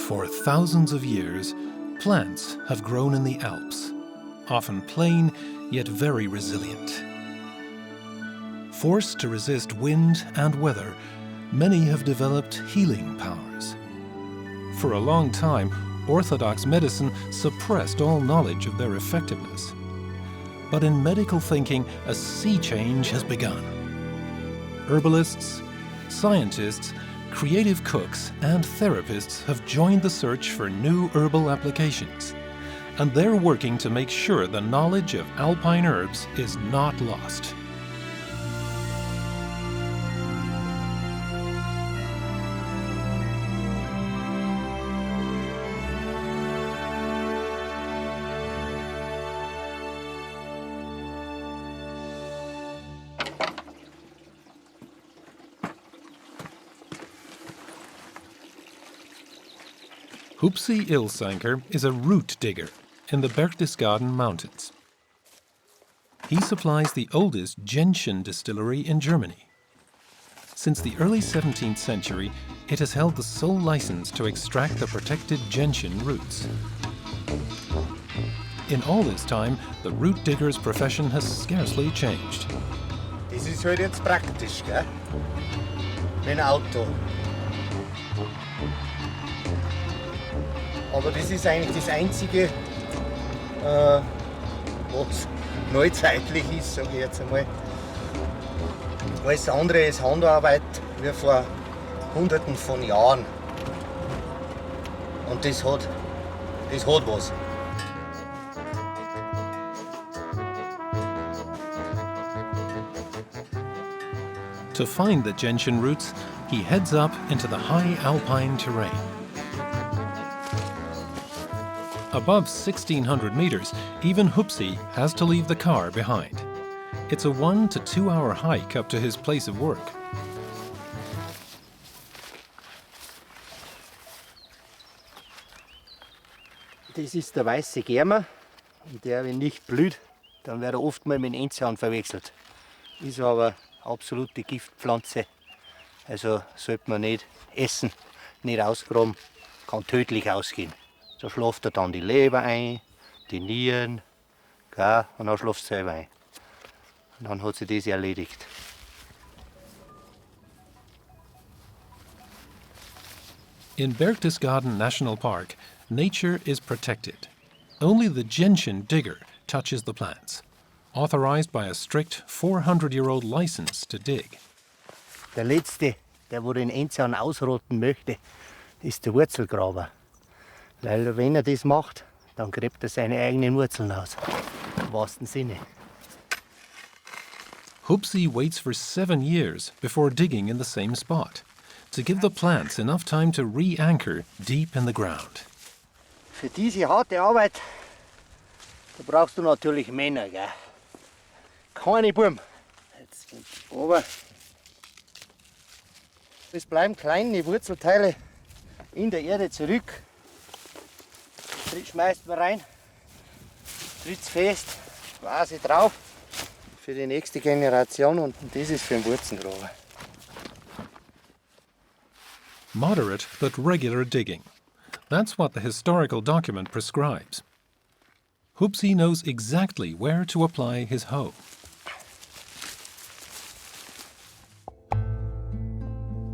For thousands of years, plants have grown in the Alps, often plain yet very resilient. Forced to resist wind and weather, many have developed healing powers. For a long time, orthodox medicine suppressed all knowledge of their effectiveness. But in medical thinking, a sea change has begun. Herbalists, scientists, creative cooks and therapists have joined the search for new herbal applications, and they're working to make sure the knowledge of alpine herbs is not lost. Hupsi Ilsanker is a root digger in the Berchtesgaden mountains. He supplies the oldest gentian distillery in Germany. Since the early 17th century, it has held the sole license to extract the protected gentian roots. In all this time, the root digger's profession has scarcely changed. Das ist halt jetzt praktisch, gell? Mit dem Auto. Aber das ist eigentlich das Einzige, was neuzeitlich ist, sage ich jetzt einmal. Alles andere ist Handarbeit wie vor Hunderten von Jahren. Und das hat was. To find the gentian roots, he heads up into the high alpine terrain. Above 1,600 meters, even Hupsi has to leave the car behind. It's a 1 to 2 hour hike up to his place of work. Das ist der weiße Germer. Und der, wenn nicht blüht, dann wird er oft mal mit dem Enzian verwechselt. Ist aber absolute Giftpflanze. Also sollte man nicht essen, nicht ausgraben, kann tödlich ausgehen. Da schläft er dann die Leber ein, die Nieren, gell, und dann schläft er selber ein. Und dann hat sich das erledigt. In Berchtesgaden National Park, nature is protected. Only the gentian digger touches the plants, authorized by a strict 400-year-old license to dig. Der Letzte, der wo den Enzian ausrotten möchte, ist der Wurzelgraber. Weil wenn er das macht, dann gräbt er seine eigenen Wurzeln aus. Im wahrsten Sinne. Hupsi waits for 7 years before digging in the same spot, to give the plants enough time to re-anchor deep in the ground. Für diese harte Arbeit, da brauchst du natürlich Männer, gell? Keine Buben. Jetzt geht's runter. Es bleiben kleine Wurzelteile in der Erde zurück. Schmeißt man rein, tritt's fest, quasi drauf für die nächste Generation, und das ist für den Wurzelgraber. Moderate but regular digging. That's what the historical document prescribes. Hupsi knows exactly where to apply his hoe.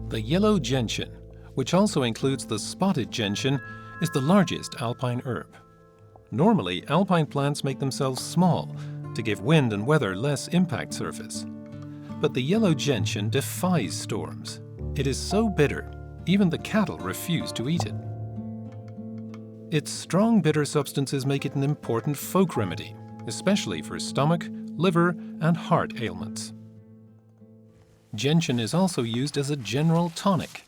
The yellow gentian, which also includes the spotted gentian, is the largest alpine herb. Normally, alpine plants make themselves small to give wind and weather less impact surface. But the yellow gentian defies storms. It is so bitter, even the cattle refuse to eat it. Its strong bitter substances make it an important folk remedy, especially for stomach, liver, and heart ailments. Gentian is also used as a general tonic.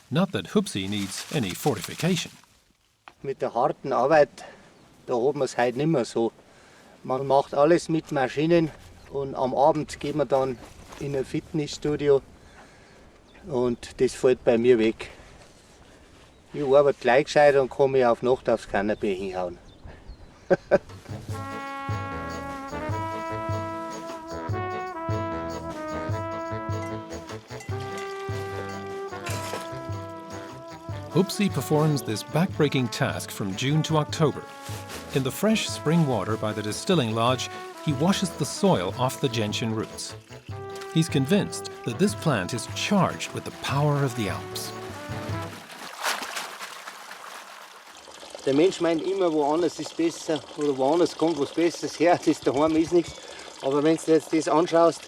Not that Hupsi needs any fortification. Mit der harten Arbeit, da hat man es heute nicht mehr so. Man macht alles mit Maschinen und am Abend geht man dann in ein Fitnessstudio und das fällt bei mir weg. Ich arbeite gleich gescheit und kann mich auf Nacht aufs Kanapee hinhauen. Upsi performs this backbreaking task from June to October. In the fresh spring water by the distilling lodge, he washes the soil off the gentian roots. He's convinced that this plant is charged with the power of the Alps. Der Mensch meint immer, woanders ist besser oder woanders kommt was Besseres her. Das daheim ist nichts. Aber wenn du jetzt das anschaust,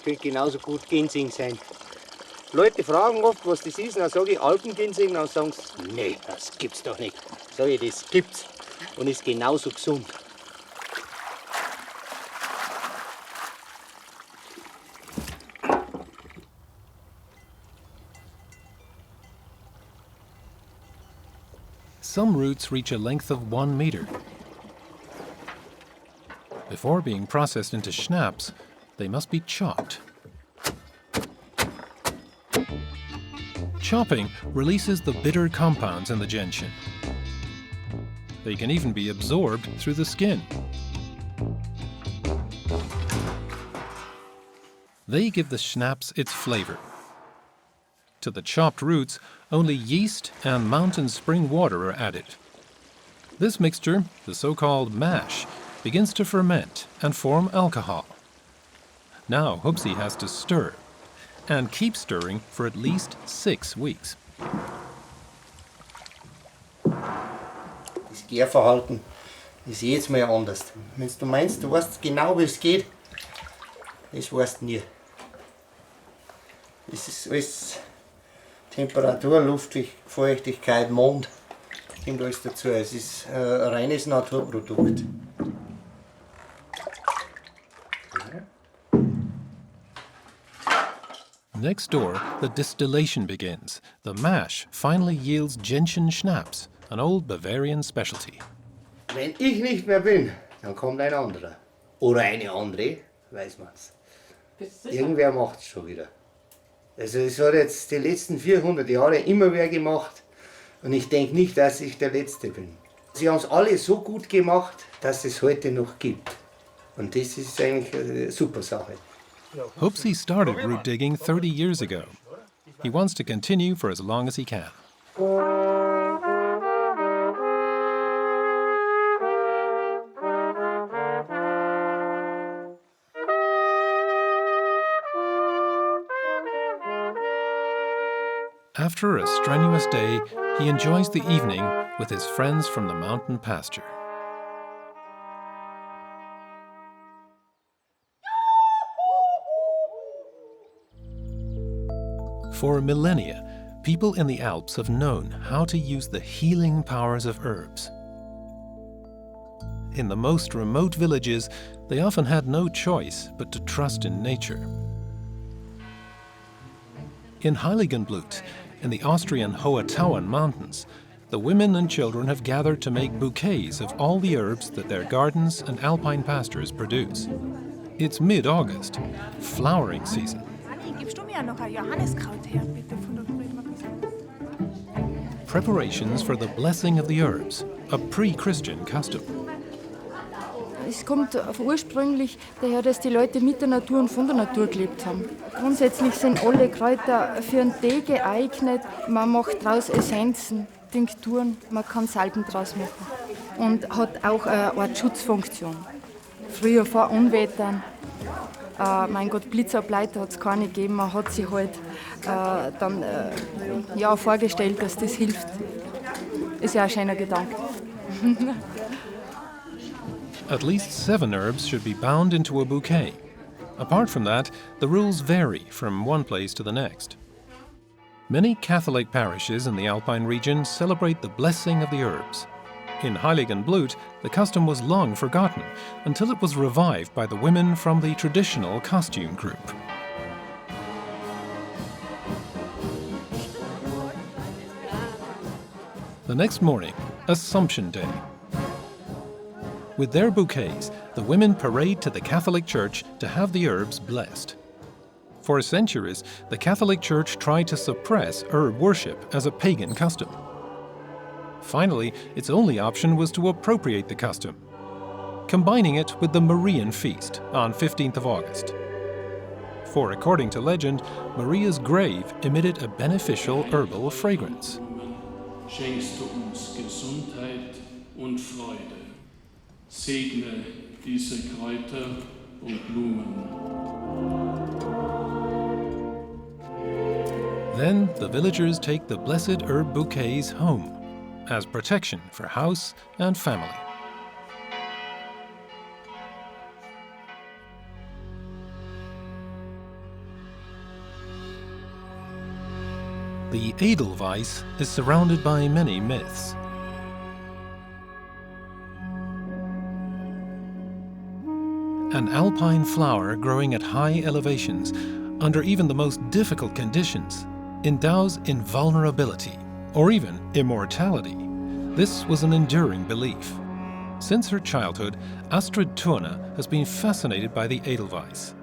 könnte genauso gut Ginseng sein. Leute fragen oft, was das ist, dann sage ich Alpenginseng, dann sagen sie, nee, das gibt's doch nicht. Sage ich, das gibt's und ist genauso gesund. Some roots reach a length of 1 meter. Before being processed into schnapps, they must be chopped. Chopping releases the bitter compounds in the gentian. They can even be absorbed through the skin. They give the schnapps its flavor. To the chopped roots, only yeast and mountain spring water are added. This mixture, the so-called mash, begins to ferment and form alcohol. Now Upsi has to stir, and keep stirring for at least 6 weeks. Das Gärverhalten ist jedes Mal anders. Wenn du meinst, du weißt genau, wie es geht, das weißt du nie. Es ist alles Temperatur, Luftfeuchtigkeit, Mond, kommt alles dazu. Es ist ein reines Naturprodukt. Next door, the distillation begins. The mash finally yields gentian schnapps, an old Bavarian specialty. Wenn ich nicht mehr bin, dann kommt ein anderer. Oder eine andere, weiß man's. Irgendwer macht's schon wieder. Also es hat jetzt die letzten 400 Jahre immer wer gemacht und ich denke nicht, dass ich der Letzte bin. Sie haben es alle so gut gemacht, dass es heute noch gibt. Und das ist eigentlich eine super Sache. Upsi started root digging 30 years ago. He wants to continue for as long as he can. After a strenuous day, he enjoys the evening with his friends from the mountain pasture. For millennia, people in the Alps have known how to use the healing powers of herbs. In the most remote villages, they often had no choice but to trust in nature. In Heiligenblut, in the Austrian Hohe Mountains, the women and children have gathered to make bouquets of all the herbs that their gardens and alpine pastures produce. It's mid-August, flowering season. Preparations for the blessing of the herbs, a pre-Christian custom. Es kommt ursprünglich daher, dass die Leute mit der Natur und von der Natur gelebt haben. Grundsätzlich sind alle Kräuter für einen Tee geeignet. Man macht daraus Essenzen, Tinkturen, man kann Salben draus machen. Und hat auch eine Art Schutzfunktion. Früher vor Unwettern, mein Gott, Blitzableiter hat es keine gegeben, man hat sich halt dann vorgestellt, dass das hilft. Ist ja ein schöner Gedanke. At least 7 herbs should be bound into a bouquet. Apart from that, the rules vary from one place to the next. Many Catholic parishes in the Alpine region celebrate the blessing of the herbs. In Heiligenblut, the custom was long forgotten until it was revived by the women from the traditional costume group. The next morning, Assumption Day. With their bouquets, the women parade to the Catholic Church to have the herbs blessed. For centuries, the Catholic Church tried to suppress herb worship as a pagan custom. Finally, its only option was to appropriate the custom, combining it with the Marian feast on 15th of August. For according to legend, Maria's grave emitted a beneficial herbal fragrance. schenkst du uns Gesundheit und Freude. Segne diese Kräuter und Blumen. Then the villagers take the blessed herb bouquets home as protection for house and family. The Edelweiss is surrounded by many myths. An alpine flower growing at high elevations under even the most difficult conditions endows invulnerability or even immortality. This was an enduring belief. Since her childhood, Astrid Turner has been fascinated by the Edelweiss.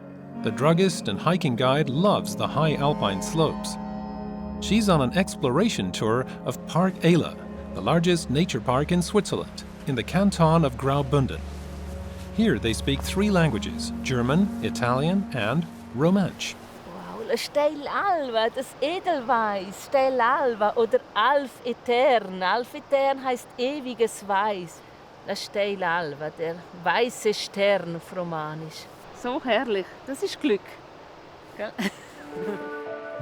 The druggist and hiking guide loves the high alpine slopes. She's on an exploration tour of Park Ela, the largest nature park in Switzerland, in the canton of Graubünden. Here they speak 3 languages, German, Italian and Romansch. Wow, la Steilalva, das Edelweiß, Steilalva oder Alf Etern. Alf Etern heißt ewiges Weiß. La Steilalva, der weiße Stern auf Romanisch. So herrlich, das ist Glück. Gell?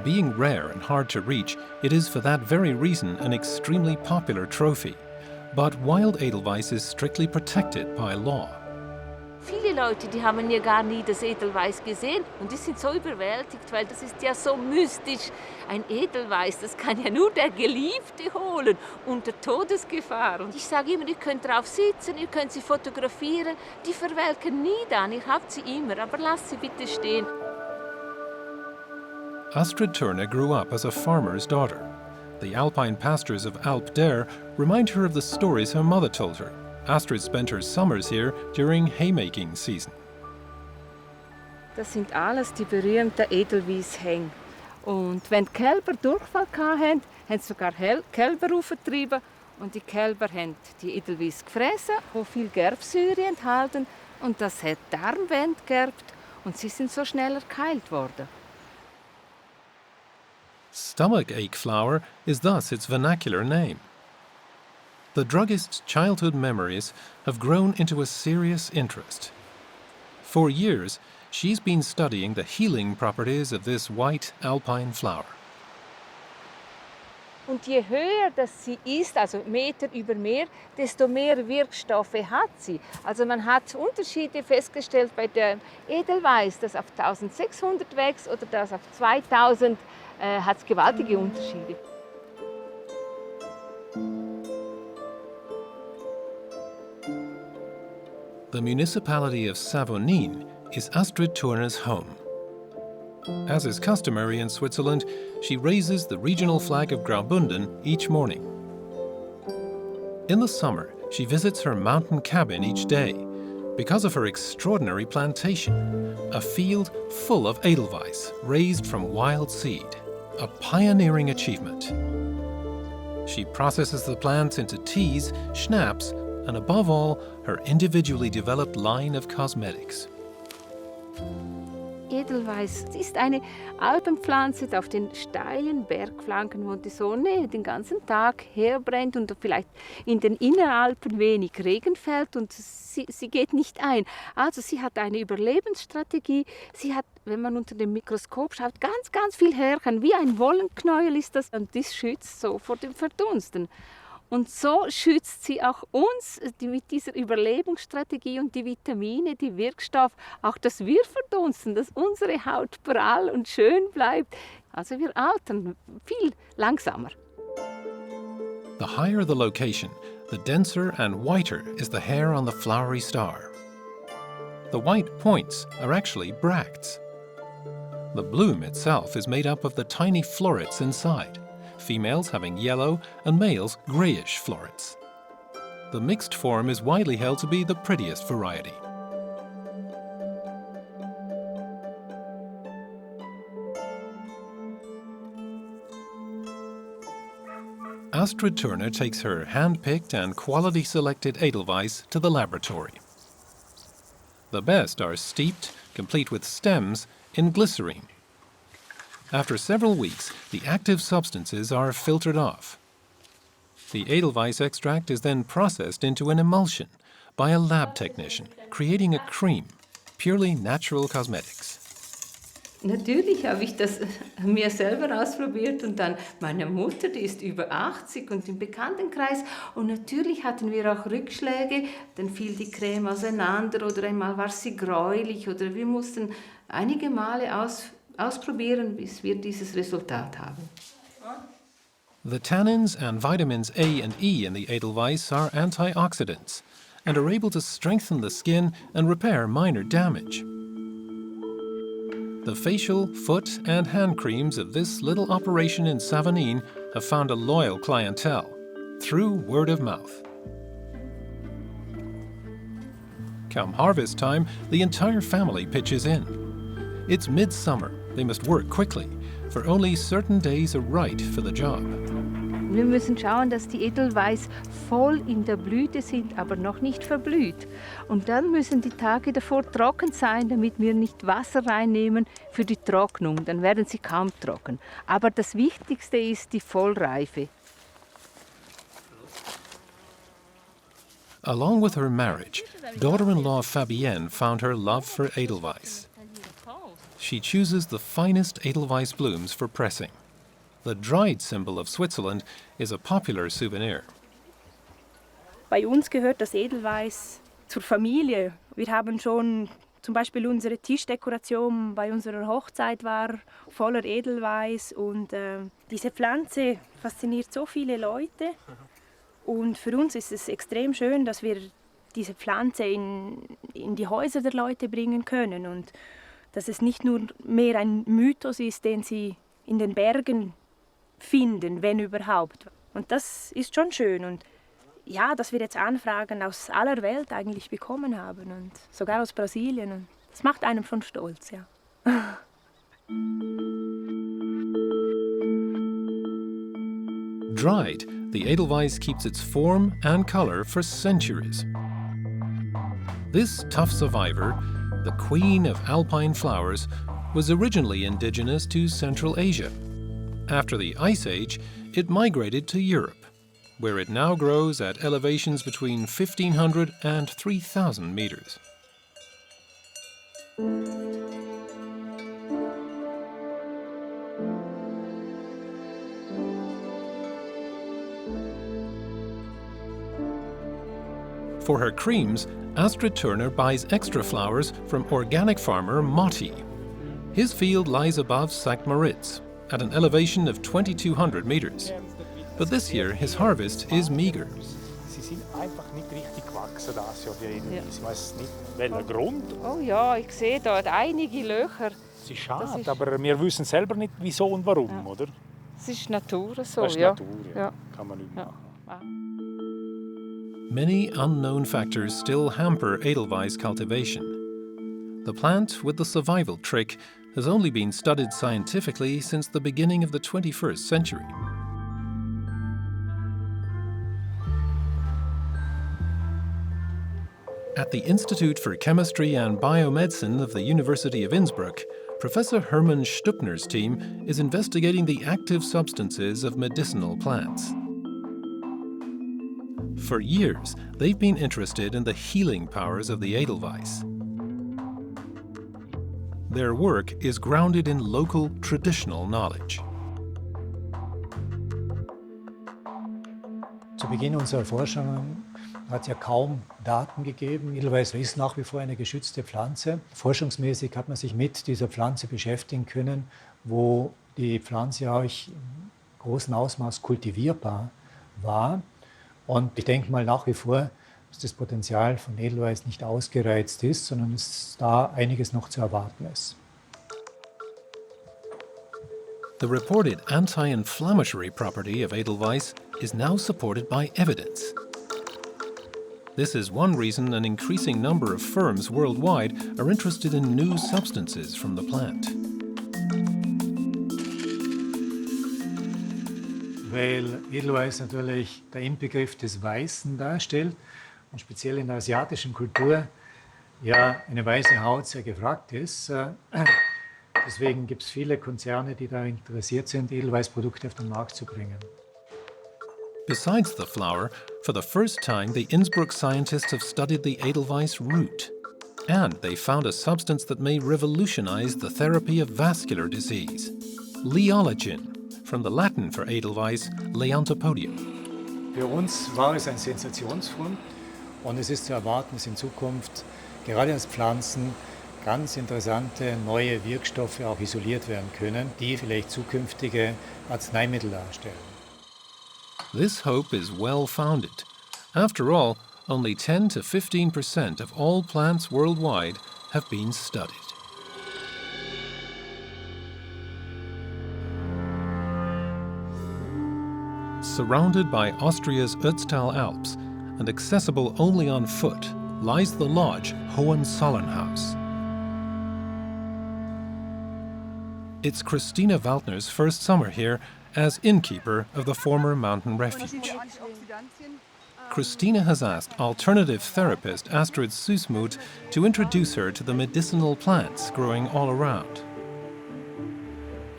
Being rare and hard to reach, it is for that very reason an extremely popular trophy. But wild Edelweiss is strictly protected by law. Viele Leute, die haben ja gar nie das Edelweiß gesehen und die sind so überwältigt, weil das ist ja so mystisch. Ein Edelweiß, das kann ja nur der Geliebte holen unter Todesgefahr. Und ich sage immer, ihr könnt drauf sitzen, ihr könnt sie fotografieren, die verwelken nie dann, ihr habt sie immer, aber lasst sie bitte stehen. Astrid Turner grew up as a farmer's daughter. The alpine pastures of Alp d'Air remind her of the stories her mother told her. Astrid spent her summers here during haymaking season. Das sind alles die berühmten Edelweisshänge. Und wenn die Kälber Durchfall hatten, haben sie sogar Kälber aufgetrieben. Und die Kälber haben die Edelweiss gefressen, die viel Gerbsäure enthalten. Und das hat die Darmwände gerbt. Und sie sind so schneller geheilt worden. Stomachache flower is thus its vernacular name. The druggist's childhood memories have grown into a serious interest. For years, she's been studying the healing properties of this white alpine flower. Und je höher das sie ist, also Meter über Meer, desto mehr Wirkstoffe hat sie. Also man hat Unterschiede festgestellt bei der Edelweiß, das auf 1600 wächst oder das auf 2000, hat es gewaltige Unterschiede. The municipality of Savonnin is Astrid Turner's home. As is customary in Switzerland, she raises the regional flag of Graubünden each morning. In the summer, she visits her mountain cabin each day because of her extraordinary plantation, a field full of Edelweiss raised from wild seed, a pioneering achievement. She processes the plants into teas, schnapps, and above all, her individually developed line of cosmetics. Edelweiß ist eine Alpenpflanze auf den steilen Bergflanken, wo die Sonne den ganzen Tag herbrennt und vielleicht in den Inneralpen wenig Regen fällt und sie geht nicht ein. Also sie hat eine Überlebensstrategie. Sie hat, wenn man unter dem Mikroskop schaut, ganz, ganz viel Härchen. Wie ein Wollenknäuel ist das und das schützt so vor dem Verdunsten. Und so schützt sie auch uns mit dieser Überlebensstrategie und die Vitamine, die Wirkstoffe, auch dass wir verdunsten, dass unsere Haut prall und schön bleibt. Also wir altern viel langsamer. The higher the location, the denser and whiter is the hair on the flowery star. The white points are actually bracts. The bloom itself is made up of the tiny florets inside, females having yellow and males grayish florets. The mixed form is widely held to be the prettiest variety. Astrid Turner takes her hand-picked and quality-selected Edelweiss to the laboratory. The best are steeped, complete with stems, in glycerine. After several weeks, the active substances are filtered off. The Edelweiss extract is then processed into an emulsion by a lab technician, creating a cream, purely natural cosmetics. Natürlich habe ich das mir selber ausprobiert und dann meine Mutter, die ist über 80 und im Bekanntenkreis. Und natürlich hatten wir auch Rückschläge, dann fiel die Creme auseinander oder einmal war sie gräulich oder wir mussten einige Male ausprobieren, bis wir dieses Resultat haben. The tannins and vitamins A and E in the Edelweiss are antioxidants and are able to strengthen the skin and repair minor damage. The facial, foot and hand creams of this little operation in Savonine have found a loyal clientele through word of mouth. Come harvest time, the entire family pitches in. It's midsummer, they must work quickly, for only certain days are right for the job. Wir müssen schauen, dass die Edelweiß voll in der Blüte sind, aber noch nicht verblüht. Und dann müssen die Tage davor trocken sein, damit wir nicht Wasser reinnehmen für die Trocknung. Dann werden sie kaum trocken. Aber das Wichtigste ist die Vollreife. Along with her marriage, daughter-in-law Fabienne found her love for Edelweiss. She chooses the finest Edelweiss blooms for pressing. The dried symbol of Switzerland is a popular souvenir. Bei uns gehört das Edelweiß zur Familie. Wir haben schon zum Beispiel unsere Tischdekoration bei unserer Hochzeit war voller Edelweiß und diese Pflanze fasziniert so viele Leute. Und für uns ist es extrem schön, dass wir diese Pflanze in die Häuser der Leute bringen können und dass es nicht nur mehr ein Mythos ist, den sie in den Bergen finden, wenn überhaupt. Und das ist schon schön. Und ja, dass wir jetzt Anfragen aus aller Welt eigentlich bekommen haben und sogar aus Brasilien. Und das macht einem schon stolz, ja. Dried, the Edelweiss keeps its form and color for centuries. This tough survivor, the queen of alpine flowers, was originally indigenous to Central Asia. After the Ice Age, it migrated to Europe, where it now grows at elevations between 1,500 and 3,000 meters. For her creams, Astrid Turner buys extra flowers from organic farmer Motti. His field lies above St. Moritz, at an elevation of 2,200 meters. But this year his harvest is meager. Sie sind einfach nicht richtig gewachsen das Jahr, die Edelweiss. Ich weiß nicht, welcher Grund. Oh ja, ich sehe dort einige Löcher. Es ist schade, aber wir wissen selber nicht, wieso und warum, ja. oder? Es ist Natur so, das ist ja. Natur, ja. Ja. Kann man nicht machen. Ja. Many unknown factors still hamper Edelweiss cultivation. The plant with the survival trick has only been studied scientifically since the beginning of the 21st century. At the Institute for Chemistry and Biomedicine of the University of Innsbruck, Professor Hermann Stüppner's team is investigating the active substances of medicinal plants. For years, they've been interested in the healing powers of the Edelweiss. Their work is grounded in local, traditional knowledge. Zu Beginn unserer Forschungen hat es ja kaum Daten gegeben. Edelweiss ist nach wie vor eine geschützte Pflanze. Forschungsmäßig hat man sich mit dieser Pflanze beschäftigen können, wo die Pflanze auch in großem Ausmaß kultivierbar war. Und ich denke mal nach wie vor, dass das Potenzial von Edelweiss nicht ausgereizt ist, sondern es da einiges noch zu erwarten ist. The reported anti-inflammatory property of Edelweiss is now supported by evidence. This is one reason an increasing number of firms worldwide are interested in new substances from the plant. Weil Edelweiss natürlich der Inbegriff des Weißen darstellt und speziell in der asiatischen Kultur ja eine weiße Haut sehr gefragt ist. Deswegen gibt es viele Konzerne, die da interessiert sind, Edelweiss-Produkte auf den Markt zu bringen. Besides the flower, for the first time the Innsbruck scientists have studied the Edelweiss root. And they found a substance that may revolutionize the therapy of vascular disease. Leolagin, from the Latin for Edelweiss, Leontopodium. Für uns war es ein Sensationsfund und es ist zu erwarten, dass in Zukunft gerade als Pflanzen ganz interessante neue Wirkstoffe auch isoliert werden können, die vielleicht zukünftige Arzneimittel darstellen. This hope is well-founded. After all, only 10 to 15% of all plants worldwide have been studied. Surrounded by Austria's Ötztal Alps and accessible only on foot, lies the lodge Hohenzollernhaus. It's Christina Waltner's first summer here as innkeeper of the former mountain refuge. Christina has asked alternative therapist Astrid Süssmuth to introduce her to the medicinal plants growing all around.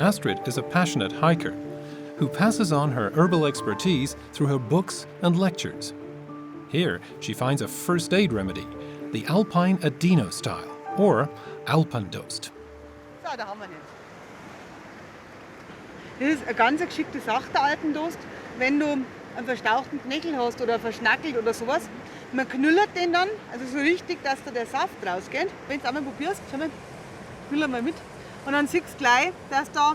Astrid is a passionate hiker who passes on her herbal expertise through her books and lectures. Here, she finds a first aid remedy, the Alpine Adeno style, or Alpendost. So, da haben wir ihn. Das ist eine ganz geschickte Sache, der Alpendost. Wenn du einen verstauchten Knöchel hast oder verschnackelt oder sowas, man knüllert den dann, also so richtig, dass da der Saft rausgeht. Wenn du es einmal probierst, schau mal, knüller mal mit. Und dann siehst du gleich, dass da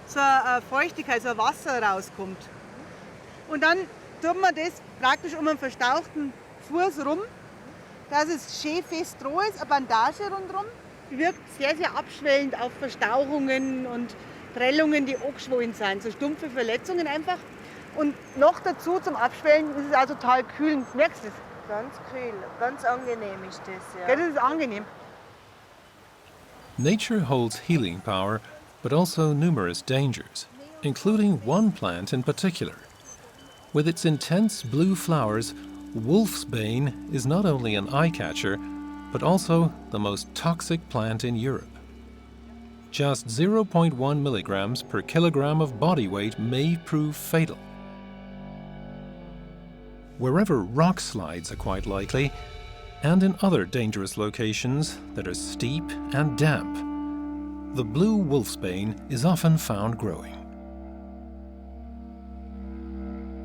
so eine Feuchtigkeit, so ein Wasser rauskommt. Und dann tut man das praktisch um einen verstauchten Fuß rum, dass es schön fest roh ist, eine Bandage rundherum. Die wirkt sehr, sehr abschwellend auf Verstauchungen und Prellungen, die angeschwollen sind, so stumpfe Verletzungen einfach. Und noch dazu zum Abschwellen ist es auch total kühl. Merkst du das? Ganz kühl, ganz angenehm ist das, ja. Ja, das ist angenehm. Nature holds healing power, but also numerous dangers, including one plant in particular. With its intense blue flowers, wolfsbane is not only an eye-catcher, but also the most toxic plant in Europe. Just 0.1 milligrams per kilogram of body weight may prove fatal. Wherever rock slides are quite likely, and in other dangerous locations that are steep and damp, the blue wolfsbane is often found growing.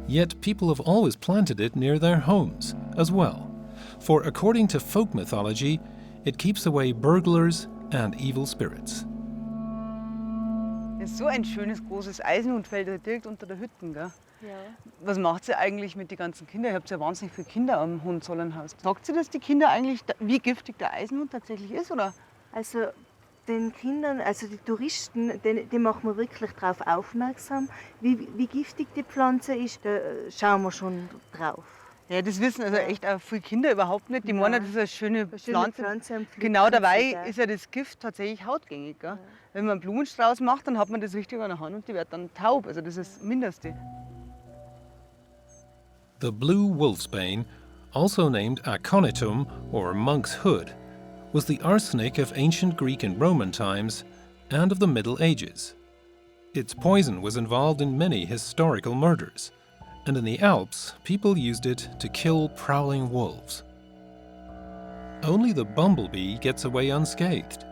Yet people have always planted it near their homes as well, for according to folk mythology, it keeps away burglars and evil spirits. Das ist so ein schönes großes Eisenhutfeld direkt unter der Hütte, gell? Ja. Was macht sie eigentlich mit den ganzen Kindern? Ihr habt ja wahnsinnig viele Kinder am Hohenzollernhaus. Sagt sie das die Kinder eigentlich, wie giftig der Eisenhut tatsächlich ist? Oder? Also den Kindern, also die Touristen, die machen wir wirklich darauf aufmerksam, wie giftig die Pflanze ist. Da schauen wir schon drauf. Ja, das wissen also echt auch viele Kinder überhaupt nicht. Die meinen, das ist eine schöne Pflanze. Pflanze Genau dabei ist ja das Gift tatsächlich hautgängig. Gell? Ja. Wenn man einen Blumenstrauß macht, dann hat man das richtig an der Hand und die wird dann taub. Also das ist das Mindeste. The blue wolfsbane, also named aconitum or monk's hood, was the arsenic of ancient Greek and Roman times and of the Middle Ages. Its poison was involved in many historical murders, and in the Alps, people used it to kill prowling wolves. Only the bumblebee gets away unscathed,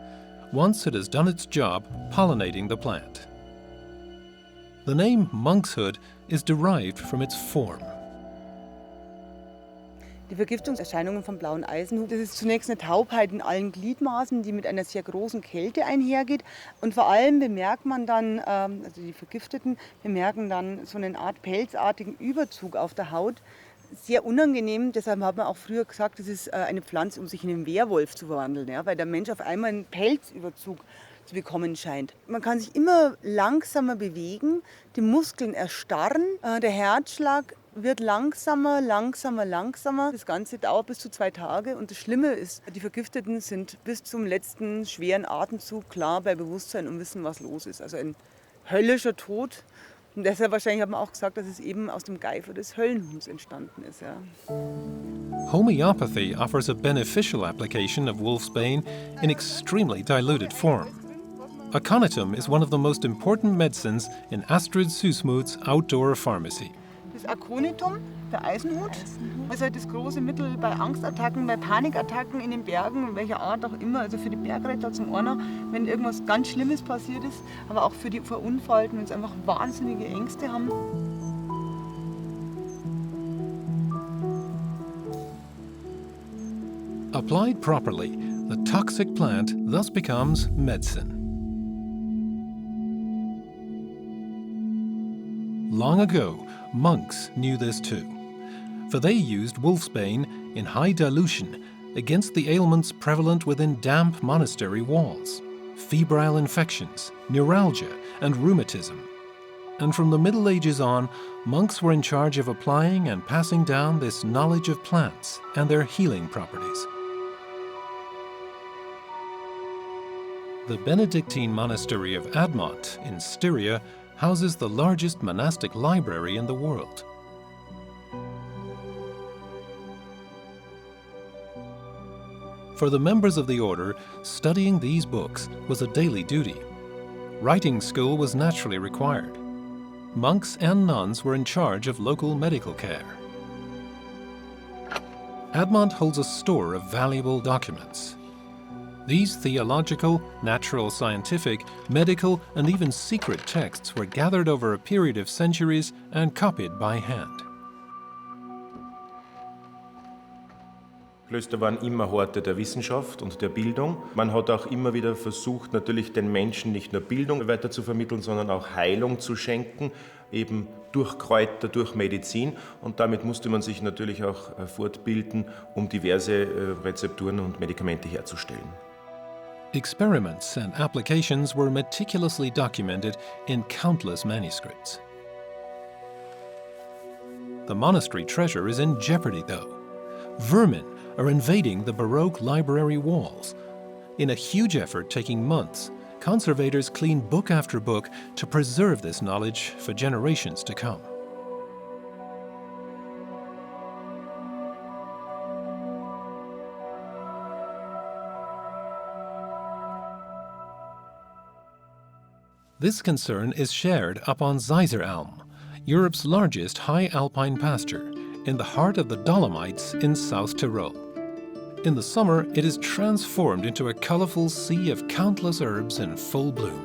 once it has done its job pollinating the plant. The name monk's hood is derived from its form. Die Vergiftungserscheinungen vom blauen Eisenhut, das ist zunächst eine Taubheit in allen Gliedmaßen, die mit einer sehr großen Kälte einhergeht. Und vor allem bemerkt man dann, also die Vergifteten bemerken dann so eine Art pelzartigen Überzug auf der Haut. Sehr unangenehm, deshalb hat man auch früher gesagt, das ist eine Pflanze, um sich in einen Werwolf zu verwandeln, ja, weil der Mensch auf einmal einen Pelzüberzug zu bekommen scheint. Man kann sich immer langsamer bewegen, die Muskeln erstarren, der Herzschlag wird langsamer. Das Ganze dauert bis zu 2 Tage. Und das Schlimme ist, die Vergifteten sind bis zum letzten schweren Atemzug klar bei Bewusstsein und wissen, was los ist. Also ein höllischer Tod. Und deshalb wahrscheinlich hat man auch gesagt, dass es eben aus dem Geifer des Höllenhuhns entstanden ist. Ja. Homeopathy offers a beneficial application of wolfsbane in extremely diluted form. Aconitum is one of the most important medicines in Astrid Süssmuth's outdoor pharmacy. das Aconitum, der Eisenhut. Das ist halt das große Mittel bei Angstattacken, bei Panikattacken in den Bergen, welcher Art auch immer. Also für die Bergretter zum einen, wenn irgendwas ganz Schlimmes passiert ist, aber auch für die Verunfallten, wenn sie einfach wahnsinnige Ängste haben. Applied properly, the toxic plant thus becomes medicine. Long ago, monks knew this too, for they used wolfsbane in high dilution against the ailments prevalent within damp monastery walls, febrile infections, neuralgia, and rheumatism. And from the Middle Ages on, monks were in charge of applying and passing down this knowledge of plants and their healing properties. The Benedictine monastery of Admont in Styria houses the largest monastic library in the world. For the members of the order, studying these books was a daily duty. Writing school was naturally required. Monks and nuns were in charge of local medical care. Admont holds a store of valuable documents. These theological, natural scientific, medical, and even secret texts were gathered over a period of centuries and copied by hand. Klöster waren immer Horte der Wissenschaft und der Bildung. Man hat auch immer wieder versucht, natürlich den Menschen nicht nur Bildung weiter zu vermitteln, sondern auch Heilung zu schenken, eben durch Kräuter, durch Medizin. Und damit musste man sich natürlich auch fortbilden, um diverse Rezepturen und Medikamente herzustellen. Experiments and applications were meticulously documented in countless manuscripts. The monastery treasure is in jeopardy, though. Vermin are invading the Baroque library walls. In a huge effort taking months, conservators clean book after book to preserve this knowledge for generations to come. This concern is shared up on Zeiseralm, Europe's largest high alpine pasture, in the heart of the Dolomites in South Tyrol. In the summer, it is transformed into a colorful sea of countless herbs in full bloom.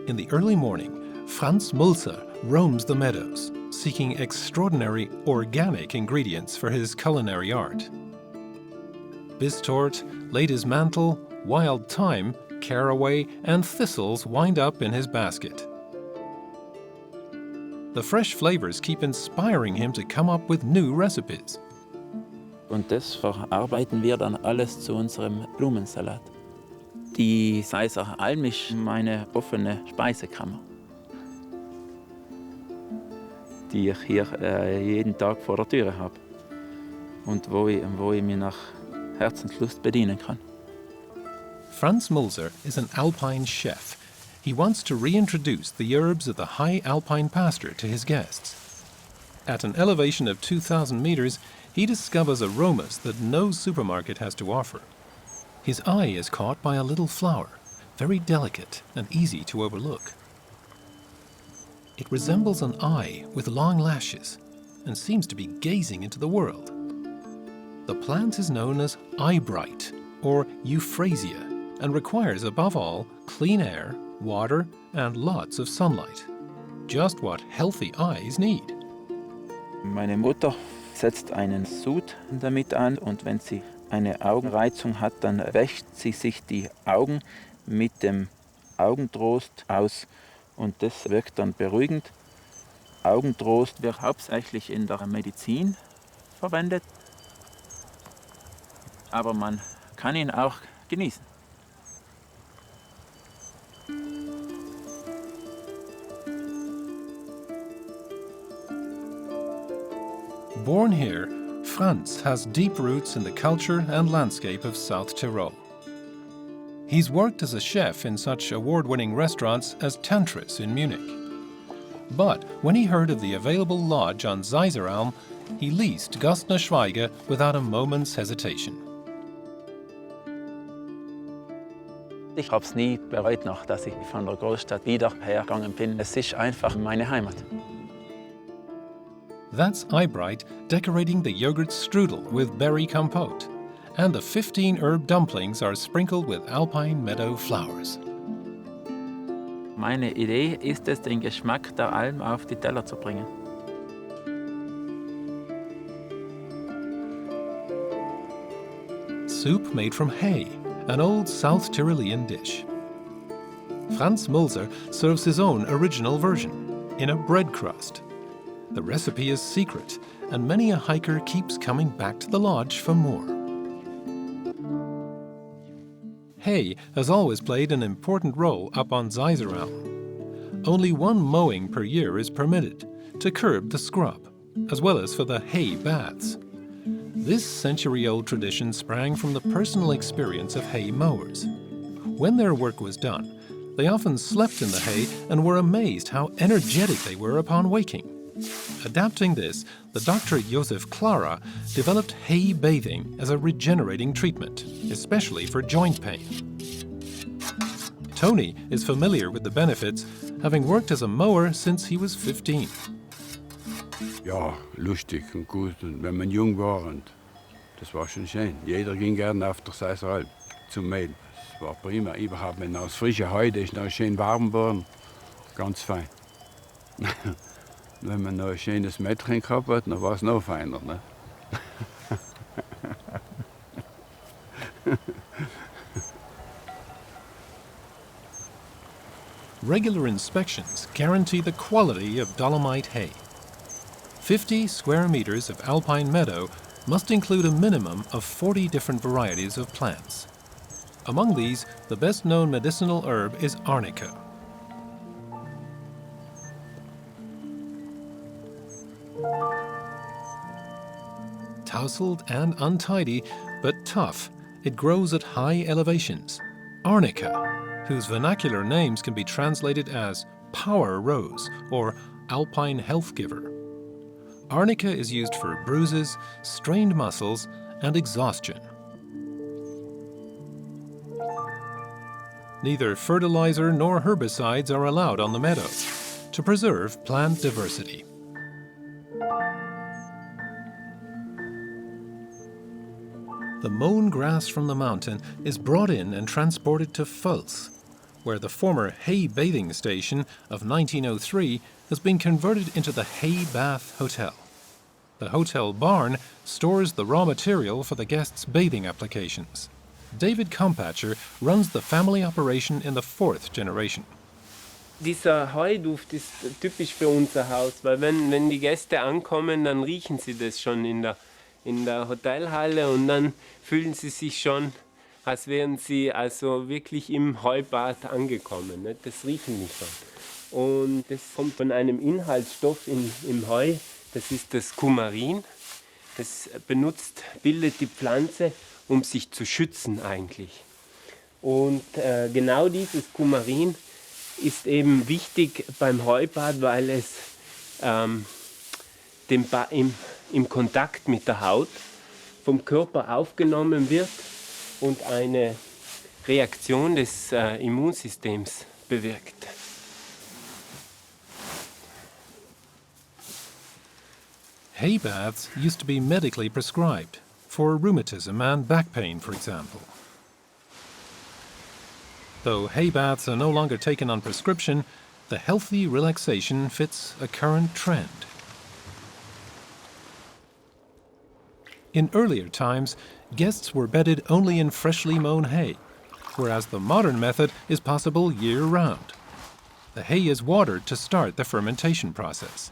In the early morning, Franz Mulzer roams the meadows, seeking extraordinary organic ingredients for his culinary art. Bistort, lady's mantle, wild thyme, caraway, and thistles wind up in his basket. The fresh flavors keep inspiring him to come up with new recipes. Und das verarbeiten wir dann alles zu unserem Blumensalat. Die Seiser Alm ist meine offene Speisekammer, die ich hier jeden Tag vor der Tür habe und wo ich mich nach Herzenslust bedienen kann. Franz Mulzer is an alpine chef. He wants to reintroduce the herbs of the high alpine pasture to his guests. At an elevation of 2,000 meters, he discovers aromas that no supermarket has to offer. His eye is caught by a little flower, very delicate and easy to overlook. It resembles an eye with long lashes and seems to be gazing into the world. The plant is known as eyebright or euphrasia and requires above all clean air, water, and lots of sunlight. Just what healthy eyes need. Meine Mutter setzt einen Sud damit an und wenn sie eine Augenreizung hat, dann wäscht sie sich die Augen mit dem Augentrost aus und das wirkt dann beruhigend. Augentrost wird hauptsächlich in der Medizin verwendet, aber man kann ihn auch genießen. Born here, Franz has deep roots in the culture and landscape of South Tyrol. He's worked as a chef in such award-winning restaurants as Tinctures in Munich. But when he heard of the available lodge on Zeiseralm, he leased Gostner Schweiger without a moment's hesitation. Ich habe es nie bereut, noch, dass ich von der Großstadt wieder hergegangen bin. Es ist einfach meine Heimat. That's Eyebright decorating the yogurt strudel with berry compote, and the 15 herb dumplings are sprinkled with alpine meadow flowers. Meine Idee ist es, den Geschmack der Alm auf die Teller zu bringen. Soup made from hay, an old South Tyrolean dish. Franz Mulzer serves his own original version, in a bread crust. The recipe is secret, and many a hiker keeps coming back to the lodge for more. Hay has always played an important role up on Zeiseralm. Only one mowing per year is permitted, to curb the scrub, as well as for the hay baths. This century-old tradition sprang from the personal experience of hay mowers. When their work was done, they often slept in the hay and were amazed how energetic they were upon waking. Adapting this, the Dr. Josef Clara developed hay bathing as a regenerating treatment, especially for joint pain. Tony is familiar with the benefits, having worked as a mower since he was 15. Ja, lustig und gut, und wenn man jung war, und das war schon schön. Jeder ging gerne auf der Zeiseralp zum Mähen. Das war prima. Überhaupt, wenn aus frischer Heu ist noch schön warm geworden, ganz fein. Wenn man noch ein schönes Mädchen gehabt hat, dann war es noch feiner. Ne? Regular inspections guarantee the quality of Dolomite hay. 50 square meters of alpine meadow must include a minimum of 40 different varieties of plants. Among these, the best-known medicinal herb is arnica. Tousled and untidy, but tough, it grows at high elevations. Arnica, whose vernacular names can be translated as power rose or alpine health giver. Arnica is used for bruises, strained muscles, and exhaustion. Neither fertilizer nor herbicides are allowed on the meadow to preserve plant diversity. The mown grass from the mountain is brought in and transported to Pfalz, where the former hay bathing station of 1903 has been converted into the Hay Bath Hotel. The hotel barn stores the raw material for the guests' bathing applications. David Kompatcher runs the family operation in the 4th generation. Dieser Heuduft ist typisch für unser Haus, weil wenn die Gäste ankommen, dann riechen sie das schon in der Hotelhalle und dann fühlen sie sich schon, als wären sie also wirklich im Heubad angekommen. Ne? Das riechen die schon. Und das kommt von einem Inhaltsstoff im Heu, das ist das Kumarin. Das bildet die Pflanze, um sich zu schützen eigentlich. Und genau dieses Kumarin ist eben wichtig beim Heubad, weil es im Kontakt mit der Haut vom Körper aufgenommen wird und eine Reaktion des Immunsystems bewirkt. Hay baths used to be medically prescribed, for rheumatism and back pain, for example. Though hay baths are no longer taken on prescription, the healthy relaxation fits a current trend. In earlier times, guests were bedded only in freshly mown hay, whereas the modern method is possible year-round. The hay is watered to start the fermentation process.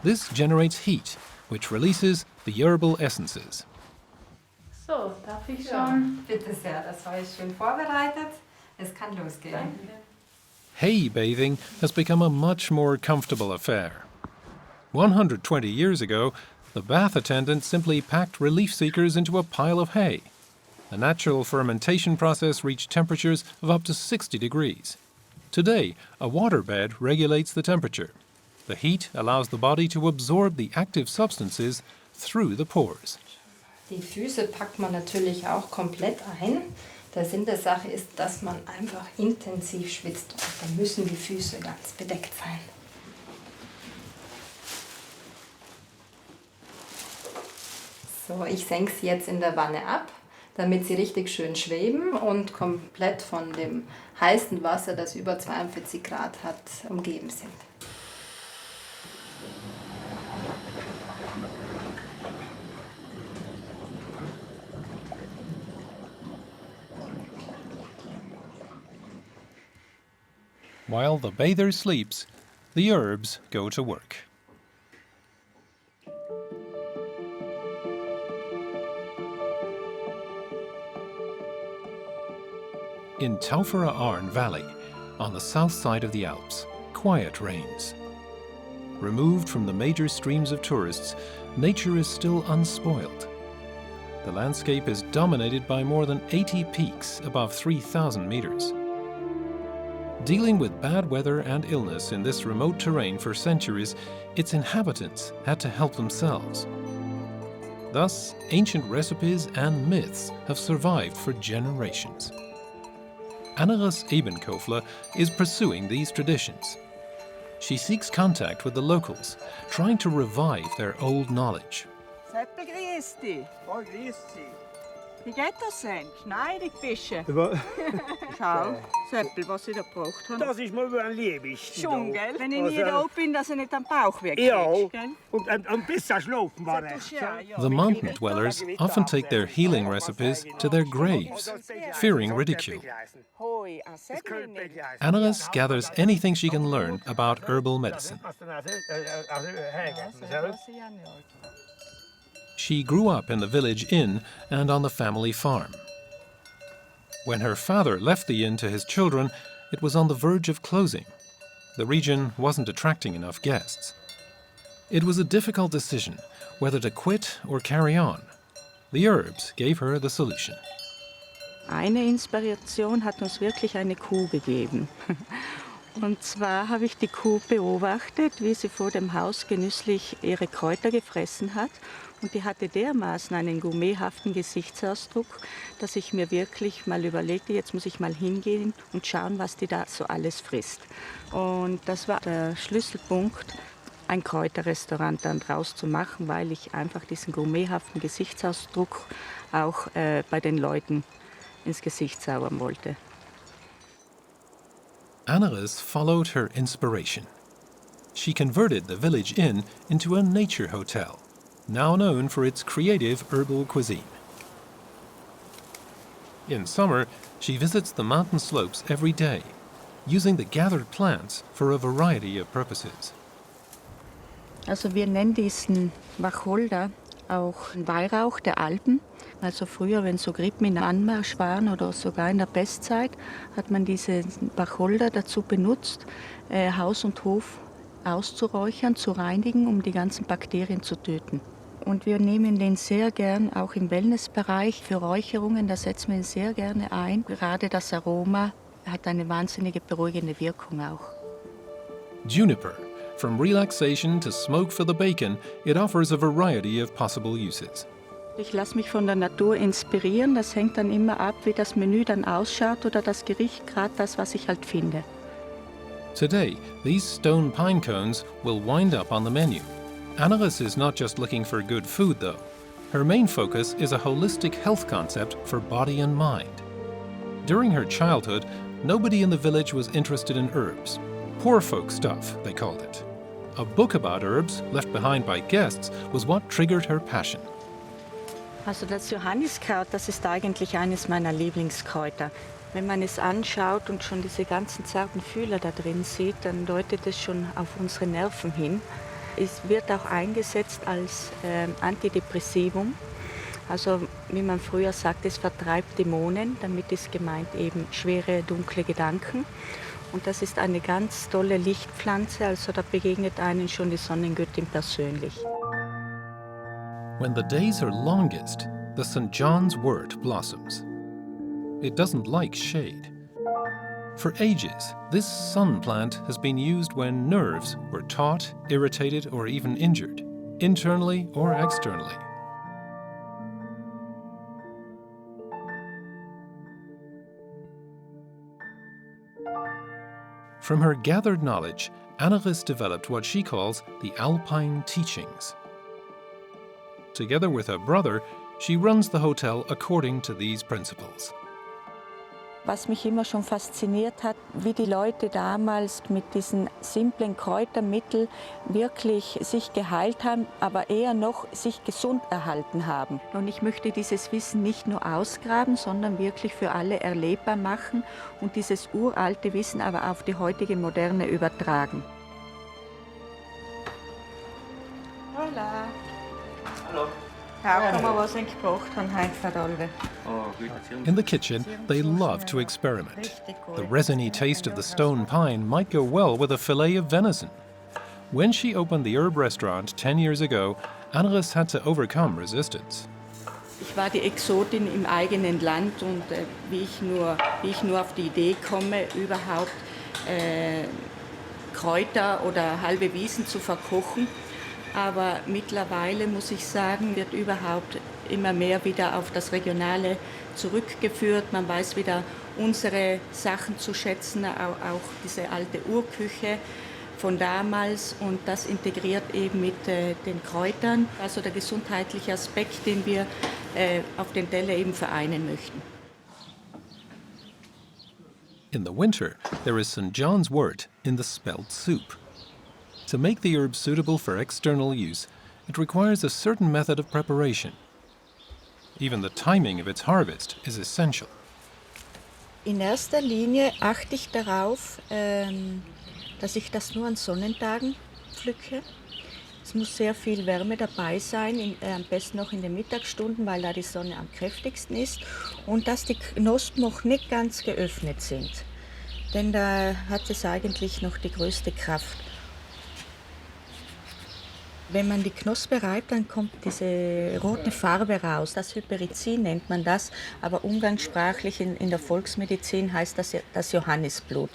This generates heat, which releases the herbal essences. So, darf ich schon? Bitte sehr, das Heu ist schön vorbereitet. Es kann losgehen. Danke. Hay bathing has become a much more comfortable affair. 120 years ago, the bath attendant simply packed relief seekers into a pile of hay. The natural fermentation process reached temperatures of up to 60 degrees. Today, a waterbed regulates the temperature. The heat allows the body to absorb the active substances through the pores. Die Füße packt man natürlich auch komplett ein. Der Sinn der Sache ist, dass man einfach intensiv schwitzt. Und dann müssen die Füße ganz bedeckt sein. So, ich senke sie jetzt in der Wanne ab, damit sie richtig schön schweben und komplett von dem heißen Wasser, das über 42 Grad hat, umgeben sind. While the bather sleeps, the herbs go to work. In Taufera Arn Valley, on the south side of the Alps, quiet reigns. Removed from the major streams of tourists, nature is still unspoiled. The landscape is dominated by more than 80 peaks above 3,000 meters. Dealing with bad weather and illness in this remote terrain for centuries, its inhabitants had to help themselves. Thus, ancient recipes and myths have survived for generations. Anneres Ebenkofler is pursuing these traditions. She seeks contact with the locals, trying to revive their old knowledge. Seppel, grüß dich. Oh, grüß dich. Wie geht das denn? Schneidig fischen? Schau, Seppel, was ich da gebraucht habe. Das ist mir ein Liebsten. Schon, gell? Wenn ich nie da bin, dass ich nicht am Bauch wegkriege, ja, gell? Und ein bisschen schlafen war es. The mountain dwellers often take their healing recipes to their graves, fearing ridicule. Anneres gathers anything she can learn about herbal medicine. She grew up in the village inn and on the family farm. When her father left the inn to his children, it was on the verge of closing. The region wasn't attracting enough guests. It was a difficult decision whether to quit or carry on. The herbs gave her the solution. Eine Inspiration hat uns wirklich eine Kuh gegeben. Und zwar habe ich die Kuh beobachtet, wie sie vor dem Haus genüsslich ihre Kräuter gefressen hat. Und die hatte dermaßen einen gourmethaften Gesichtsausdruck, dass ich mir wirklich mal überlegte, jetzt muss ich mal hingehen und schauen, was die da so alles frisst. Und das war der Schlüsselpunkt, ein Kräuterrestaurant dann draus zu machen, weil ich einfach diesen gourmethaften Gesichtsausdruck auch bei den Leuten ins Gesicht zaubern wollte. Anneres followed her inspiration. She converted the village inn into a nature hotel, now known for its creative herbal cuisine. In summer, she visits the mountain slopes every day, using the gathered plants for a variety of purposes. Also wir nennen diesen Wacholder auch Weihrauch der Alpen. Also früher, wenn so Grippen in Anmarsch waren oder sogar in der Pestzeit, hat man diese Wacholder dazu benutzt, Haus und Hof auszuräuchern, zu reinigen, um die ganzen Bakterien zu töten. Und wir nehmen den sehr gern auch im Wellnessbereich für Räucherungen, da setzen wir ihn sehr gerne ein. Gerade das Aroma hat eine wahnsinnige beruhigende Wirkung auch. Juniper. From relaxation to smoke for the bacon, it offers a variety of possible uses. Ich lasse mich von der Natur inspirieren. Das hängt dann immer ab, wie das Menü dann ausschaut oder das Gericht, gerade das, was ich halt finde. Today, these stone pine cones will wind up on the menu. Anneres is not just looking for good food, though. Her main focus is a holistic health concept for body and mind. During her childhood, nobody in the village was interested in herbs. Poor folk stuff, they called it. A book about herbs, left behind by guests, was what triggered her passion. Also das Johanniskraut, das ist eigentlich eines meiner Lieblingskräuter. Wenn man es anschaut und schon diese ganzen zarten Fühler da drin sieht, dann deutet es schon auf unsere Nerven hin. Es wird auch eingesetzt als Antidepressivum. Also wie man früher sagt, es vertreibt Dämonen, damit ist gemeint eben schwere, dunkle Gedanken. Und das ist eine ganz tolle Lichtpflanze, also da begegnet einen schon die Sonnengöttin persönlich. When the days are longest, the St. John's wort blossoms. It doesn't like shade. For ages, this sun plant has been used when nerves were taut, irritated, or even injured, internally or externally. From her gathered knowledge, Annelies developed what she calls the Alpine teachings. Together with her brother, she runs the hotel according to these principles. Was mich immer schon fasziniert hat, wie die Leute damals mit diesen simplen Kräutermitteln wirklich sich geheilt haben, aber eher noch sich gesund erhalten haben. Und ich möchte dieses Wissen nicht nur ausgraben, sondern wirklich für alle erlebbar machen und dieses uralte Wissen aber auf die heutige Moderne übertragen. Hola. Hallo. In the kitchen, they love to experiment. The resiny taste of the stone pine might go well with a fillet of venison. When she opened the herb restaurant 10 years ago, Annelies had to overcome resistance. Ich war die Exotin im eigenen Land und wie ich nur auf die Idee komme, überhaupt Kräuter oder halbe Wiesen zu verkochen. Aber mittlerweile, muss ich sagen, wird überhaupt immer mehr wieder auf das Regionale zurückgeführt. Man weiß wieder unsere Sachen zu schätzen, auch diese alte Urküche von damals. Und das integriert eben mit den Kräutern, also der gesundheitliche Aspekt, den wir auf den Teller eben vereinen möchten. In the winter, there is St. John's wort in the spelt soup. To make the herb suitable for external use, it requires a certain method of preparation. Even the timing of its harvest is essential. In erster Linie achte ich darauf, dass ich das nur an Sonnentagen pflücke. Es muss sehr viel Wärme dabei sein, am besten noch in den Mittagsstunden, weil da die Sonne am kräftigsten ist. Und dass die Knospen noch nicht ganz geöffnet sind. Denn da hat es eigentlich noch die größte Kraft. Wenn man die Knospe reibt, dann kommt diese rote Farbe raus. Das Hyperizin nennt man das, aber umgangssprachlich in der Volksmedizin heißt das das Johannisblut.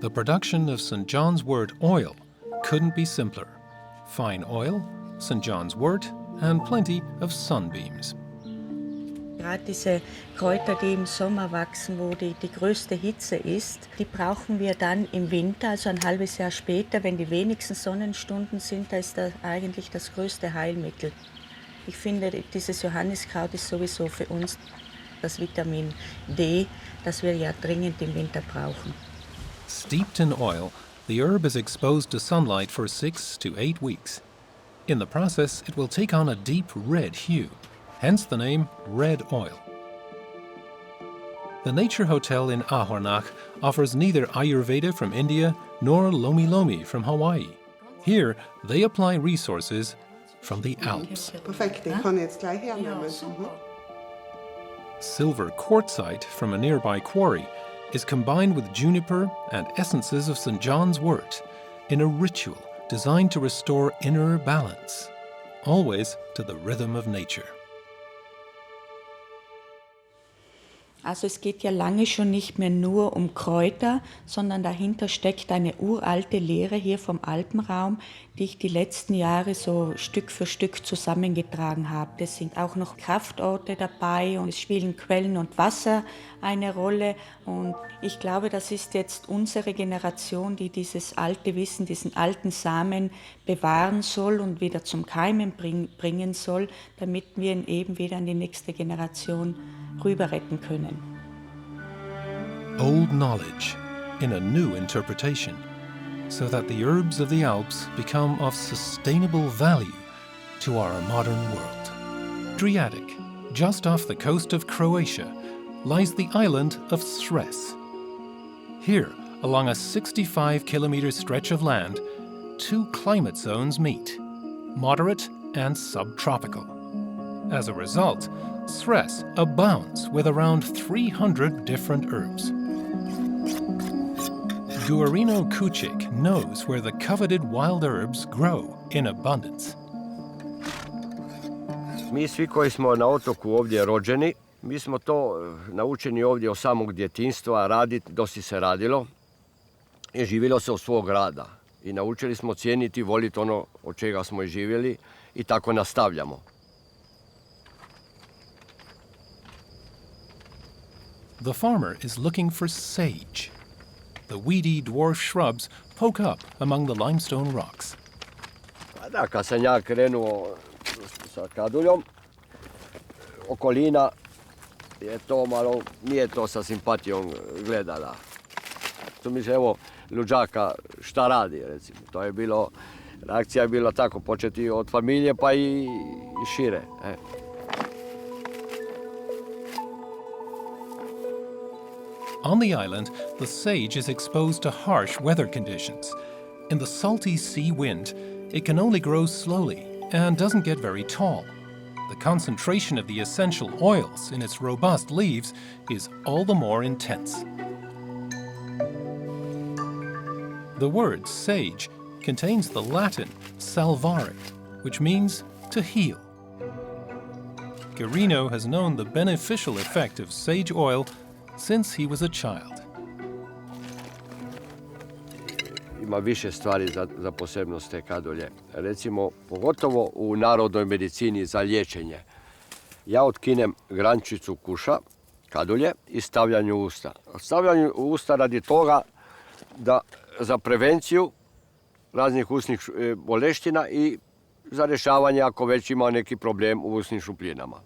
The production of St. John's wort oil couldn't be simpler. Fine oil, St. John's wort, and plenty of sunbeams. Gerade diese Kräuter, die im Sommer wachsen, wo die größte Hitze ist, die brauchen wir dann im Winter, also ein halbes Jahr später, wenn die wenigsten Sonnenstunden sind, da ist das eigentlich das größte Heilmittel. Ich finde, dieses Johanniskraut ist sowieso für uns das Vitamin D, das wir ja dringend im Winter brauchen. Steeped in oil, the herb is exposed to sunlight for 6 to 8 weeks. In the process, it will take on a deep red hue. Hence the name red oil. The Nature Hotel in Ahornach offers neither Ayurveda from India nor Lomi Lomi from Hawaii. Here, they apply resources from the Alps. Perfekt, den kann ich jetzt gleich hernehmen. Silver quartzite from a nearby quarry is combined with juniper and essences of St. John's wort in a ritual designed to restore inner balance, always to the rhythm of nature. Also es geht ja lange schon nicht mehr nur um Kräuter, sondern dahinter steckt eine uralte Lehre hier vom Alpenraum, die ich die letzten Jahre so Stück für Stück zusammengetragen habe. Es sind auch noch Kraftorte dabei und es spielen Quellen und Wasser eine Rolle. Und ich glaube, das ist jetzt unsere Generation, die dieses alte Wissen, diesen alten Samen bewahren soll und wieder zum Keimen bringen soll, damit wir ihn eben wieder an die nächste Generation rüber retten können. Old knowledge in a new interpretation, so that the herbs of the Alps become of sustainable value to our modern world. Adriatic, just off the coast of Croatia, lies the island of Sres. Here, along a 65-kilometer stretch of land, two climate zones meet, moderate and subtropical. As a result, Sres abounds with around 300 different herbs. Guarino Kuchik knows where the coveted wild herbs grow in abundance. Mi svi koji smo na otoku ovdje rođeni, mi smo to naučeni ovdje od samog djetinjstva raditi, dosti se radilo i živjelo se od svog rada. I naučili smo cijeniti i voliti ono od čega smo i živjeli i tako nastavljamo. The farmer is looking for sage. The weedy dwarf shrubs poke up among the limestone rocks. Da, kad sam ja krenuo sa kaduljom, okolina je to malo, nije to sa simpatijom gledala. Tu mi se evo luđaka šta radi, recimo. To je bilo, reakcija je bila tako, početi od familije pa i šire. On the island, the sage is exposed to harsh weather conditions. In the salty sea wind, it can only grow slowly and doesn't get very tall. The concentration of the essential oils in its robust leaves is all the more intense. The word sage contains the Latin salvare, which means to heal. Guarino has known the beneficial effect of sage oil since he was a child. Ima više stvari za posebnost te kadulje. Recimo, pogotovo u narodnoj medicini za liječenje. Ja otkinem grančicu kuša, kadulje, i stavljam u usta. Stavljam u usta radi toga da za prevenciju raznih usnih boleština i za rješavanje ako već ima neki problem u usnim šupljinama.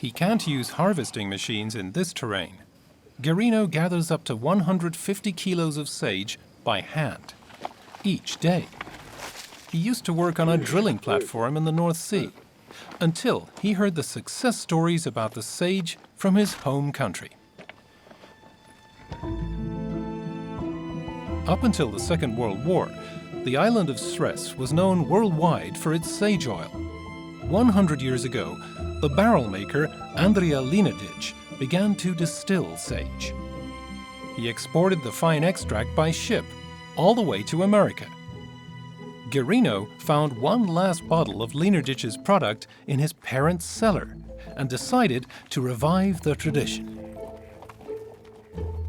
He can't use harvesting machines in this terrain. Guarino gathers up to 150 kilos of sage by hand, each day. He used to work on a drilling platform in the North Sea, until he heard the success stories about the sage from his home country. Up until the Second World War, the island of Sres was known worldwide for its sage oil. 100 years ago, the barrel maker Andrea Linadic began to distill sage. He exported the fine extract by ship all the way to America. Guarino found one last bottle of Linadic's product in his parents' cellar and decided to revive the tradition.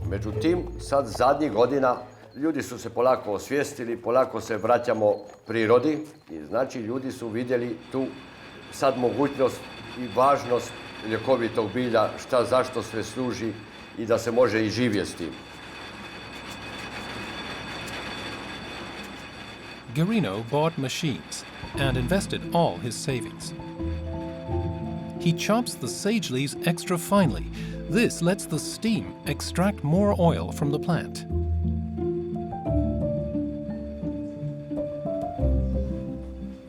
Međutim, sad zadnjih godina ljudi su se polako osvijestili, polako se vraćamo prirodi i znači ljudi su vidjeli tu sad mogućnost i važnost ljekovitog bilja, šta zašto sve služi i da se može i živjeti s tim. Guarino bought machines and invested all his savings. He chops the sage leaves extra finely. This lets the steam extract more oil from the plant.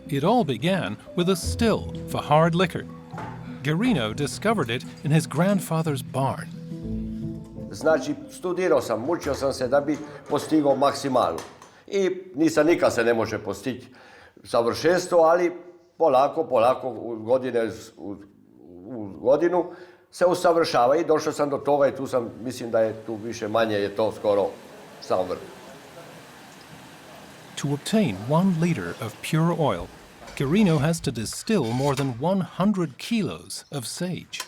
It all began with a still for hard liquor. Guarino discovered it in his grandfather's barn. Znači, studirao sam, mučio sam se da bi postigao maksimalno. I nisam nikad se ne može postići savršenstvo, ali polako, u godinu se usavršava i došao sam do toga i tu sam, mislim da je tu više manje je to skoro sam vrh. To obtain 1 liter of pure oil, Guarino has to distill more than 100 kilos of sage.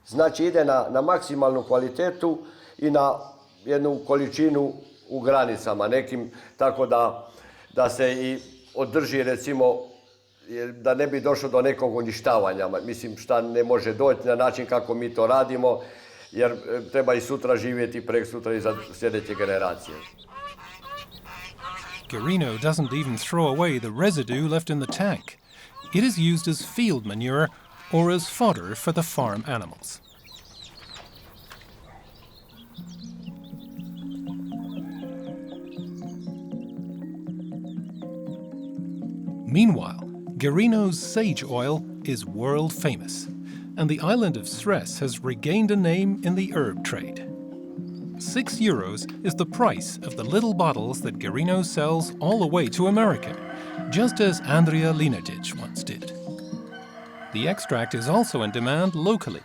Znači ide na maksimalnu kvalitetu i na jednu količinu u granicama nekim, tako da se i održi recimo, da ne bi došlo do nekog uništavanja. Mislim šta ne može doći na način kako mi to radimo, jer treba i sutra živjeti, preksutra i za sljedeće generacije. Guarino doesn't even throw away the residue left in the tank. It is used as field manure or as fodder for the farm animals. Meanwhile, Guarino's sage oil is world famous, and the island of Sres has regained a name in the herb trade. €6 is the price of the little bottles that Guarino sells all the way to America, just as Andrea Linadic once did. The extract is also in demand locally.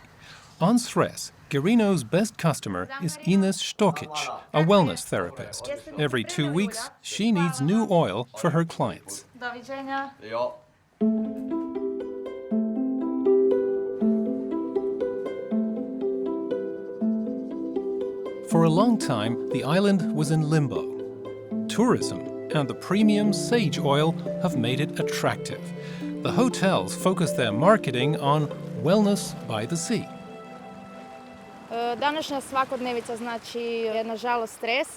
On Sres, Guarino's best customer is Ines Stokic, a wellness therapist. Every 2 weeks, she needs new oil for her clients. For a long time, the island was in limbo. Tourism and the premium sage oil have made it attractive. The hotels focus their marketing on wellness by the sea. Današnja svakodnevica znači je nažalost stres.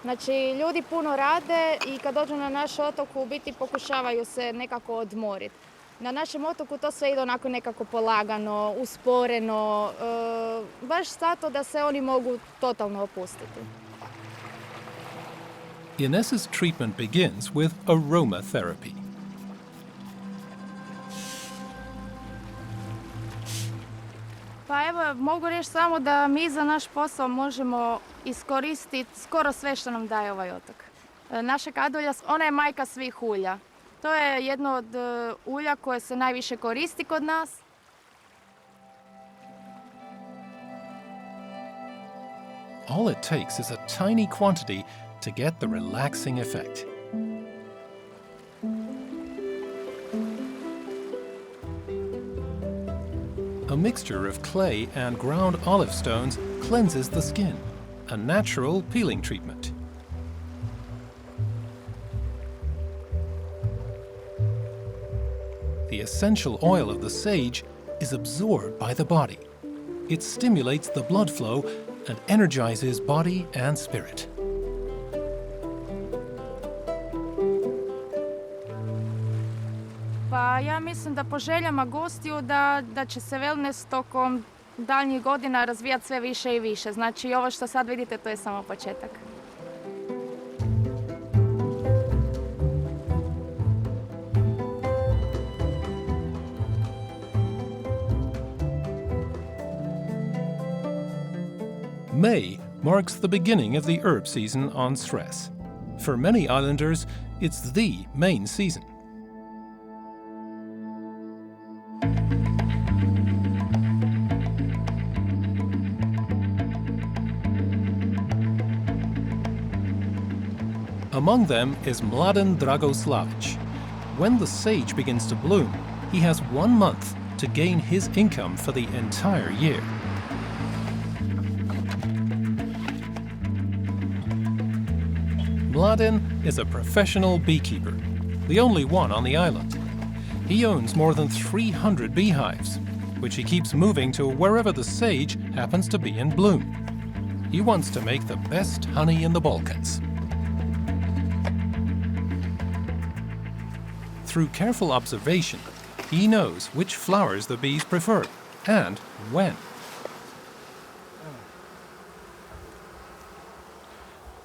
Znači ljudi puno rade i kad dođu na naš otok u biti pokušavaju se nekako odmoriti. Na našem otoku to sve ide onako nekako polagano, usporeno, baš zato da se oni mogu totalno opustiti. Ines's treatment begins with aromatherapy. Pa evo, mogu reći samo da mi za naš posao možemo iskoristiti skoro sve što nam daje ovaj otok. Naša kadulja, ona je majka svih ulja. To je jedno od ulja koje se najviše koristi kod nas. All it takes is a tiny quantity to get the relaxing effect. A mixture of clay and ground olive stones cleanses the skin, a natural peeling treatment. The essential oil of the sage is absorbed by the body. It stimulates the blood flow and energizes body and spirit. Pa ja mislim da po željama gostiju da će se wellness tokom daljnjih godina razvijati sve više i više. Znači ovo što sad vidite to je samo početak. May marks the beginning of the herb season on Sres. For many islanders, it's the main season. Among them is Mladen Dragoslavic. When the sage begins to bloom, he has 1 month to gain his income for the entire year. Mladen is a professional beekeeper, the only one on the island. He owns more than 300 beehives, which he keeps moving to wherever the sage happens to be in bloom. He wants to make the best honey in the Balkans. Through careful observation, he knows which flowers the bees prefer and when.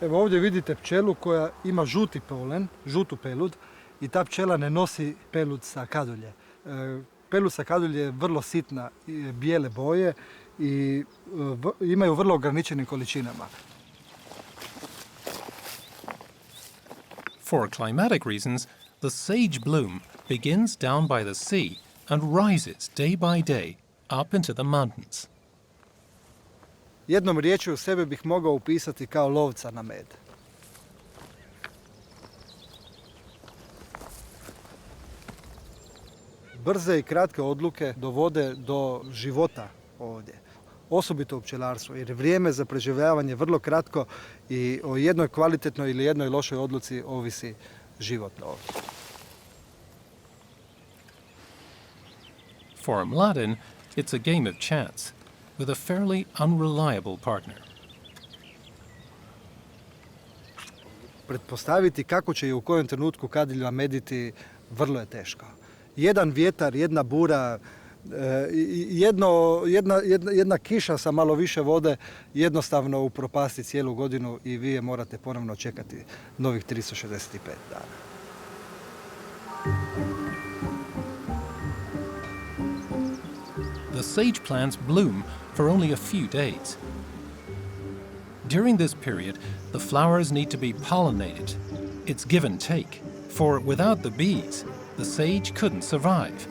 Evo ovdje vidite pčelu koja ima žuti polen, žutu pelud i ta pčela ne nosi pelud sa kadulje. Pelud sa kadulje je vrlo sitna, bijele boje i imaju vrlo ograničenim količinama. For climatic reasons, the sage bloom begins down by the sea and rises day by day up into the mountains. Jednom riječju sebe bih mogao upisati kao lovca na med. Brze i kratke odluke dovode do života ovdje, osobito u pčelarstvu, jer je vrijeme za preživljavanje vrlo kratko i o jednoj kvalitetnoj ili jednoj lošoj odluci ovisi život ovdje. For Mladen, it's a game of chance, with a fairly unreliable partner. Pretpostaviti kako će i u kojem trenutku kadilja mediti vrlo je teško. Jedan vjetar, jedna bura, jedna kiša sa malo više vode jednostavno upropasti cijelu godinu i vi je morate ponovno čekati novih 365 dana. The sage plants bloom for only a few days. During this period, the flowers need to be pollinated. It's give and take, for without the bees, the sage couldn't survive.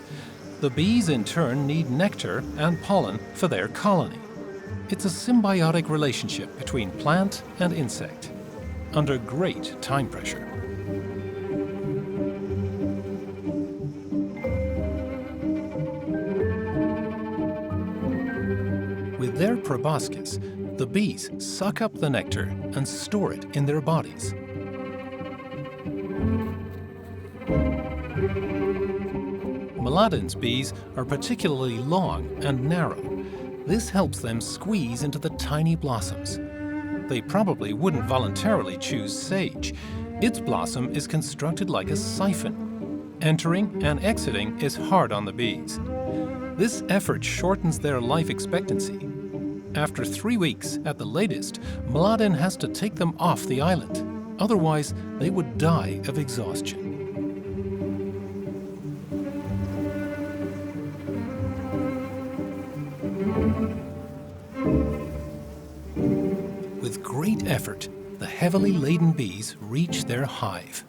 The bees in turn need nectar and pollen for their colony. It's a symbiotic relationship between plant and insect, under great time pressure. With their proboscis, the bees suck up the nectar and store it in their bodies. Mladen's bees are particularly long and narrow. This helps them squeeze into the tiny blossoms. They probably wouldn't voluntarily choose sage. Its blossom is constructed like a siphon. Entering and exiting is hard on the bees. This effort shortens their life expectancy. After 3 weeks at the latest, Mladen has to take them off the island. Otherwise, they would die of exhaustion. With great effort, the heavily laden bees reach their hive.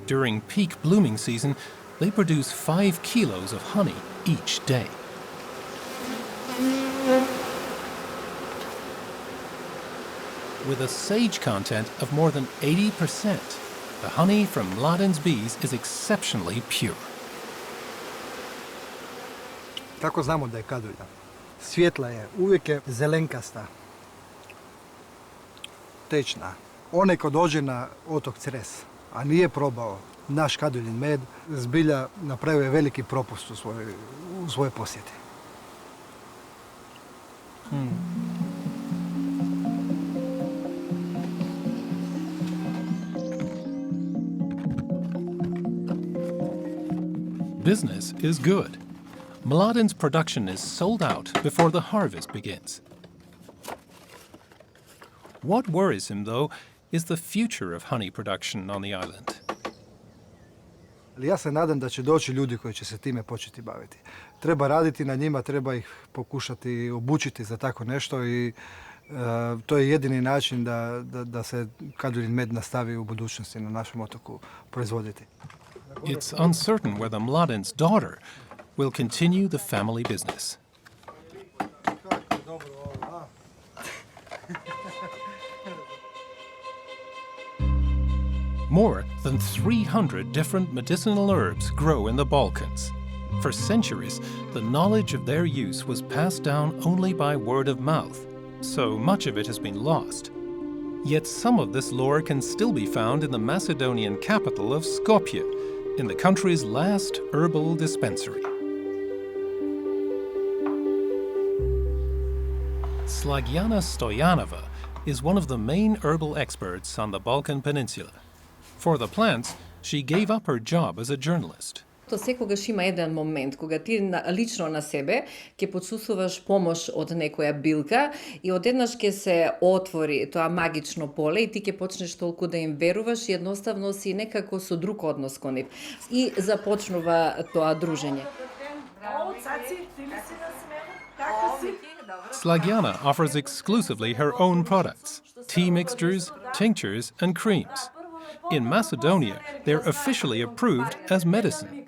During peak blooming season, they produce 5 kilos of honey each day. With a sage content of more than 80%, the honey from Mladen's bees is exceptionally pure. Kako znamo da je kadulja? Svjetla je, uvijek je zelenkasta, tečna. Onaj ko dođe na otok Cres, a nije probao naš kaduljin med, zbilja napravio je veliki propust u svojoj posjeti. Business is good. Mladen's production is sold out before the harvest begins. What worries him, though, is the future of honey production on the island. Ja se nadam da će doći ljudi koji će se time početi baviti. Treba raditi na njima, treba ih pokušati obučiti za tako nešto i to je jedini način da se kaduljin med nastavi u budućnosti na našem otoku proizvoditi. It's uncertain whether Mladen's daughter will continue the family business. More than 300 different medicinal herbs grow in the Balkans. For centuries, the knowledge of their use was passed down only by word of mouth, so much of it has been lost. Yet some of this lore can still be found in the Macedonian capital of Skopje, in the country's last herbal dispensary. Slagjana Stoyanova is one of the main herbal experts on the Balkan Peninsula. For the plants, she gave up her job as a journalist. To sekogаш има еден момент кога ти лично на себе ќе почувствуваш помош од некоја билка и одеднаш ќе се отвори тоа магично поле и ти ќе почнеш толку да им веруваш и едноставно си некако со друг однос кон нив. И започнува тоа дружење. Slagjana offers exclusively her own products, tea mixtures, tinctures and creams. In Macedonia, they're officially approved as medicine.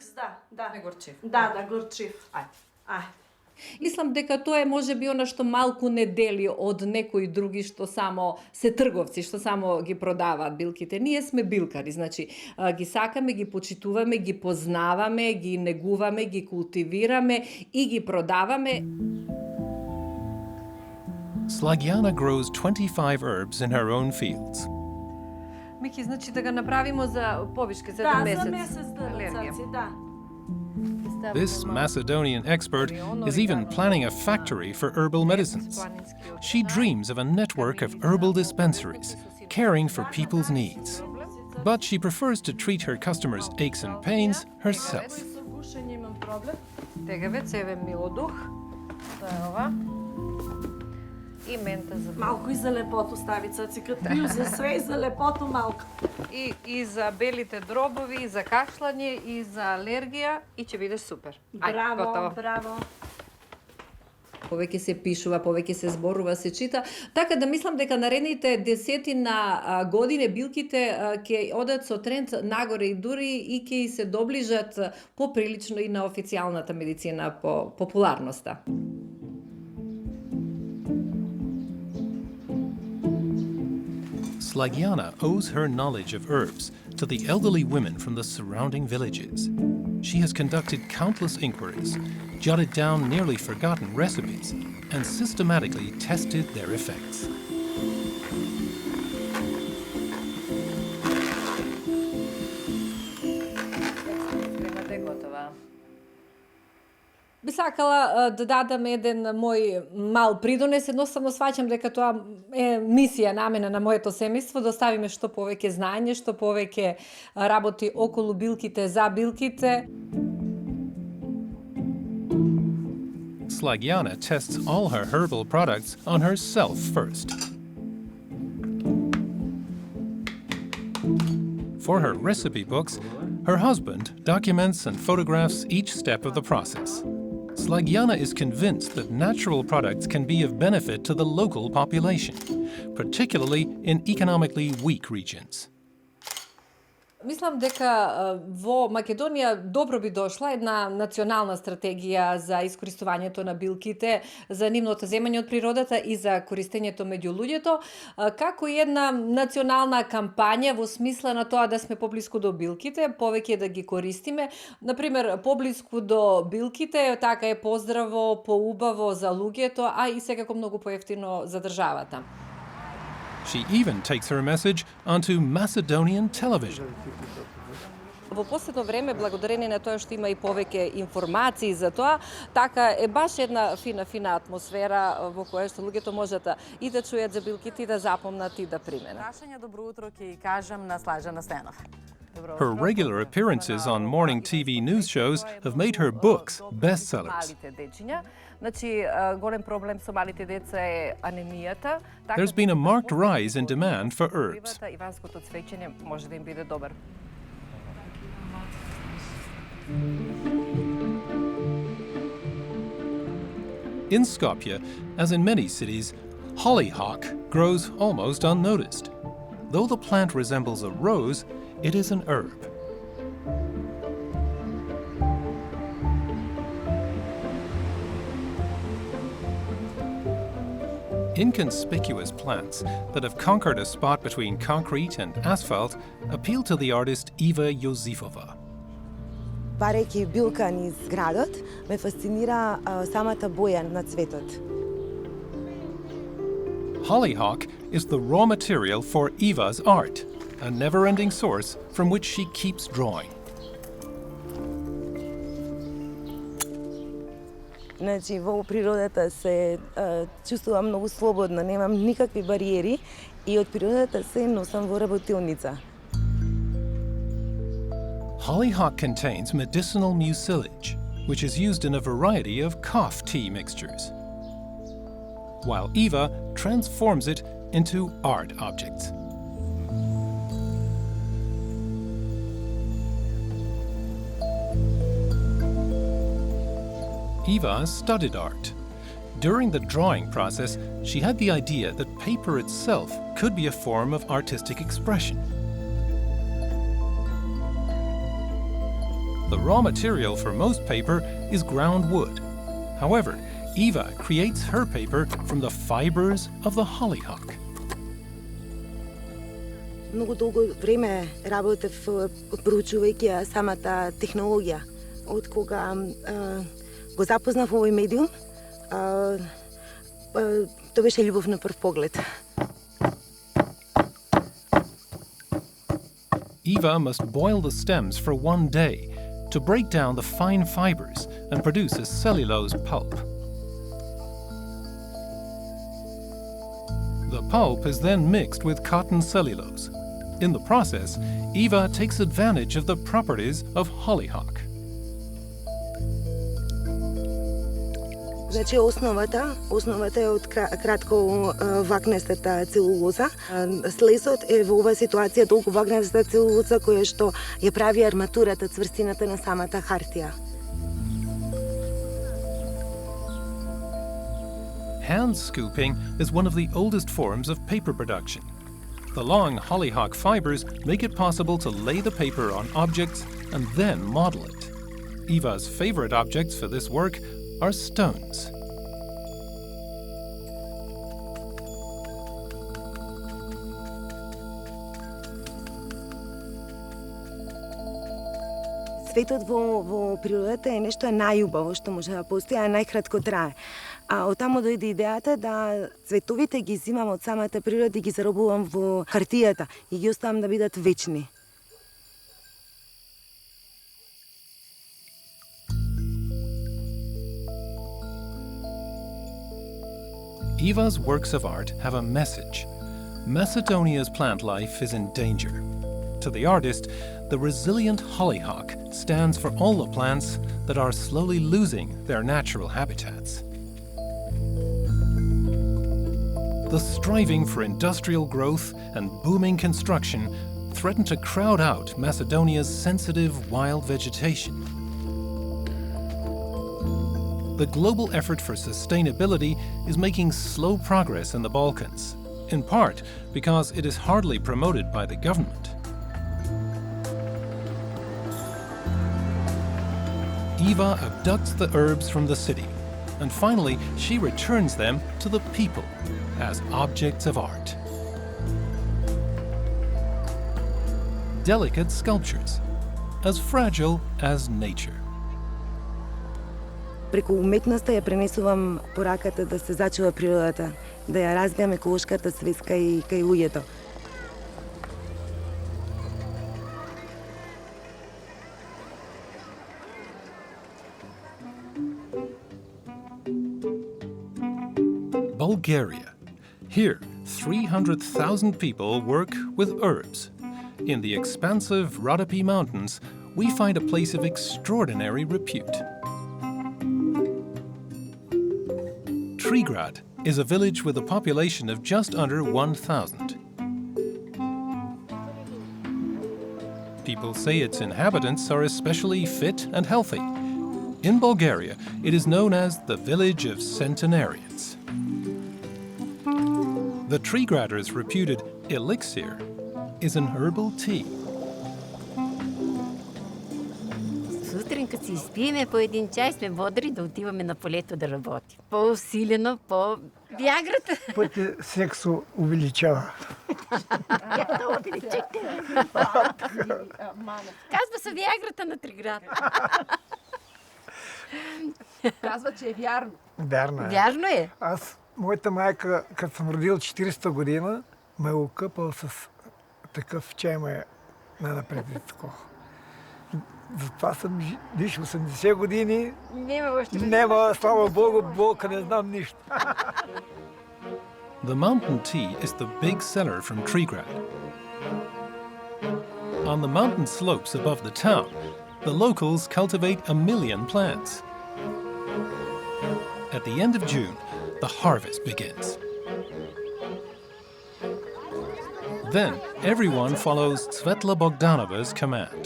Мислам дека тоа е можеби она што малку не дели од некои други што само се трговци, што само ги продаваат билките. Ние сме билкари, значи ги сакаме, ги почитуваме, ги познаваме, ги негуваме, ги култивираме и ги продаваме. Slagjana grows 25 herbs in her own fields. Мики, значи да го направимо за повишке за еден месец. Да, за месец да. This Macedonian expert is even planning a factory for herbal medicines. She dreams of a network of herbal dispensaries, caring for people's needs. But she prefers to treat her customers' aches and pains herself. И мента за малку и за лепоту стави цаци, като пiju за све и за лепоту малко. И за белите дробови, и за кашлање, и за алергија, и ќе бидеш супер. Браво, браво. Повеќе се пишува, повеќе се зборува, се чита. Така да мислам дека наредните десетина години билките ќе одат со тренд нагоре и дури и ќе се доближат поприлично и на официјалната медицина по популарноста. Slagjana owes her knowledge of herbs to the elderly women from the surrounding villages. She has conducted countless inquiries, jotted down nearly forgotten recipes, and systematically tested their effects. сакала да дадам еден мој мал придонес, едноставно сваќам дека тоа е мисија намена на моето семејство, да оставиме што повеќе знаење, што повеќе работи околу билките, за билките. Slagiana tests all her herbal products on herself first. For her recipe books, her husband documents and photographs each step of the process. Slagiana is convinced that natural products can be of benefit to the local population, particularly in economically weak regions. Мислам дека во Македонија добро би дошла една национална стратегија за искористувањето на билките, за нивното земање од природата и за користењето меѓу луѓето, како и една национална кампања во смисла на тоа да сме поблиску до билките, повеќе да ги користиме. Например, поблиску до билките, така е поздраво, поубаво за луѓето, а и секако многу поевтино за државата. She even takes her message onto Macedonian television. Во последно време, благодарение на тоа што има и повеќе информации за тоа, така е баш една фина атмосфера во која што луѓето можат и да чујат за билките, и да запомнат и да применат. Прашање добро утро ќе ги кажам на Слажана Стенов. Her regular appearances on morning TV news shows have made her books bestsellers. There's been a marked rise in demand for herbs. In Skopje, as in many cities, hollyhock grows almost unnoticed. Though the plant resembles a rose, it is an herb. Inconspicuous plants that have conquered a spot between concrete and asphalt appeal to the artist Eva Josifova. Варејќи билка низ градот, ме фасцинира самата боја на цветот. Hollyhock is the raw material for Eva's art, a never-ending source from which she keeps drawing. Значи, во природата се чувствувам многу слободно, немам никакви бариери и од природата се носам во работилница. Hollyhock contains medicinal mucilage, which is used in a variety of cough tea mixtures, while Eva transforms it into art objects. Eva studied art. During the drawing process, she had the idea that paper itself could be a form of artistic expression. The raw material for most paper is ground wood. However, Eva creates her paper from the fibers of the hollyhock. Многу долго време работев проучувајќи самата технологија. Од кога го запознав овој медиум, тоа беше љубов на прв поглед. Eva must boil the stems for 1 day to break down the fine fibers and produce a cellulose pulp. The pulp is then mixed with cotton cellulose. In the process, Eva takes advantage of the properties of hollyhock. Значи основата е од кратко вакнестата целулоза. Слезот е во оваа ситуација толку вакнестата целулоза која што ја прави арматурата, цврстината на самата хартија. Hand scooping is one of the oldest forms of paper production. The long hollyhock fibers make it possible to lay the paper on objects and then model it. Eva's favorite objects for this work are stones. Светот во природата е нешто најубаво што може да постои, а најкратко трае. А оттаму дојде идејата да цветовите ги земам од самата природа и ги заробувам во хартијата и ги оставам да бидат вечни. Eva's works of art have a message. Macedonia's plant life is in danger. To the artist, the resilient hollyhock stands for all the plants that are slowly losing their natural habitats. The striving for industrial growth and booming construction threaten to crowd out Macedonia's sensitive wild vegetation. The global effort for sustainability is making slow progress in the Balkans, in part because it is hardly promoted by the government. Eva abducts the herbs from the city, and finally she returns them to the people as objects of art. Delicate sculptures, as fragile as nature. Преку уметноста ја пренесувам пораката да се зачува природата, да ја развијам еколошката свест кај луѓето. Bulgaria. Here, 300,000 people work with herbs. In the expansive Rhodope Mountains, we find a place of extraordinary repute. Trigrad is a village with a population of just under 1,000. People say its inhabitants are especially fit and healthy. In Bulgaria, it is known as the village of centenarians. The Trigraders' reputed elixir is an herbal tea. Сутрин, като си изпиеме по един чай, сме бодри да отиваме на полето да работим. По-усилено, по-виаграта. Пъти сексо увеличава. Казва се виаграта на Триград. Казва, че е вярно. Вярно е. Вярно е. Моята майка, като съм родил 40-та година, ме е окъпал с такъв чай, ме напред такова. Затова съм виж 80 години. Нема, слава Богу, болка, не знам нищо. The mountain tea is the big seller from Trigrad. On the mountain slopes above the town, the locals cultivate 1 million plants. At the end of June, the harvest begins. Then everyone follows Svetla Bogdanova's command.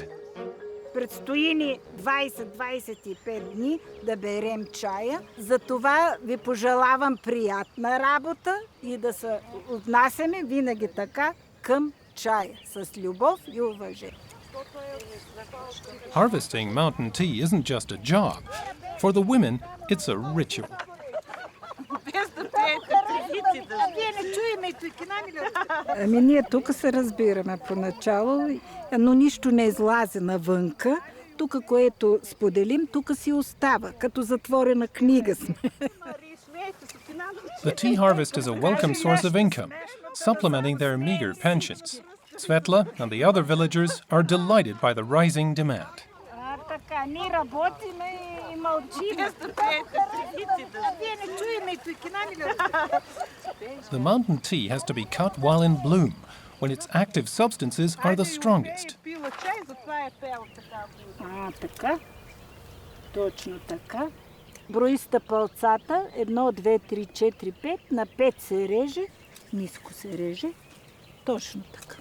Предстои ни 20-25 дни да берем чая. Затова ви пожелавам приятна работа и да се отнасяме винаги така към чая, с любов и уважение. Harvesting mountain tea isn't just a job. For the women, it's a ritual. Ами ние тук се разбираме поначало, но нищо не излазе навънка. Тук, което споделим, тук си остава, като затворена книга сме. The tea harvest is a welcome source of income, supplementing their meager pensions. Svetla and the other villagers are delighted by the rising demand. Така, ние работиме и мълчиме. The mountain tea has to be cut while in bloom, when its active substances are the strongest. Така. Точно така. Брои стъпалцата. 1, 2, 3, 4, 5. На 5 се реже. Ниско се реже. Точно така.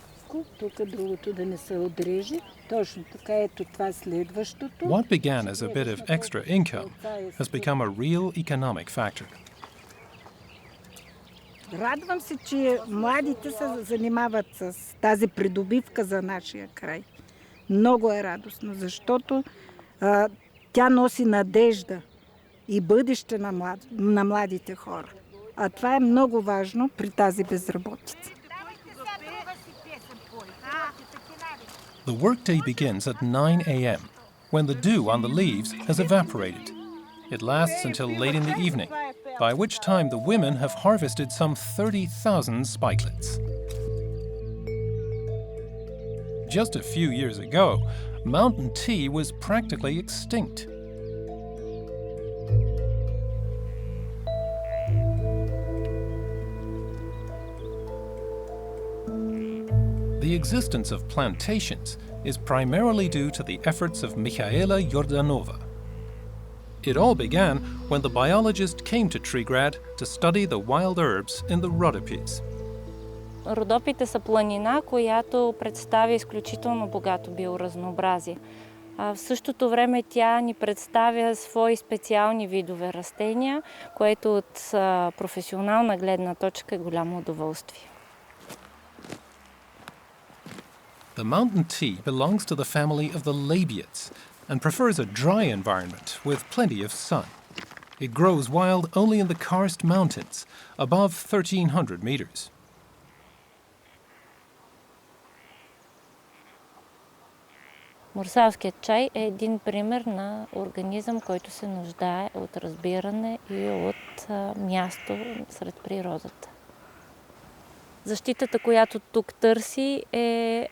Тук другото да не се отреже. Точно така, ето това следващото. What began as a bit of extra income has become a real economic factor. Радвам се, че младите се занимават с тази придобивка за нашия край. Много е радостно, защото тя носи надежда и бъдеще на младите хора. А това е много важно при тази безработица. The workday begins at 9 a.m., when the dew on the leaves has evaporated. It lasts until late in the evening, by which time the women have harvested some 30,000 spikelets. Just a few years ago, mountain tea was practically extinct. The existence of plantations is primarily due to the efforts of Michaela Jordanova. It all began when the biologist came to Trigrad to study the wild herbs in the Rhodopes. Родопите са планина, която представя изключително богато биоразнообразие. В същото време тя ни представя свои специални видове растения, което от професионална гледна точка е голямо удоволствие. The mountain tea belongs to the family of the labiates and prefers a dry environment with plenty of sun. It grows wild only in the karst mountains, above 1,300 meters. Мурсалският чай е един пример на организъм, който се нуждае от разбиране и от място сред природата. Защитата, която тук търси, е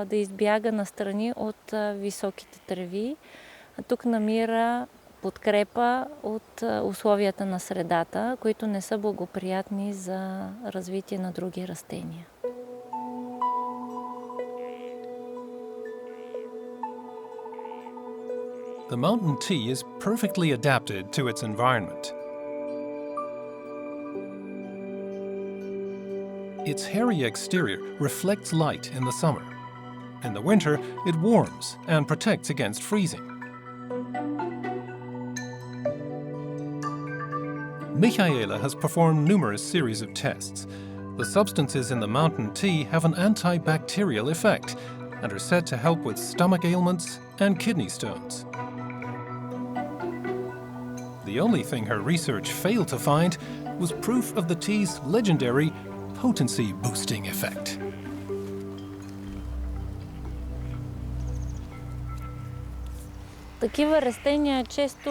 да избяга настрани от високите треви. Тук намира подкрепа от условията на средата, които не са благоприятни за развитие на други растения. The mountain tea is perfectly adapted to its environment. Its hairy exterior reflects light in the summer. In the winter, it warms and protects against freezing. Michaela has performed numerous series of tests. The substances in the mountain tea have an antibacterial effect and are said to help with stomach ailments and kidney stones. The only thing her research failed to find was proof of the tea's legendary potency-boosting effect. Такива растения често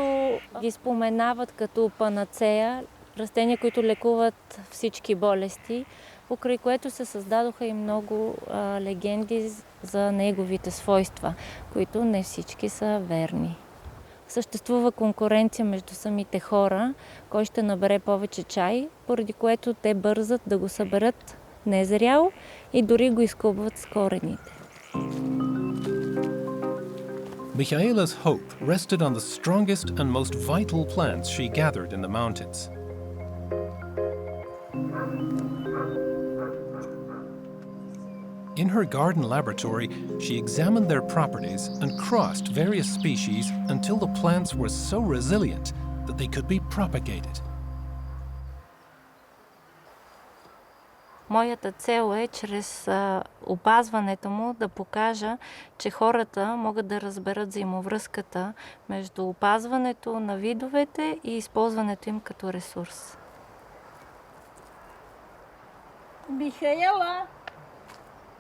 ги споменават като панацея, растения, които лекуват всички болести, покрай което се създадоха и много легенди за неговите свойства, които не всички са верни. Съществува конкуренция между самите хора, кой ще набере повече чай, поради което те бързат да го съберат незрял и дори го изкубват с корените. Michaela's hope rested on the strongest and most vital plants she gathered in the mountains. In her garden laboratory, she examined their properties and crossed various species until the plants were so resilient that they could be propagated. Моята цел е чрез опазването му да покажа, че хората могат да разберат взаимовръзката между опазването на видовете и използването им като ресурс. Михаела,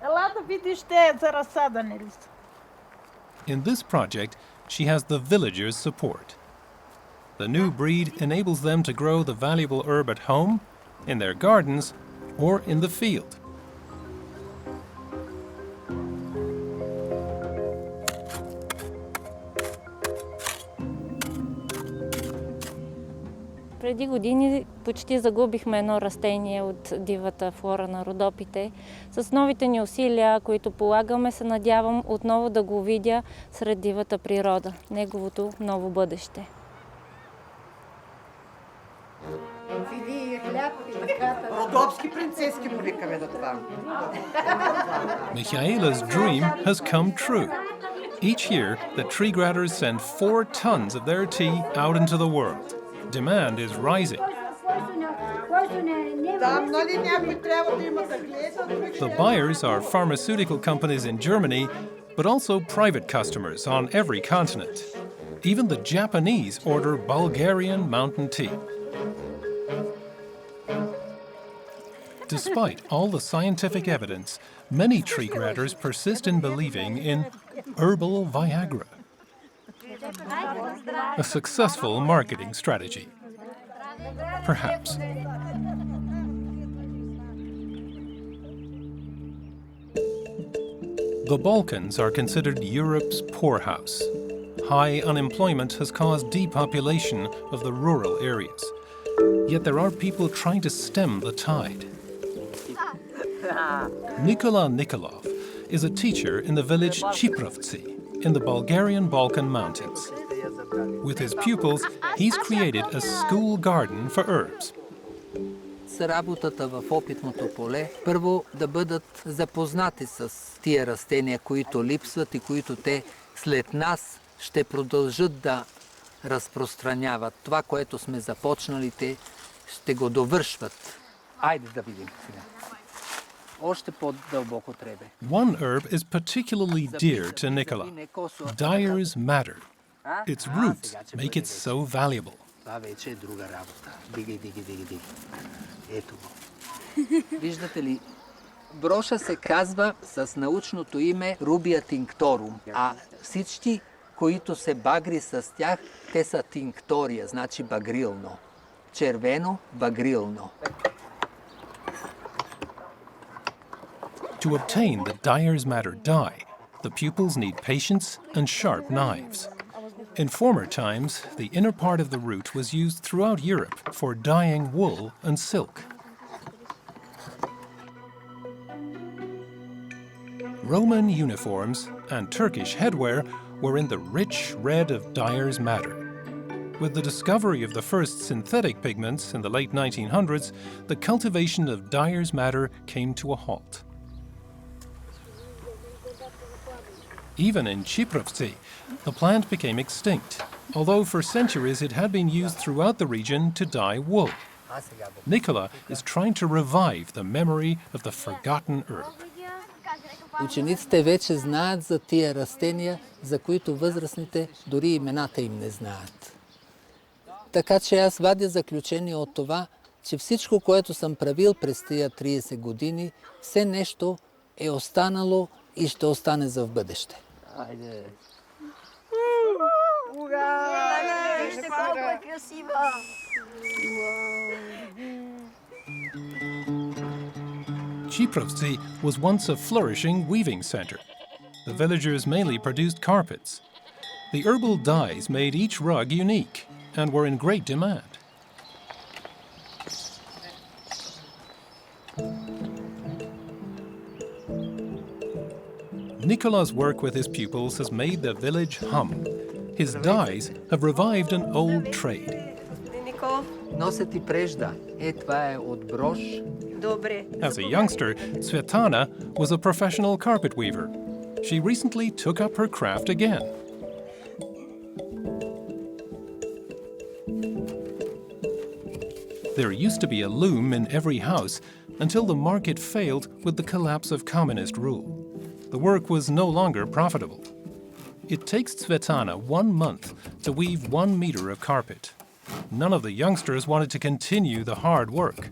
ела да видиш те за разсадане ли са? In this project, she has the villagers' support. The new breed enables them to grow the valuable herb at home, in their gardens, or in the field. Преди години почти загубихме едно растение от дивата флора на Родопите. С новите ни усилия, които полагаме, се надявам отново да го видя сред дивата природа, неговото ново бъдеще. Родопски принцески му викаме да това. Michaela's dream has come true. Each year, the tree gratters send 4 tons of their tea out into the world. Demand is rising. The buyers are pharmaceutical companies in Germany, but also private customers on every continent. Even the Japanese order Bulgarian mountain tea. Despite all the scientific evidence, many tree gratters persist in believing in herbal Viagra. A successful marketing strategy. Perhaps. The Balkans are considered Europe's poorhouse. High unemployment has caused depopulation of the rural areas. Yet there are people trying to stem the tide. Nikola Nikolov is a teacher in the village Chiprovci in the Bulgarian Balkan mountains. With his pupils, he's created a school garden for herbs. Работата в опитното поле, първо да бъдат запознати с тия растения, които липсват и които те след нас ще продължат да разпространяват. Това, което сме започнали, те ще го довършват. Айде да видим сега. Още по-дълбоко требе. One herb is particularly dear to Nicola, dyer's madder. Its roots make it so valuable. Това вече е друга работа. Диги. Ето го. Виждате ли, броша се казва с научното име Rubia tinctorum, а всички, които се багри с тях, те са тинктория, значи багрилно. Червено, багрилно. To obtain the dyer's madder dye, the pupils need patience and sharp knives. In former times, the inner part of the root was used throughout Europe for dyeing wool and silk. Roman uniforms and Turkish headwear were in the rich red of dyer's madder. With the discovery of the first synthetic pigments in the late 1900s, the cultivation of dyer's madder came to a halt. Even in Chiprovci, the plant became extinct, although for centuries it had been used throughout the region to dye wool. Nicola is trying to revive the memory of the forgotten herb. Учениците вече знаят за тия растения, за които възрастните дори имената им не знаят. Така че аз вадя заключение от това, че всичко, което съм правил през тия 30 години, все нещо е останало и ще остане за в бъдеще. Айде! Вижте колко е красива! Chiprovci was once a flourishing weaving center. The villagers mainly produced carpets. The herbal dyes made each rug unique and were in great demand. Nicola's work with his pupils has made the village hum. His dyes have revived an old trade. Нося ти прежда. Това е от брош. As a youngster, Svetlana was a professional carpet weaver. She recently took up her craft again. There used to be a loom in every house until the market failed with the collapse of communist rule. The work was no longer profitable. It takes Svetlana 1 month to weave 1 meter of carpet. None of the youngsters wanted to continue the hard work.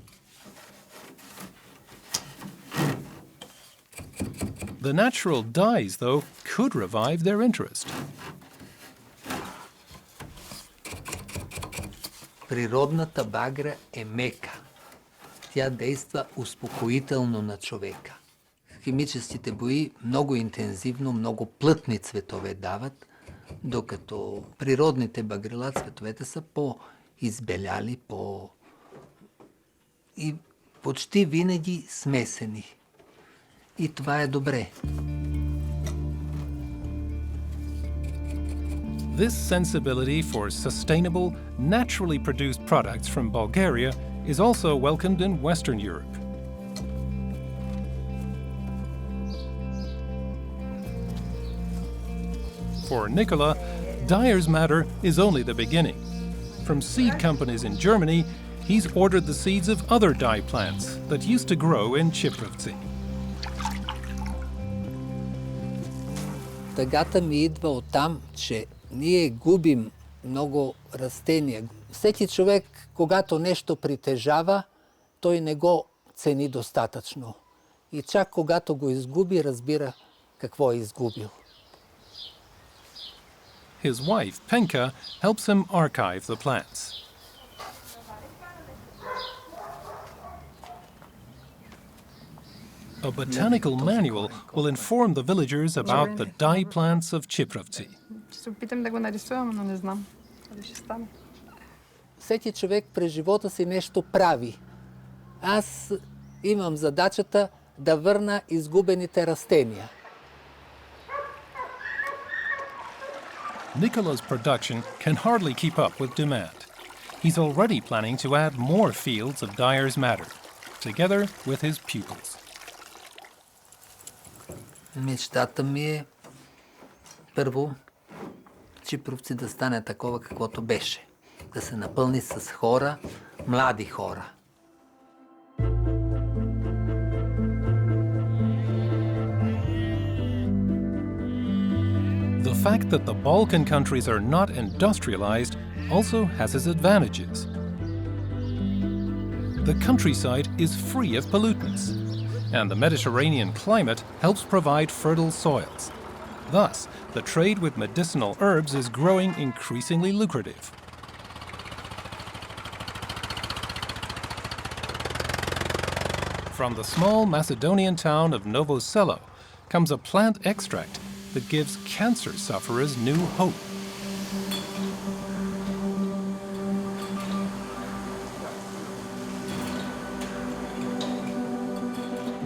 The natural dyes, though, could revive their interest. Природната багра е мека. Тя действа успокоително на човека. Химическите бои много интензивно, много плътни цветове дават, докато природните багрила цветовете са по-избеляли, и почти винаги смесени. И това е добре. This sensibility for sustainable, naturally produced products from Bulgaria is also welcomed in Western Europe. For Nicola, dyer's madder is only the beginning. From seed companies in Germany, he's ordered the seeds of other dye plants that used to grow in Chiprovci. Тъгата ми идва оттам, че ние губим много растения. Всеки човек, когато нещо притежава, той не го цени достатъчно. И чак когато го изгуби, разбира какво е изгубил. His wife, Penka, helps him archive the plants. A botanical manual will inform the villagers about the dye plants of Chiprovci. Ще се опитам да го нарисувам, но не знам дали ще стане. Всеки човек през живота си нещо прави. Аз имам задачата да върна изгубените растения. Nicola's production can hardly keep up with demand. He's already planning to add more fields of dyer's madder, together with his pupils. Мечтата ми е първо Чипровци да стане такова, каквото беше. Да се напълни с хора, млади хора. The fact that the Balkan countries are not industrialized also has its advantages. The countryside is free of pollutants, and the Mediterranean climate helps provide fertile soils. Thus, the trade with medicinal herbs is growing increasingly lucrative. From the small Macedonian town of Novo Selo comes a plant extract that gives cancer sufferers new hope.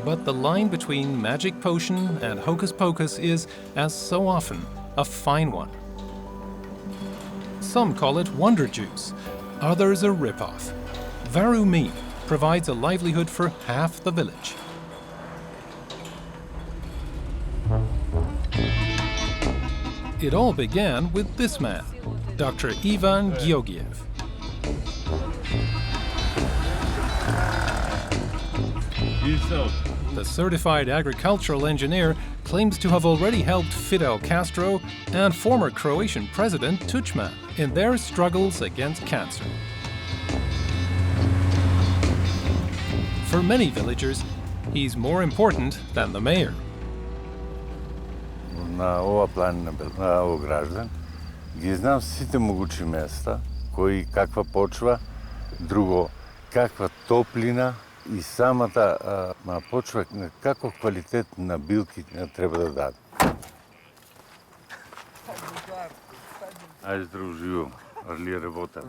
But the line between magic potion and hocus pocus is, as so often, a fine one. Some call it wonder juice, others a rip-off. Varumine provides a livelihood for half the village. It all began with this man, Dr. Ivan Georgiev. The certified agricultural engineer claims to have already helped Fidel Castro and former Croatian President Tuđman in their struggles against cancer. For many villagers, he's more important than the mayor. На ова планина, на Ограждан, ги знам сите могучи места, кои каква почва, друго каква топлина и самата почва каков квалитет на билки треба да даде. Ајде здраво живо, арлија работа.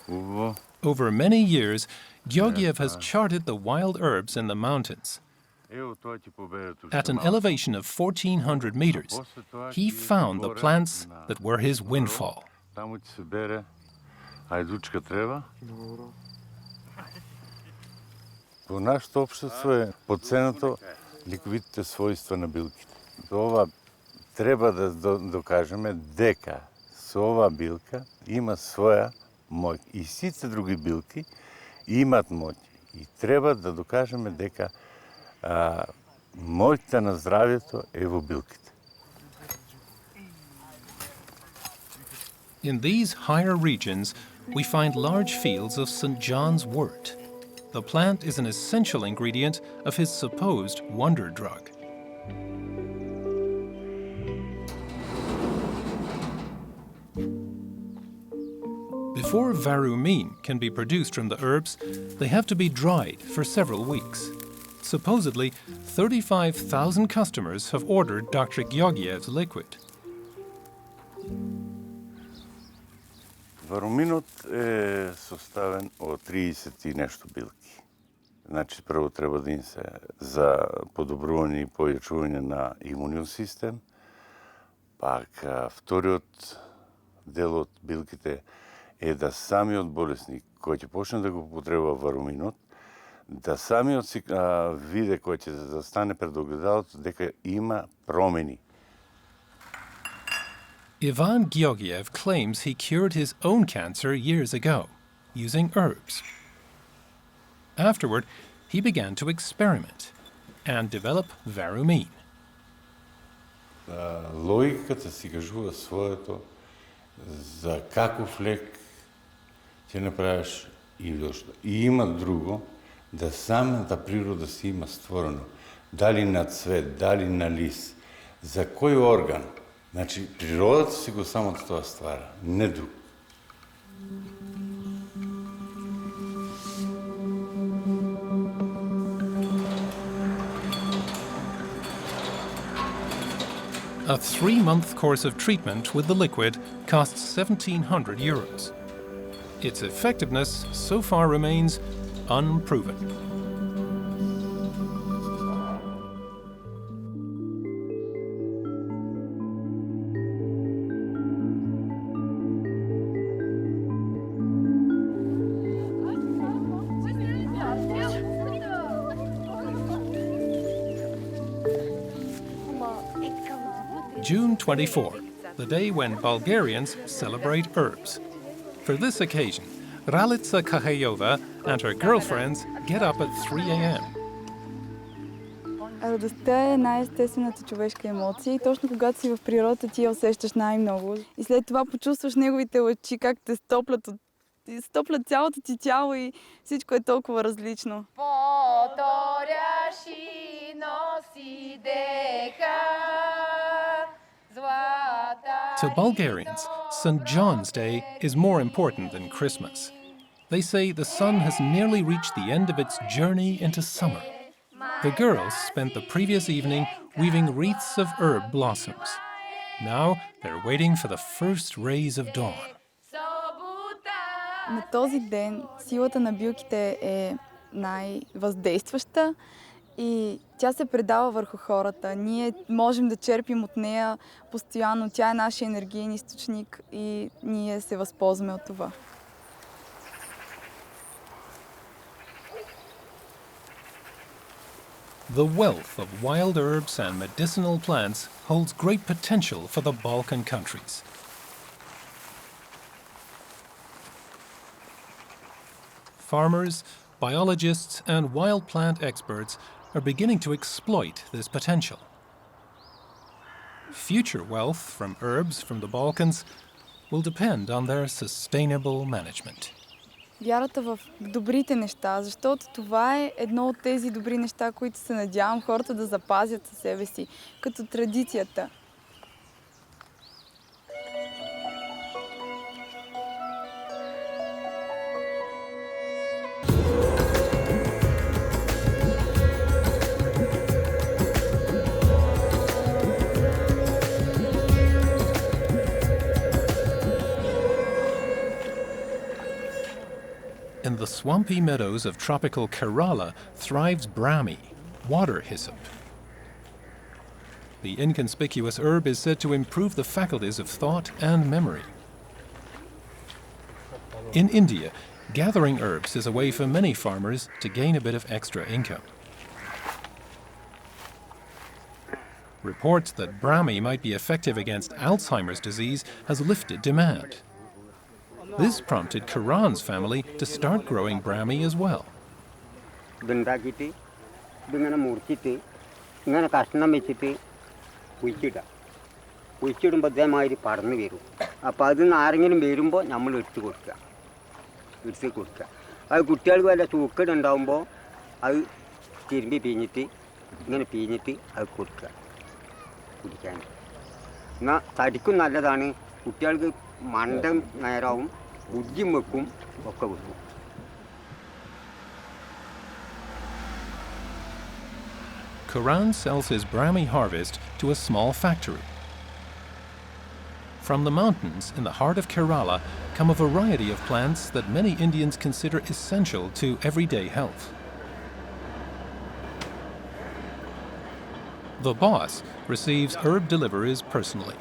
Убаво. Over many years, Georgiev has charted the wild herbs in the mountains. At an elevation of 1,400 meters, he found the plants that were his windfall. Таму ќе се бере ајдучка трева. Во нашето општество е подценато ликовитите својства на билките. Ова треба да докажеме дека со ова билка има своја моќ и сите други билки имат моќ. И треба да докажеме дека моќта на здравјето е во билките. In these higher regions, we find large fields of St. John's wort. The plant is an essential ingredient of his supposed wonder drug. Before varumine can be produced from the herbs, they have to be dried for several weeks. Supposedly, 35,000 customers have ordered Dr. Georgiev's liquid. Варуминот е составен од 30 и нешто билки. Значи, прво треба да им се за подобрување и појачување на имуниот систем, пак вториот дел од билките е да самиот болесник кој ќе почне да го употребува варуминот, да самиот виде кој ќе застане пред огледалот дека има промени. Ivan Georgiev claims he cured his own cancer years ago, using herbs. Afterward, he began to experiment and develop varumine. Логиката си кажува своето за каков лек ќе направиш и дошто. И има друго, да самата природа си има створено. Дали на цвет, дали на лист, за кој орган. Значи, природата си го самото тоа ствара, не друг. A 3-month course of treatment with the liquid costs 1,700 euros. Its effectiveness so far remains unproven. June 24, the day when Bulgarians celebrate herbs. For this occasion, Ralica Kahayova and her girlfriends get up at 3 a.m. Радостта е най-естествената човешка емоция и точно когато си в природата ти я усещаш най-много. И след това почувстваш неговите лъчи, как те стоплят цялото ти тяло и всичко е толкова различно. To Bulgarians, St. John's Day is more important than Christmas. They say the sun has nearly reached the end of its journey into summer. The girls spent the previous evening weaving wreaths of herb blossoms. Now they're waiting for the first rays of dawn. На този ден силата на билките е най-въздействаща и тя се предава върху хората. Ние можем да черпим от нея постоянно. Тя е нашия енергиен източник и ние се възползваме от това. The wealth of wild herbs and medicinal plants holds great potential for the Balkan countries. Farmers, biologists, and wild plant experts are beginning to exploit this potential. Future wealth from herbs from the Balkans will depend on their sustainable management. Вярата в добрите неща, защото това е едно от тези добри неща, които се надявам хората да запазят със себе си, като традицията. In the swampy meadows of tropical Kerala thrives brahmi, water hyssop. The inconspicuous herb is said to improve the faculties of thought and memory. In India, gathering herbs is a way for many farmers to gain a bit of extra income. Reports that brahmi might be effective against Alzheimer's disease has lifted demand. This prompted Karan's family to start growing brahmi as well. Karan sells his brahmi harvest to a small factory. From the mountains in the heart of Kerala come a variety of plants that many Indians consider essential to everyday health. The boss receives herb deliveries personally.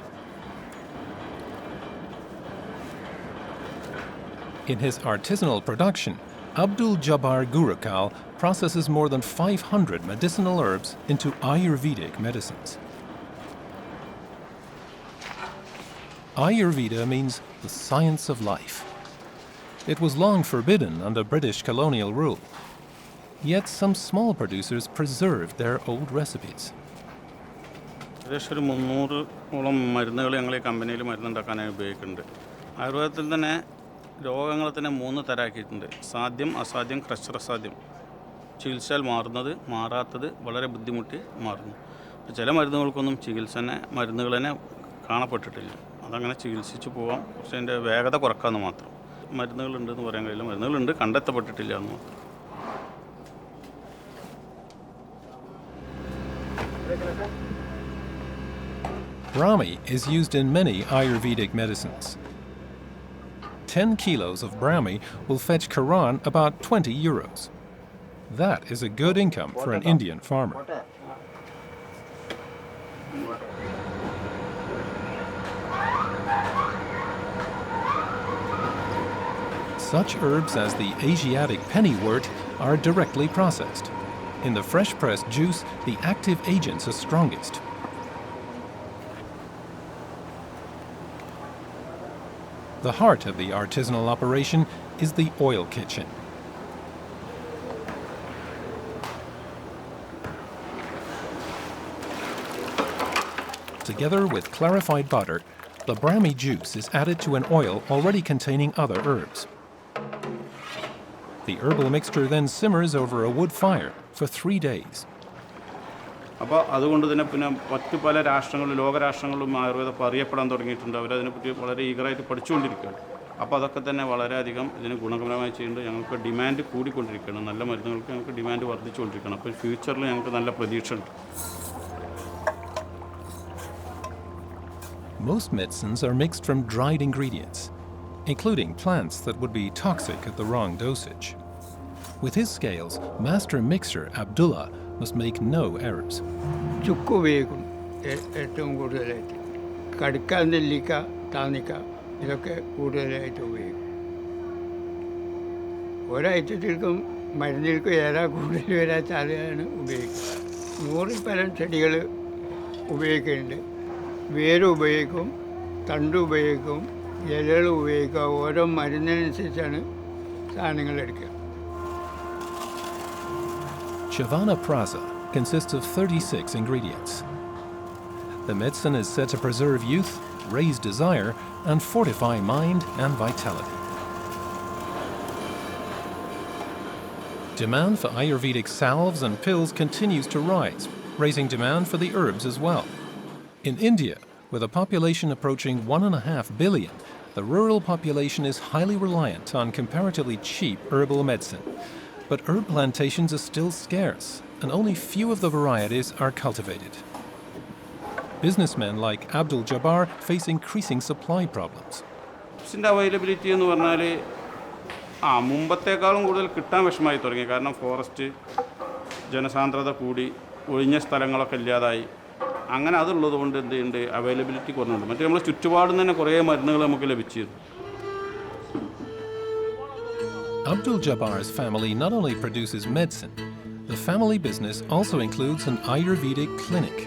In his artisanal production, Abdul Jabbar Gurukal processes more than 500 medicinal herbs into Ayurvedic medicines. Ayurveda means the science of life. It was long forbidden under British colonial rule. Yet some small producers preserved their old recipes. ഏകദേശം 300ഓളം മരുന്നുകൾ ഞങ്ങൾ ഈ കമ്പനിയിൽ മരുന്നുണ്ടാക്കാനായി ഉപയോഗിക്കുന്നുണ്ട്. ആയുർവേദത്തിൽ തന്നെ രോഗങ്ങളെ തന്നെ 3 തരമാക്കിയിട്ടുണ്ട്. സാധ്യം, അസാധ്യം, അസാധ്യം. ചികിത്സയിൽ മാറുന്നത്, മാറാത്തത്, വളരെ ബുദ്ധിമുട്ടി മാറുന്നു. ചില മരുന്നുകൾക്കൊന്നും മരുന്നുകൾ തന്നെ കാണപ്പെട്ടിട്ടില്ല. അതങ്ങനെ ചികിത്സിച്ച് പോവാം. പക്ഷേ അതിൻ്റെ വേഗത കുറക്കാമെന്ന് മാത്രം. മരുന്നുകളുണ്ടെന്ന് പറയാൻ കഴിയില്ല. മരുന്നുകളുണ്ട്, കണ്ടെത്തപ്പെട്ടിട്ടില്ല എന്ന് മാത്രം. Brahmi is used in many Ayurvedic medicines. 10 kilos of brahmi will fetch Karan about 20 euros. That is a good income for an Indian farmer. Such herbs as the Asiatic pennywort are directly processed. In the fresh-pressed juice, the active agents are strongest. The heart of the artisanal operation is the oil kitchen. Together with clarified butter, the Brahmi juice is added to an oil already containing other herbs. The herbal mixture then simmers over a wood fire for 3 days. അപ്പോൾ അതുകൊണ്ട് തന്നെ പിന്നെ മറ്റു പല രാഷ്ട്രങ്ങളിലും ലോകരാഷ്ട്രങ്ങളിലും ആയുർവേദം ഇപ്പോൾ അറിയപ്പെടാൻ തുടങ്ങിയിട്ടുണ്ട്. അവരതിനെപ്പറ്റി വളരെ ഈഗറായിട്ട് പഠിച്ചുകൊണ്ടിരിക്കുകയാണ്. അപ്പോൾ അതൊക്കെ തന്നെ വളരെയധികം ഇതിന് ഗുണകരമായി ചെയ്യുന്നുണ്ട്. ഞങ്ങൾക്ക് ഡിമാൻഡ് കൂടിക്കൊണ്ടിരിക്കുകയാണ്. നല്ല മരുന്നുകൾക്ക് ഞങ്ങൾക്ക് ഡിമാൻഡ് വർദ്ധിച്ചുകൊണ്ടിരിക്കുകയാണ്. അപ്പോൾ ഫ്യൂച്ചറിൽ ഞങ്ങൾക്ക് നല്ല പ്രതീക്ഷയുണ്ട്. Most medicines are mixed from dried ingredients, including plants that would be toxic at the wrong dosage. With his scales, master mixer Abdullah must make no errors. ചുക്ക് ഉപയോഗിക്കും ഏറ്റവും കൂടുതലായിട്ട്. കടുക്ക, നെല്ലിക്ക, താനിക്ക ഇതൊക്കെ കൂടുതലായിട്ട് ഉപയോഗിക്കും. ഒരൈറ്റത്തിൽക്കും മരുന്നിൽക്കും ഏതാ കൂടുതൽ വരാച്ചാലാണ് ഉപയോഗിക്കുക. 100 പരം ചെടികൾ ഉപയോഗിക്കുന്നുണ്ട്. വേര് ഉപയോഗിക്കും, തണ്ട് ഉപയോഗിക്കും, ഇലകൾ ഉപയോഗിക്കുക. ഓരോ മരുന്നിനനുസരിച്ചാണ് സാധനങ്ങൾ എടുക്കുക. Chavana Prasa consists of 36 ingredients. The medicine is said to preserve youth, raise desire, and fortify mind and vitality. Demand for Ayurvedic salves and pills continues to rise, raising demand for the herbs as well. In India, with a population approaching 1.5 billion, the rural population is highly reliant on comparatively cheap herbal medicine. But herb plantations are still scarce, and only few of the varieties are cultivated. Businessmen like Abdul Jabbar face increasing supply problems. ഹെർബ്സിൻ്റെ availability എന്ന് പറഞ്ഞാൽ മുമ്പത്തേക്കാളും കൂടുതൽ കിട്ടാൻ വിഷമമായി തുടങ്ങി. കാരണം forest ജനസാന്ദ്രത കൂടി, ഒഴിഞ്ഞ സ്ഥലങ്ങളൊക്കെ ഇല്ലാതായി. അങ്ങനെ അതുള്ളത് കൊണ്ട് എന്ത് ചെയ്യുന്നുണ്ട്, അവൈലബിലിറ്റി കുറഞ്ഞുണ്ട്. മറ്റേ നമ്മൾ ചുറ്റുപാടും തന്നെ കുറേ മരുന്നുകൾ നമുക്ക് ലഭിച്ചിരുന്നു. Abdul Jabbar's family not only produces medicine, the family business also includes an Ayurvedic clinic.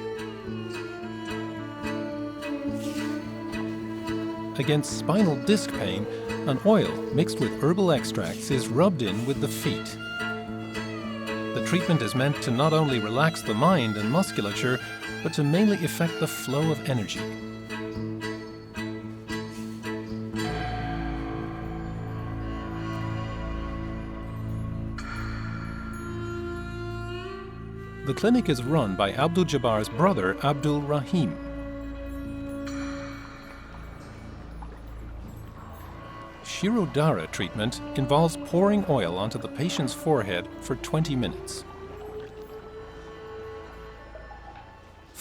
Against spinal disc pain, an oil mixed with herbal extracts is rubbed in with the feet. The treatment is meant to not only relax the mind and musculature, but to mainly affect the flow of energy. The clinic is run by Abdul Jabbar's brother, Abdul Rahim. Shirodhara treatment involves pouring oil onto the patient's forehead for 20 minutes.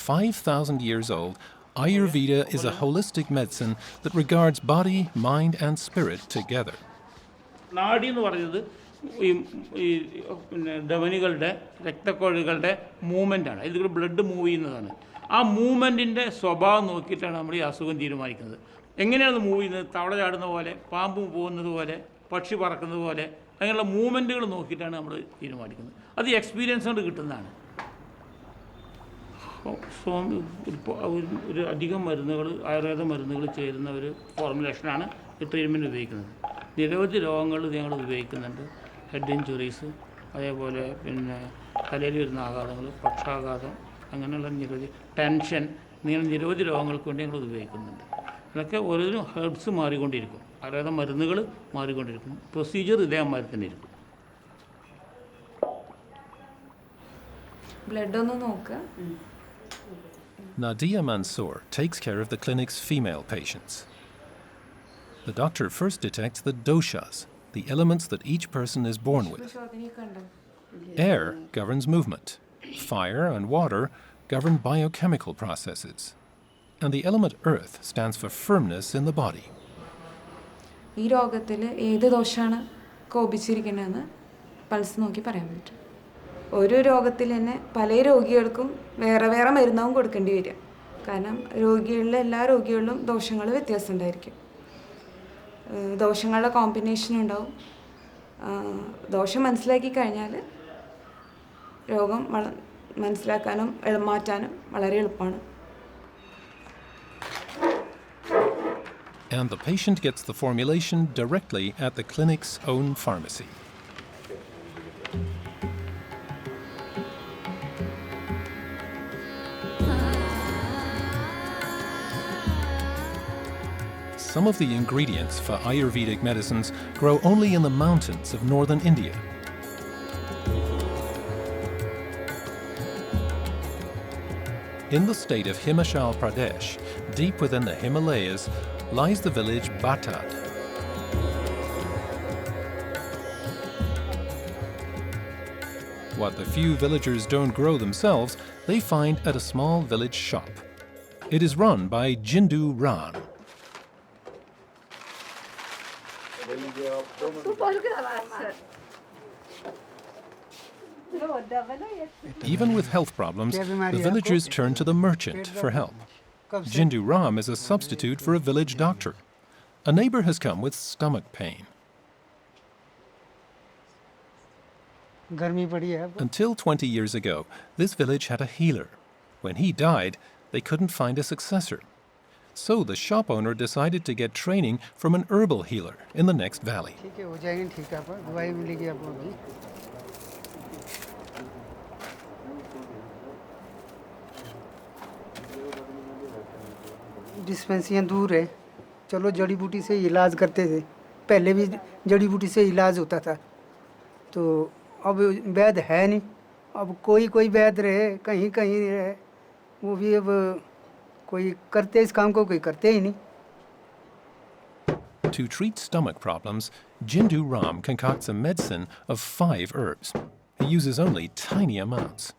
5,000 years old, Ayurveda is a holistic medicine that regards body, mind, and spirit together. നാഡി എന്ന് പറയുന്നത് ഈ പിന്നെ ധമനികളുടെ രക്തക്കൊഴലുകളുടെ മൂവ്മെൻറ്റാണ്. ഇതിൽ blood move ചെയ്യുന്നതാണ്. ആ മൂവ്മെൻറ്റിൻ്റെ സ്വഭാവം നോക്കിയിട്ടാണ് നമ്മൾ ഈ അസുഖം തീരുമാനിക്കുന്നത്. എങ്ങനെയാണ് മൂവ് ചെയ്യുന്നത്? തവള ചാടുന്ന പോലെ, പാമ്പ് പോകുന്നത് പോലെ, പക്ഷി പറക്കുന്നത് പോലെ, അങ്ങനെയുള്ള മൂവ്മെൻറ്റുകൾ നോക്കിയിട്ടാണ് നമ്മൾ തീരുമാനിക്കുന്നത്. അത് എക്സ്പീരിയൻസ് കൊണ്ട് കിട്ടുന്നതാണ്. ഒരു അധികം മരുന്നുകൾ, ആയുർവേദ മരുന്നുകൾ ചേരുന്ന ഒരു ഫോർമുലേഷനാണ് ഈ ട്രീറ്റ്മെൻറ്റ് ഉപയോഗിക്കുന്നത്. നിരവധി രോഗങ്ങൾ ഞങ്ങൾ ഉപയോഗിക്കുന്നുണ്ട്. ഹെഡ് ഇഞ്ചുറീസ്, അതേപോലെ പിന്നെ തലയിൽ വരുന്ന ആഘാതങ്ങൾ, പക്ഷാഘാതം, അങ്ങനെയുള്ള നിരവധി ടെൻഷൻ, ഇങ്ങനെ നിരവധി രോഗങ്ങൾക്ക് വേണ്ടി ഞങ്ങൾ ഉപയോഗിക്കുന്നുണ്ട്. അതൊക്കെ ഓരോന്നും ഹെർബ്സ് മാറിക്കൊണ്ടിരിക്കും, ആയുർവേദ മരുന്നുകൾ മാറിക്കൊണ്ടിരിക്കും. പ്രൊസീജിയർ ഇതേമാതിരി തന്നെ ഇരിക്കും. ബ്ലഡ് ഒന്ന് നോക്കുക. Nadia Mansour takes care of the clinic's female patients. The doctor first detects the doshas, the elements that each person is born with. Air governs movement. Fire and water govern biochemical processes. And the element earth stands for firmness in the body. ഈ രോഗത്തിൽ ഏത് ദോഷമാണ് കോപിച്ചിരിക്കുന്നതെന്ന് pulse നോക്കി പറയാൻ പറ്റും. ഒരു രോഗത്തിൽ തന്നെ പല രോഗികൾക്കും വേറെ വേറെ മരുന്നാവും കൊടുക്കേണ്ടി വരിക. കാരണം രോഗികളിലെ എല്ലാ രോഗികളിലും ദോഷങ്ങൾ വ്യത്യാസം ഉണ്ടായിരിക്കും. ദോഷങ്ങളുടെ കോമ്പിനേഷൻ ഉണ്ടാവും. ദോഷം മനസ്സിലാക്കി കഴിഞ്ഞാൽ രോഗം മനസ്സിലാക്കാനും മാറ്റാനും വളരെ എളുപ്പമാണ്. and the patient gets the formulation directly at the clinic's own pharmacy. Some of the ingredients for Ayurvedic medicines grow only in the mountains of northern India. In the state of Himachal Pradesh, deep within the Himalayas, lies the village Batad. What the few villagers don't grow themselves, they find at a small village shop. It is run by Jindu Ram. Even with health problems, the villagers turn to the merchant for help. Jindu Ram is a substitute for a village doctor. A neighbor has come with stomach pain. Until 20 years ago, this village had a healer. When he died, they couldn't find a successor. So the shop owner decided to get training from an herbal healer in the next valley. डिस्पेंसरियाँ दूर है, चलो जड़ी बूटी से इलाज करते थे। पहले भी जड़ी बूटी से इलाज होता था, तो अब वैद्य है नहीं। अब कोई वैद्य रहे, कहीं रहे, वो भी अब कोई करते इस काम को कोई करते ही नहीं। To treat stomach problems, Jindu Ram concocts a medicine of 5 herbs. He uses only tiny amounts.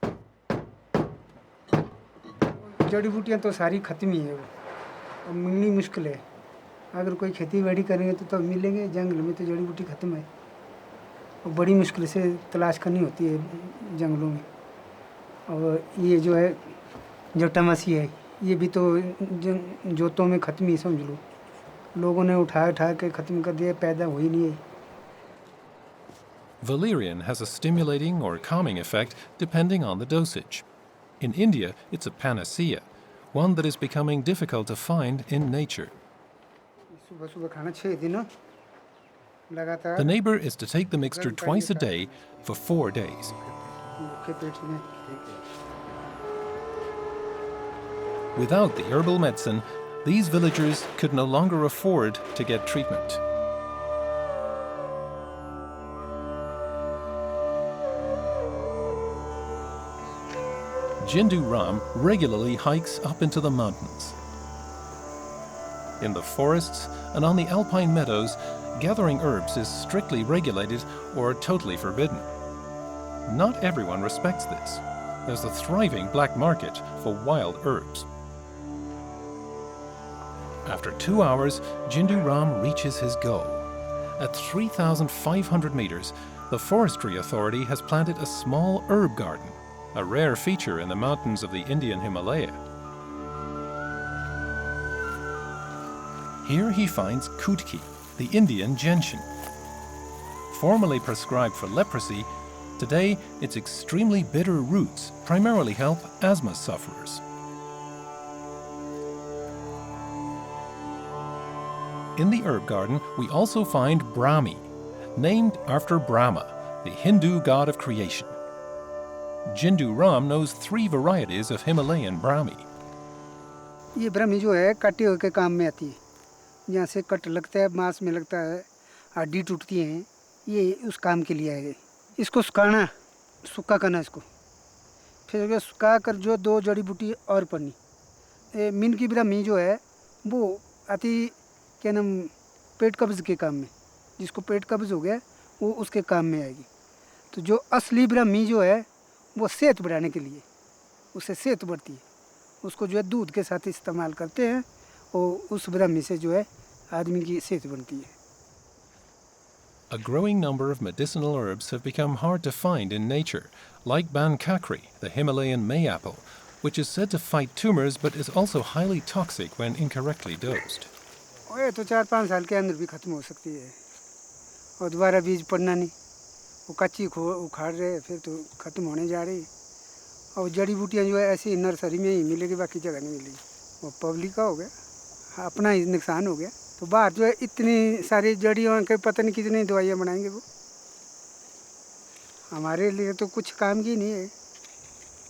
जड़ी बूटियाँ तो सारी खत्म ही है, अब मिलनी मुश्किल है। अगर कोई खेती बाड़ी करेंगे तो मिलेंगे, जंगल में तो जड़ी बूटी खत्म है और बड़ी मुश्किल से तलाश करनी होती है जंगलों में। और ये जो है जटामासी है, ये भी तो जोतों में खत्म ही समझ लो, लोगों ने उठा के खत्म कर दिया, पैदा हो ही नहीं है। Valerian has a stimulating or calming effect depending on the dosage. In India, it's a panacea, one that is becoming difficult to find in nature. The neighbor is to take the mixture twice a day for 4 days. Without the herbal medicine, these villagers could no longer afford to get treatment. Jindu Ram regularly hikes up into the mountains. In the forests and on the alpine meadows, gathering herbs is strictly regulated or totally forbidden. Not everyone respects this. There's a thriving black market for wild herbs. After 2 hours, Jindu Ram reaches his goal. At 3,500 meters, the Forestry Authority has planted a small herb garden, a rare feature in the mountains of the Indian Himalaya. Here he finds kutki, the Indian gentian. Formerly prescribed for leprosy, today its extremely bitter roots primarily help asthma sufferers. In the herb garden, we also find Brahmi, named after Brahma, the Hindu god of creation. Jindu Ram knows 3 varieties of Himalayan Brahmi. ये ब्राह्मी जो है काटे हुए के काम में आती है, जहाँ से कट लगता है, मांस में लगता है, हड्डी टूटती हैं, ये उस काम के लिए है। इसको सुखाना, सूखा करना इसको, फिर सुखा कर जो 2 जड़ी बूटी और पड़नी। मीन की ब्राह्मी जो है वो आती क्या नाम पेट कब्ज के काम में, जिसको पेट कब्ज हो गया वो उसके काम में आएगी। तो जो असली ब्राह्मी जो है वो सेहत बढ़ाने के लिए, उससे सेहत बढ़ती है, उसको जो है दूध के साथ इस्तेमाल करते हैं और उस ब्राह्मी से जो है आदमी की सेहत बनती है। A growing number of medicinal herbs have become hard to find in nature, like bankakri, the Himalayan mayapple, which is said to fight tumors but is also highly toxic when incorrectly dosed. ये तो 4-5 साल के अंदर भी खत्म हो सकती है और दोबारा बीज पड़ना नहीं, वो कच्ची उखाड़ रहे फिर तो खत्म होने जा रही। और जड़ी बूटियाँ जो है ऐसी नर्सरी में ही मिलेगी, बाकी जगह नहीं मिलेगी। वो पब्लिक का हो गया, अपना ही नुकसान हो गया। तो बाहर जो है इतनी सारी जड़ियों के पता नहीं कितनी दवाइयाँ बनाएंगे वो। हमारे लिए तो कुछ काम की नहीं है।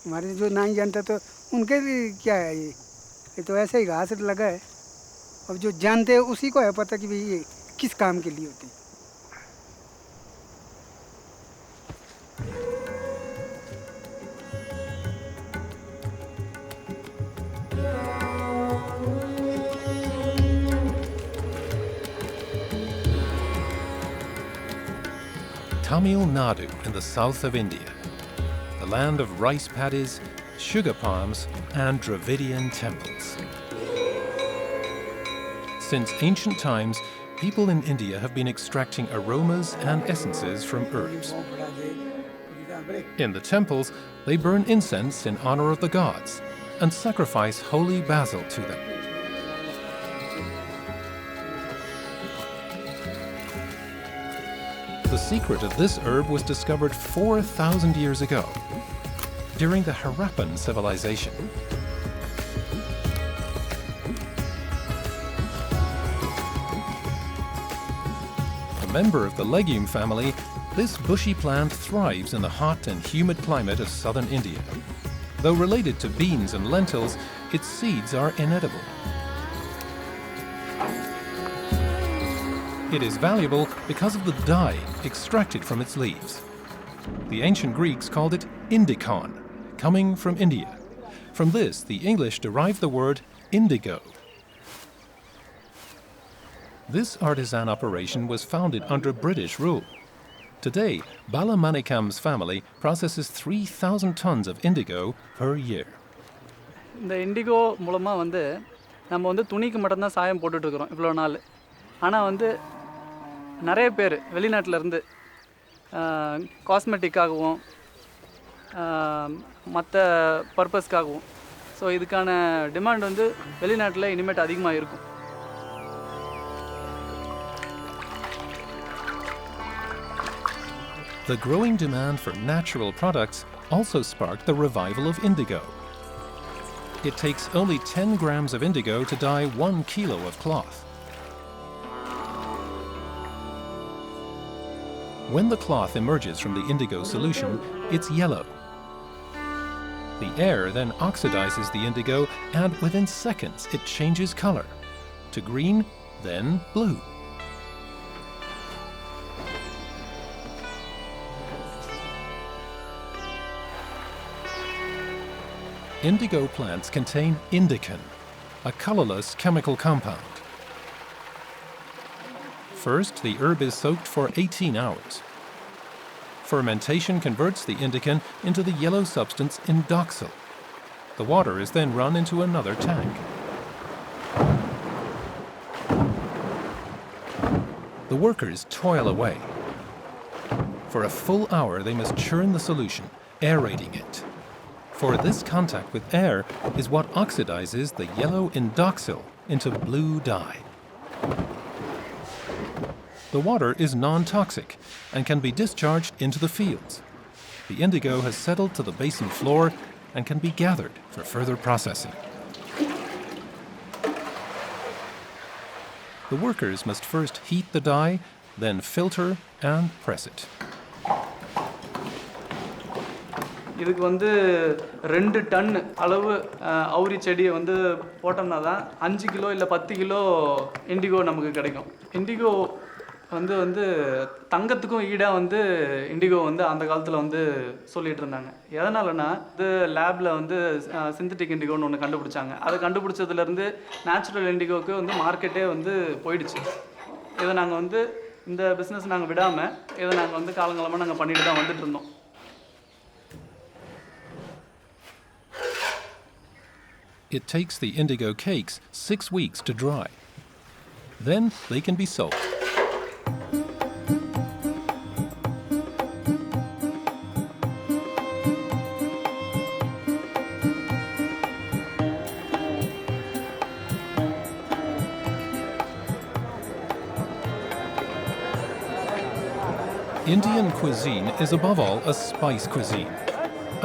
हमारे जो नहीं जानता तो उनके लिए क्या है ये तो ऐसे ही घास लगा है। अब जो जानते हैं उसी को है पता कि भाई ये किस काम के लिए होती है। Tamil Nadu in the south of India, the land of rice paddies, sugar palms, and Dravidian temples. Since ancient times, people in India have been extracting aromas and essences from herbs. In the temples, they burn incense in honor of the gods and sacrifice holy basil to them. The secret of this herb was discovered 4,000 years ago, during the Harappan civilization. A member of the legume family, this bushy plant thrives in the hot and humid climate of southern India. Though related to beans and lentils, its seeds are inedible. It is valuable because of the dye extracted from its leaves. The ancient Greeks called it indicon, coming from India. From this, the English derived the word indigo. This artisan operation was founded under British rule. Today, Balamanikam's family processes 3,000 tons of indigo per year. இந்த indigo மூலமாக நம்ம துணிக்கு மட்டும்தான் சாயம் போட்டுட்ருக்குறோம் இவ்வளோ நாள். ஆனால் நிறைய பேர் வெளிநாட்டிலேருந்து காஸ்மெட்டிக்காகவும் மற்ற பர்பஸ்க்காகவும் ஸோ இதுக்கான டிமாண்ட் வெளிநாட்டில் இனிமேட்டு அதிகமாக இருக்கும். The growing demand for natural products also sparked the revival of indigo. It takes only 10 grams of indigo to dye 1 kilo of cloth. When the cloth emerges from the indigo solution, it's yellow. The air then oxidizes the indigo, and within seconds it changes color to green, then blue. Indigo plants contain indican, a colorless chemical compound. First, the herb is soaked for 18 hours. Fermentation converts the indican into the yellow substance indoxyl. The water is then run into another tank. The workers toil away. For a full hour, they must churn the solution, aerating it. For this contact with air is what oxidizes the yellow indoxyl into blue dye. The water is non-toxic and can be discharged into the fields. The indigo has settled to the basin floor and can be gathered for further processing. The workers must first heat the dye, then filter and press it. இதுக்கு 2 ton அளவு அவுரி செடியை போட்டோம்னா தான் 5 kilo இல்லை 10 kilo indigo நமக்கு கிடைக்கும். Indigo தங்கத்துக்கும் ஈடாக indigo அந்த காலத்தில் சொல்லிட்டு இருந்தாங்க. எதனாலனா லேபில் சிந்தட்டிக் இண்டிகோன்னு ஒன்று கண்டுபிடிச்சாங்க. அதை கண்டுபிடிச்சதுலேருந்து நேச்சுரல் இண்டிகோவுக்கு மார்க்கெட்டே போயிடுச்சு. இதை நாங்கள் இந்த பிஸ்னஸ் நாங்கள் விடாமல் இதை நாங்கள் காலங்காலமாக நாங்கள் பண்ணிட்டு தான் வந்துட்டு இருந்தோம். It takes the indigo cakes 6 weeks to dry. Then they can be sold. Indian cuisine is above all a spice cuisine.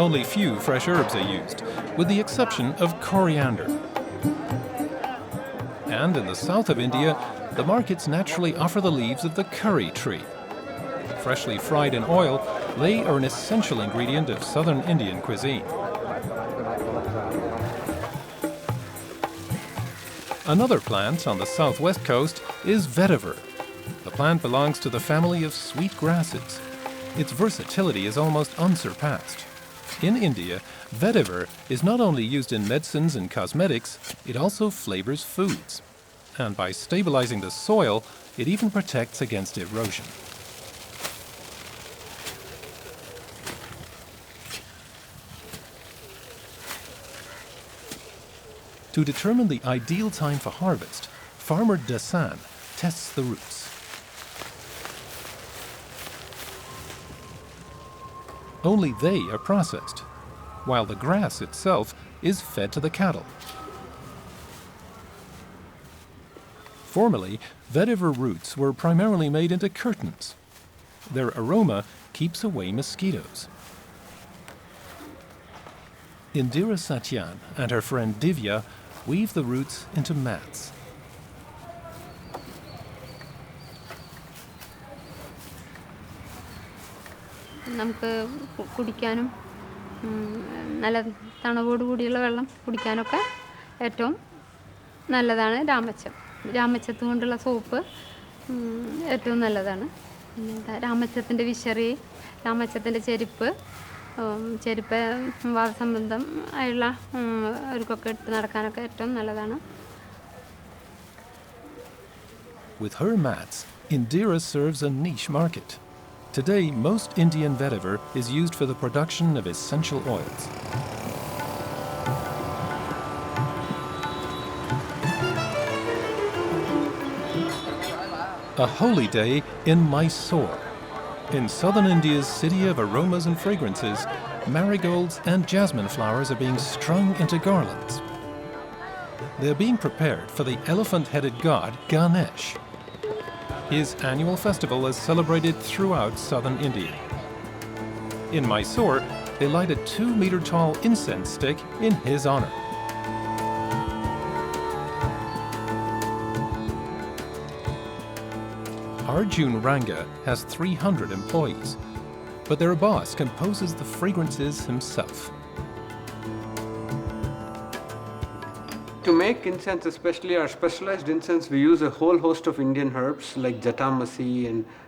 Only few fresh herbs are used, with the exception of coriander. And in the south of India, the markets naturally offer the leaves of the curry tree. Freshly fried in oil, they are an essential ingredient of southern Indian cuisine. Another plant on the southwest coast is vetiver. The plant belongs to the family of sweet grasses. Its versatility is almost unsurpassed. In India, vetiver is not only used in medicines and cosmetics, it also flavors foods. And by stabilizing the soil, it even protects against erosion. To determine the ideal time for harvest, farmer Dasan tests the roots. Only they are processed, while the grass itself is fed to the cattle. Formerly, vetiver roots were primarily made into curtains. Their aroma keeps away mosquitoes. Indira Satyan and her friend Divya weave the roots into mats. നമുക്ക് കുടിക്കാനും നല്ല തണവോട് കൂടിയുള്ള വെള്ളം കുടിക്കാനൊക്കെ ഏറ്റവും നല്ലതാണ് രാമച്ചം. രാമച്ചത്ത് കൊണ്ടുള്ള soap ഏറ്റവും നല്ലതാണ്. രാമച്ചത്തിൻ്റെ വിശറി, രാമച്ചത്തിൻ്റെ ചെരുപ്പ്, ചെരുപ്പ് വാതസംബന്ധം ആയുള്ള അവർക്കൊക്കെ എടുത്ത് നടക്കാനൊക്കെ ഏറ്റവും നല്ലതാണ്. With her mats, Indira serves a niche market. Today, most Indian vetiver is used for the production of essential oils. A holy day in Mysore. In southern India's city of aromas and fragrances, marigolds and jasmine flowers are being strung into garlands. They are being prepared for the elephant-headed god Ganesh. His annual festival is celebrated throughout southern India. In Mysore, they light a 2-meter-tall incense stick in his honor. Arjun Ranga has 300 employees, but their boss composes the fragrances himself. To make incense, especially our specialized incense, we use a whole host of Indian herbs like jatamasi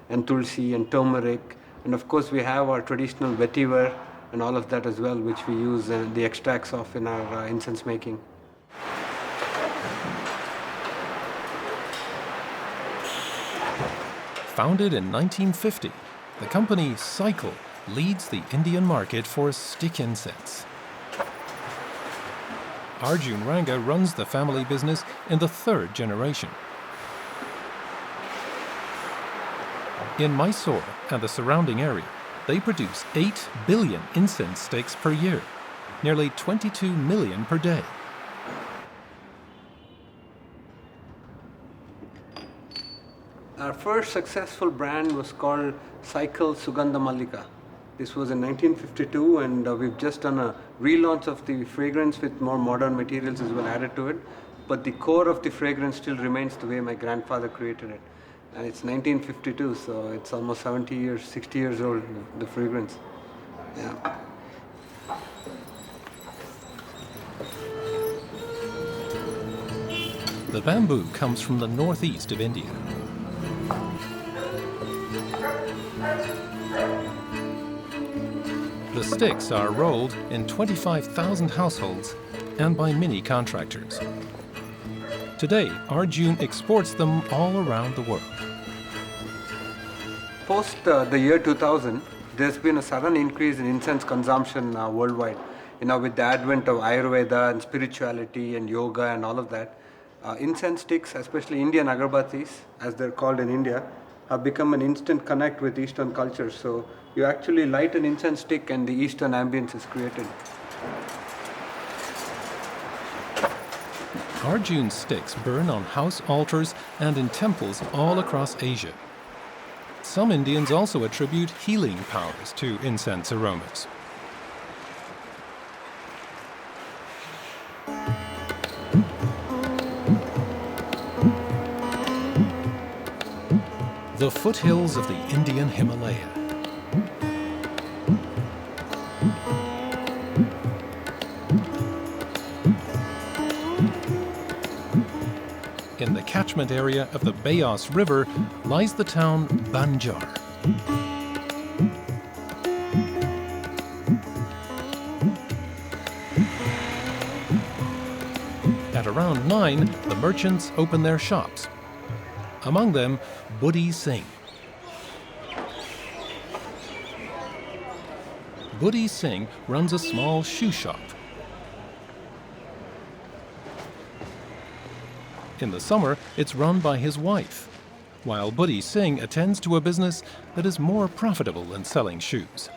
and tulsi and turmeric. And of course, we have our traditional vetiver and all of that as well, which we use the extracts of in our incense making. Founded in 1950, the company Cycle leads the Indian market for stick incense. Arjun Ranga runs the family business in the 3rd generation. In Mysore and the surrounding area, they produce 8 billion incense sticks per year, nearly 22 million per day. Our first successful brand was called Cycle Sugandha Mallika. This was in 1952, and we've just done a relaunch of the fragrance with more modern materials as well added to it. But the core of the fragrance still remains the way my grandfather created it. And it's 1952, so it's almost 70 years, 60 years old, the fragrance. Yeah. The bamboo comes from the northeast of India. The sticks are rolled in 25,000 households and by many contractors. Today, Arjun exports them all around the world. Post the year 2000, there's been a sudden increase in incense consumption worldwide. You know, with the advent of Ayurveda and spirituality and yoga and all of that, incense sticks, especially Indian agarbattis, as they're called in India, have become an instant connect with Eastern culture. So you actually light an incense stick and the Eastern ambience is created. Arjun sticks burn on house altars and in temples all across Asia. Some Indians also attribute healing powers to incense aromas. The foothills of the Indian Himalaya. In the catchment area of the Beas River lies the town Banjar. At around 9, the merchants open their shops. Among them, Buddhi Singh. Buddhi Singh runs a small shoe shop. In the summer, it's run by his wife, while Buddhi Singh attends to a business that is more profitable than selling shoes.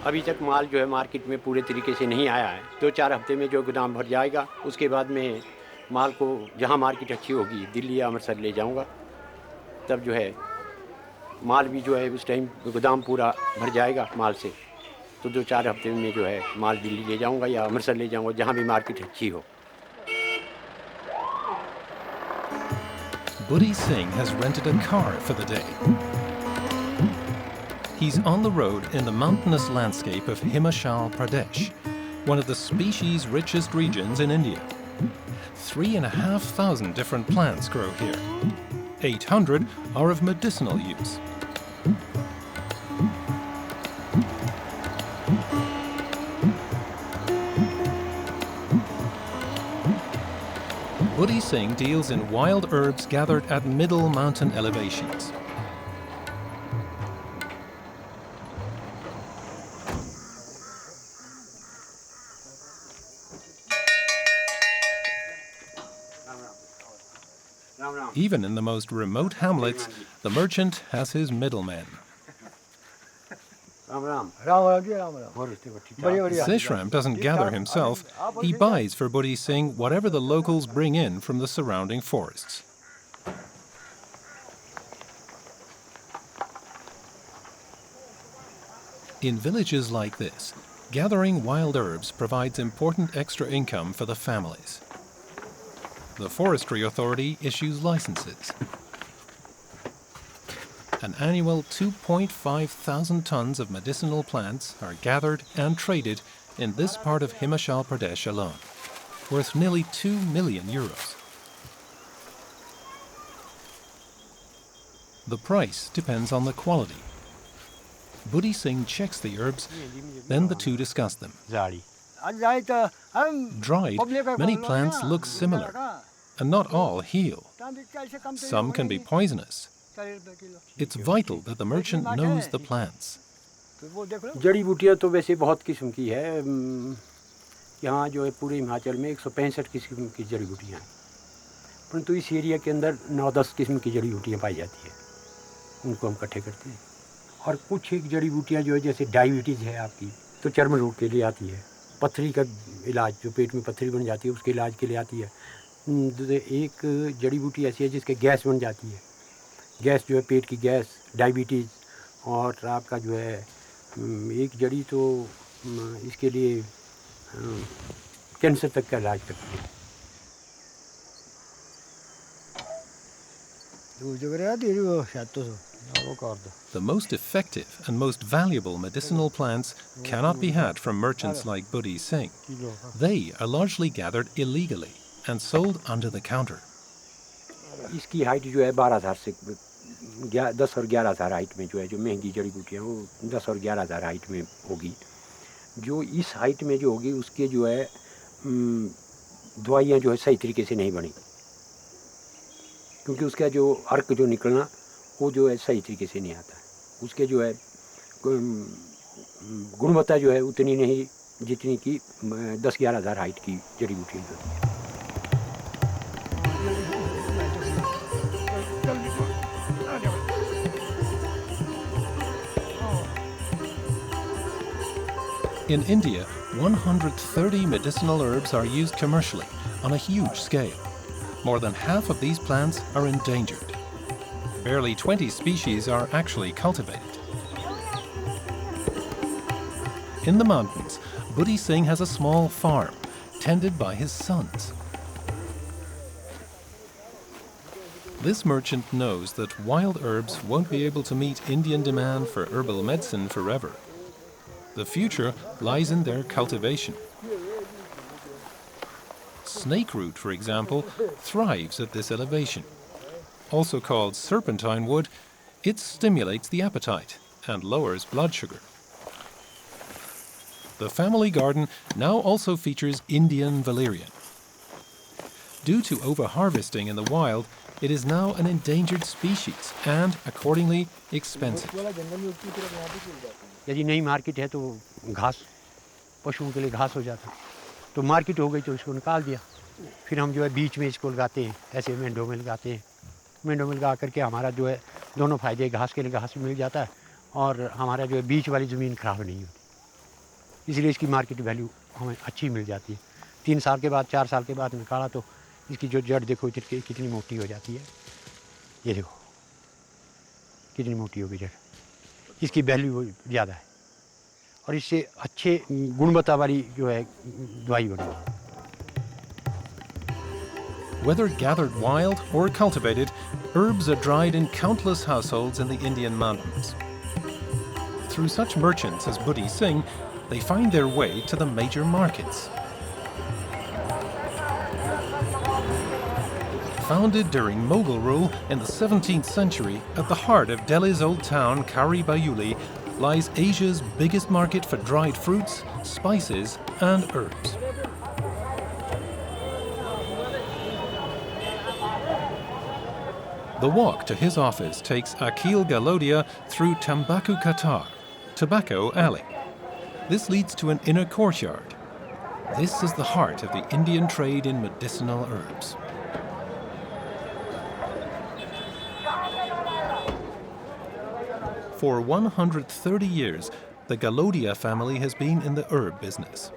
अभी तक माल जो है market में पूरे तरीके से नहीं आया है। 2-4 हफ्ते में जो गोदाम भर जाएगा, उसके बाद में माल को जहां मार्केट अच्छी होगी, दिल्ली या अमृतसर ले जाऊंगा। तब जो है माल भी जो है उस टाइम गोदाम पूरा भर जाएगा माल से। तो 2-4 हफ्ते में जो है माल दिल्ली ले जाऊंगा या अमृतसर ले जाऊंगा, जहां भी मार्केट अच्छी हो। Buddhi Singh has rented a car for the day. He's on the road in the mountainous landscape of Himachal Pradesh, one of the species richest regions in India. 3,500 different plants grow here. 800 are of medicinal use. Buddhi Singh deals in wild herbs gathered at middle mountain elevations. Even in the most remote hamlets, the merchant has his middlemen. Sishram doesn't gather himself. He buys for Buddhi Singh whatever the locals bring in from the surrounding forests. In villages like this, gathering wild herbs provides important extra income for the families. The Forestry Authority issues licenses. An annual 2.5 thousand tons of medicinal plants are gathered and traded in this part of Himachal Pradesh alone, worth nearly €2 million. The price depends on the quality. Buddhi Singh checks the herbs, then the two discuss them. Dried, many plants look similar, and not all heal. Some can be poisonous. It's vital that the merchant knows the plants. जड़ी बूटियाँ तो वैसे बहुत किस्म की है। यहाँ जो है पूरे हिमाचल में 165 किस्म की जड़ी बूटियाँ हैं, परंतु इस एरिया के अंदर 9-10 किस्म की जड़ी बूटियाँ पाई जाती है। उनको हम इकट्ठे करते हैं। और कुछ एक जड़ी बूटियाँ जो है, जैसे डायबिटीज़ है आपकी, तो चर्म रोग के लिए आती है। पथरी का इलाज, जो पेट में पथरी बन जाती है, उसके इलाज के लिए आती है। एक जड़ी बूटी ऐसी है जिसके गैस बन जाती है। गैस जो है पेट की गैस, डायबिटीज़, और आपका जो है एक जड़ी तो इसके लिए कैंसर तक का इलाज करती है। The most effective and most valuable medicinal plants cannot be had from merchants like Buddhi Singh. They are largely gathered illegally and sold under the counter. इसकी हाइट जो है 12,000 से 10 और 11,000 हाइट में जो है, जो महंगी जड़ी बूटियाँ वो 10 और 11,000 हाइट में होगी। जो इस हाइट में जो होगी उसके जो है दवाइयाँ जो है सही तरीके से नहीं बनी, क्योंकि उसका जो अर्क जो निकलना वो जो है सही तरीके से नहीं आता है। उसके जो है गुणवत्ता जो है उतनी नहीं जितनी की 10-11,000 हाइट की जड़ी बूटियाँ होती है। In India, 130 medicinal herbs are used commercially on a huge scale. More than half of these plants are endangered. Barely 20 species are actually cultivated. In the mountains, Buddhi Singh has a small farm, tended by his sons. This merchant knows that wild herbs won't be able to meet Indian demand for herbal medicine forever. The future lies in their cultivation. Snake root, for example, thrives at this elevation. Also called serpentine wood, it stimulates the appetite and lowers blood sugar. The family garden now also features Indian valerian. Due to over-harvesting in the wild, it is now an endangered species and, accordingly, expensive. यदि नई market है तो घास पशुओं के लिए घास हो जाता, तो मार्केट हो गई तो इसको निकाल दिया। फिर हम जो है बीच में इसको लगाते हैं, ऐसे मेंढों में लगाते हैं। मेंढों में लगा करके हमारा जो है दोनों फायदे, घास के लिए घास मिल जाता है और हमारा जो है बीच वाली ज़मीन खराब नहीं होती, इसलिए इसकी मार्केट वैल्यू हमें अच्छी मिल जाती है। 3 साल के बाद 4 साल के बाद निकाला तो इसकी जो जड़ देखो कितनी मोटी हो जाती है। ये देखो कितनी मोटी होगी जड़, इसकी वैल्यू ज़्यादा है और इससे अच्छे गुणवत्ता वाली जो है दवाई बनेगी। Whether gathered wild or cultivated, herbs are dried in countless households in the Indian mountains. Through such merchants as Buddhi Singh, they find their way to the major markets. Founded during Mughal rule in the 17th century, at the heart of Delhi's old town Kari Bayuli lies Asia's biggest market for dried fruits, spices and herbs. The walk to his office takes Akhil Galodia through Tambaku Qatar, Tobacco Alley. This leads to an inner courtyard. This is the heart of the Indian trade in medicinal herbs. For 130 years, the Galodia family has been in the herb business.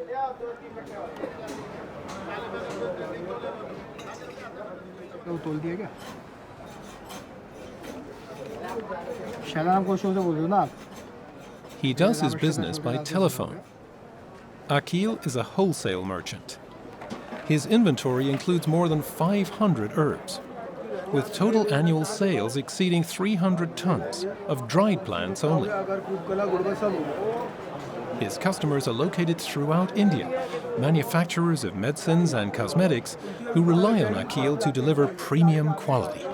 He does his business by telephone. Akhil is a wholesale merchant. His inventory includes more than 500 herbs, with total annual sales exceeding 300 tons of dried plants only. His customers are located throughout India, manufacturers of medicines and cosmetics who rely on Akhil to deliver premium quality.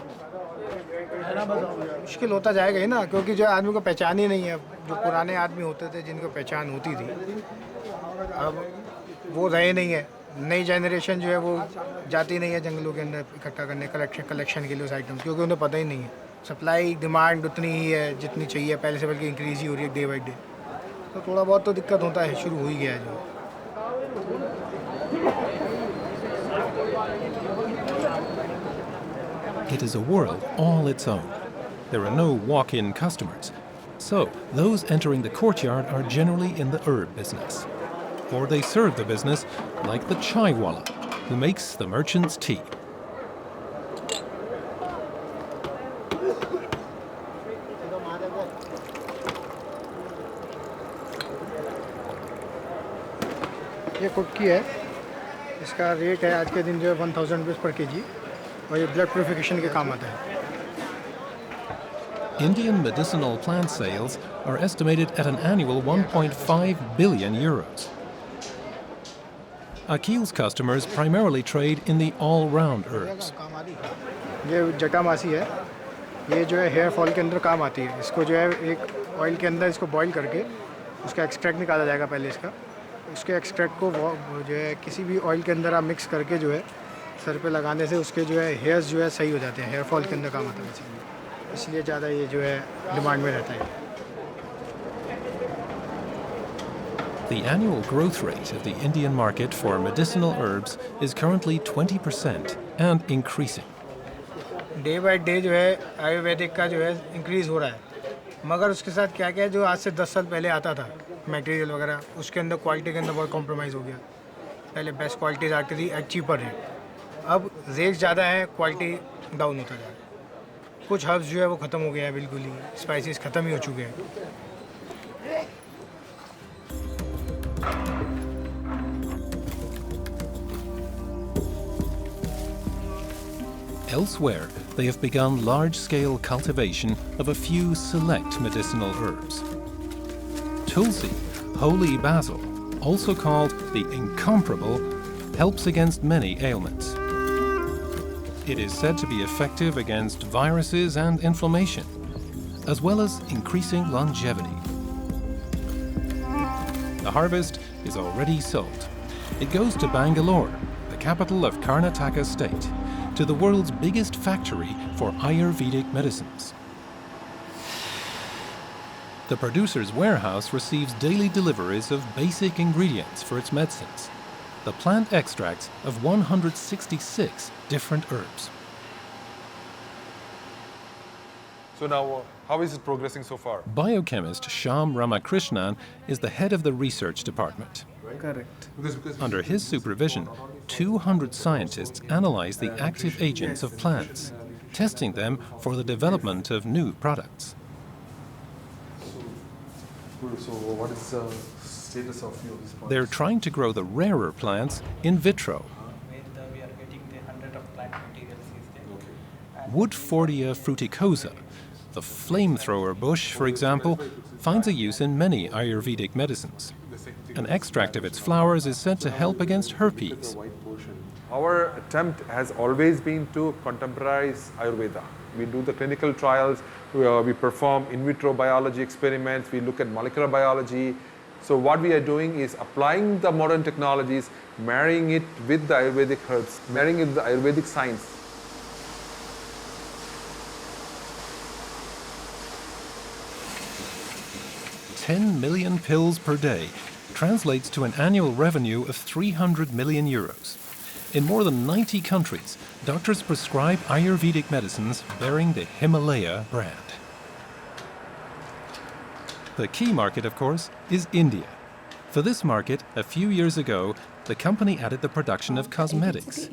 मुश्किल होता जाएगा ही ना, क्योंकि जो आदमी को पहचान ही नहीं है। जो पुराने आदमी होते थे जिनको पहचान होती थी, अब वो रहे नहीं है। नई जनरेशन जो है वो जाती नहीं है जंगलों के अंदर इकट्ठा करने कलेक्शन के लिए उस आइटम्स, क्योंकि उन्हें पता ही नहीं है। सप्लाई डिमांड उतनी ही है जितनी चाहिए, पहले से बल्कि इंक्रीज ही हो रही है डे बाई डे। तो थोड़ा बहुत तो दिक्कत होता है, शुरू हो ही गया है जो। It is a world all its own. There are no walk-in customers, so those entering the courtyard are generally in the herb business. Or they serve the business like the chai walla, who makes the merchant's tea. ये कुटकी है, इसका rate है आज के दिन जो है 1000 रुपीज़ पर केजी, और ये ब्लड प्यूरिफिकेशन के काम आता है। Indian medicinal plant sales are estimated at an annual 1.5 billion euros. Akhil's customers primarily trade in the all-round herbs. ये जटामासी है, ये जो है हेयर फॉल के अंदर काम आती है। इसको जो है एक ऑयल के अंदर इसको बॉईल करके उसका एक्सट्रैक्ट निकाला जाएगा पहले इसका। उसके एक्सट्रैक्ट को जो है किसी भी ऑयल के अंदर आप मिक्स करके जो है सर पे लगाने से उसके जो है हेयर्स जो है सही हो जाते हैं। हेयर फॉल के अंदर काम आता है, इसलिए ज़्यादा ये जो है डिमांड में रहता है। The annual growth rate of the Indian market for medicinal herbs is currently 20% and increasing. Day by day जो है आयुर्वेदिक का जो है इंक्रीज़ हो रहा है, मगर उसके साथ क्या क्या है जो आज से 10 साल पहले आता था मटेरियल वगैरह, उसके अंदर क्वालिटी के अंदर बहुत कॉम्प्रोमाइज़ हो गया। पहले बेस्ट क्वालिटीज़ आती थी एट चीपर रेट, अब रेट ज़्यादा है, क्वालिटी डाउन होता जा रहा है। कुछ हर्ब्स जो है वो ख़त्म हो गया है, बिल्कुल ही स्पाइसेस ख़त्म ही हो चुके हैं। Elsewhere, they have begun large-scale cultivation of a few select medicinal herbs. Tulsi, holy basil, also called the incomparable, helps against many ailments. It is said to be effective against viruses and inflammation, as well as increasing longevity. The harvest is already sold. It goes to Bangalore, the capital of Karnataka state, to the world's biggest factory for Ayurvedic medicines. The producer's warehouse receives daily deliveries of basic ingredients for its medicines, the plant extracts of 166 different herbs. So now, how is it progressing so far? Biochemist Shyam Ramakrishnan is the head of the research department. Correct. Under his supervision, 200 scientists analyze the active agents of plants, testing them for the development of new products. So what is the status of your this They're trying to grow the rarer plants in vitro. Woodfordia fruticosa, the flamethrower bush, for example, finds a use in many Ayurvedic medicines. An extract of its flowers is said to help against herpes. Our attempt has always been to contemporize Ayurveda. We do the clinical trials, we perform in vitro biology experiments, we look at molecular biology. So what we are doing is applying the modern technologies, marrying it with the Ayurvedic herbs, marrying it with the Ayurvedic science. $10 million pills per day translates to an annual revenue of 300 million euros. In more than 90 countries, doctors prescribe Ayurvedic medicines bearing the Himalaya brand. The key market, of course, is India. For this market, a few years ago, the company added the production of cosmetics.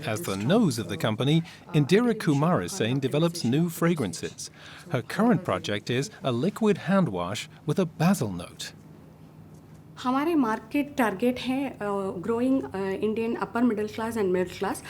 As the nose of the company, Indira Kumarasen develops new fragrances. Her current project is a liquid hand wash with a basil note. हमारे market target है growing Indian upper middle class and middle class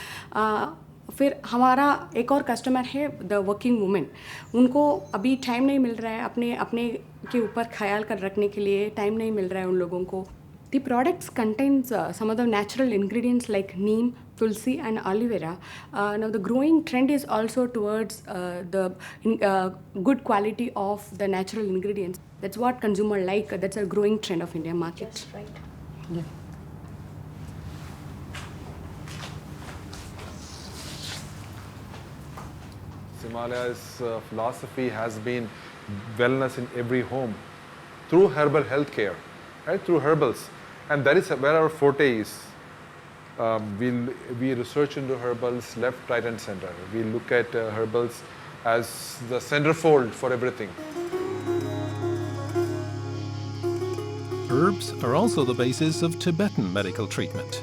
फिर हमारा एक और customer है the working women उनको अभी time नहीं मिल रहा है अपने अपने के ऊपर ख्याल कर रखने के लिए टाइम नहीं मिल रहा है उन लोगों को The products contains some of the natural ingredients like neem, tulsi and aloe vera. Now the growing trend is also towards the good quality of the natural ingredients. That's what consumer like. That's a growing trend of Indian market. That's right. Yeah. Himalaya's philosophy has been wellness in every home through herbal healthcare, right? Through herbals. And that is where our forte is. We research into herbals left, right and center. We look at herbals as the centerfold for everything. Herbs are also the basis of Tibetan medical treatment.